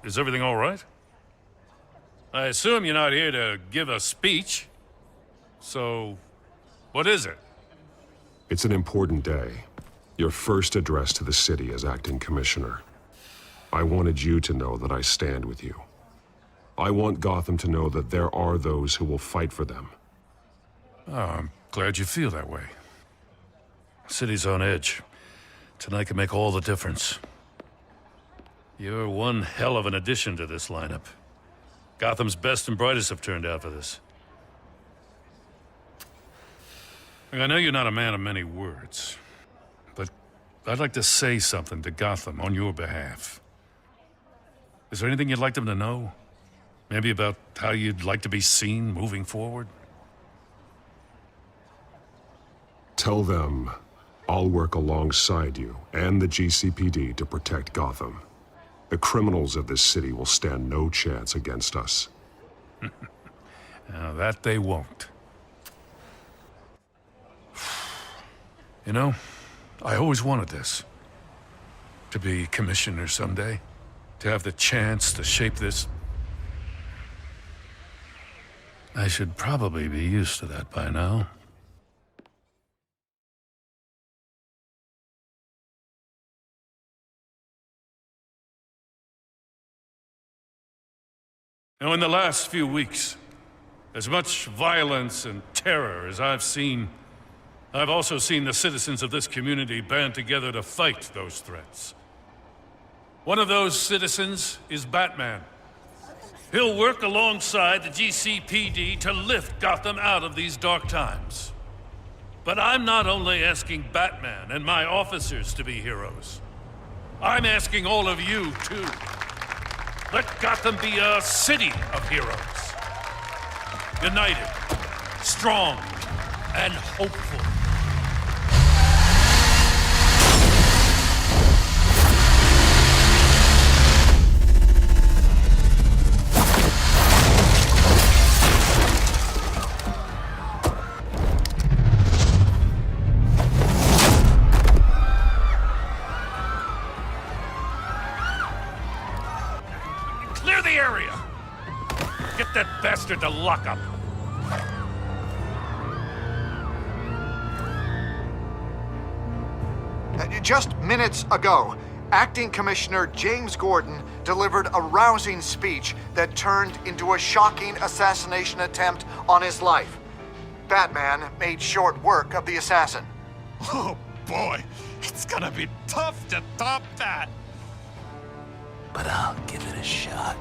Is everything all right? I assume you're not here to give a speech. So, what is it? It's an important day. Your first address to the city as acting commissioner. I wanted you to know that I stand with you. I want Gotham to know that there are those who will fight for them. Oh, I'm glad you feel that way. City's on edge. Tonight can make all the difference. You're one hell of an addition to this lineup. Gotham's best and brightest have turned out for this. I know you're not a man of many words, but I'd like to say something to Gotham on your behalf. Is there anything you'd like them to know? Maybe about how you'd like to be seen moving forward? Tell them I'll work alongside you and the GCPD to protect Gotham. The criminals of this city will stand no chance against us. Now, that they won't. You know, I always wanted this. To be commissioner someday. To have the chance to shape this. I should probably be used to that by now. Now, in the last few weeks, as much violence and terror as I've seen, I've also seen the citizens of this community band together to fight those threats. One of those citizens is Batman. He'll work alongside the GCPD to lift Gotham out of these dark times. But I'm not only asking Batman and my officers to be heroes. I'm asking all of you, too. Let Gotham be a city of heroes. United, strong, and hopeful. Clear the area! Get that bastard to lock up! Just minutes ago, Acting Commissioner James Gordon delivered a rousing speech that turned into a shocking assassination attempt on his life. Batman made short work of the assassin. Oh boy, it's gonna be tough to top that. But I'll give it a shot.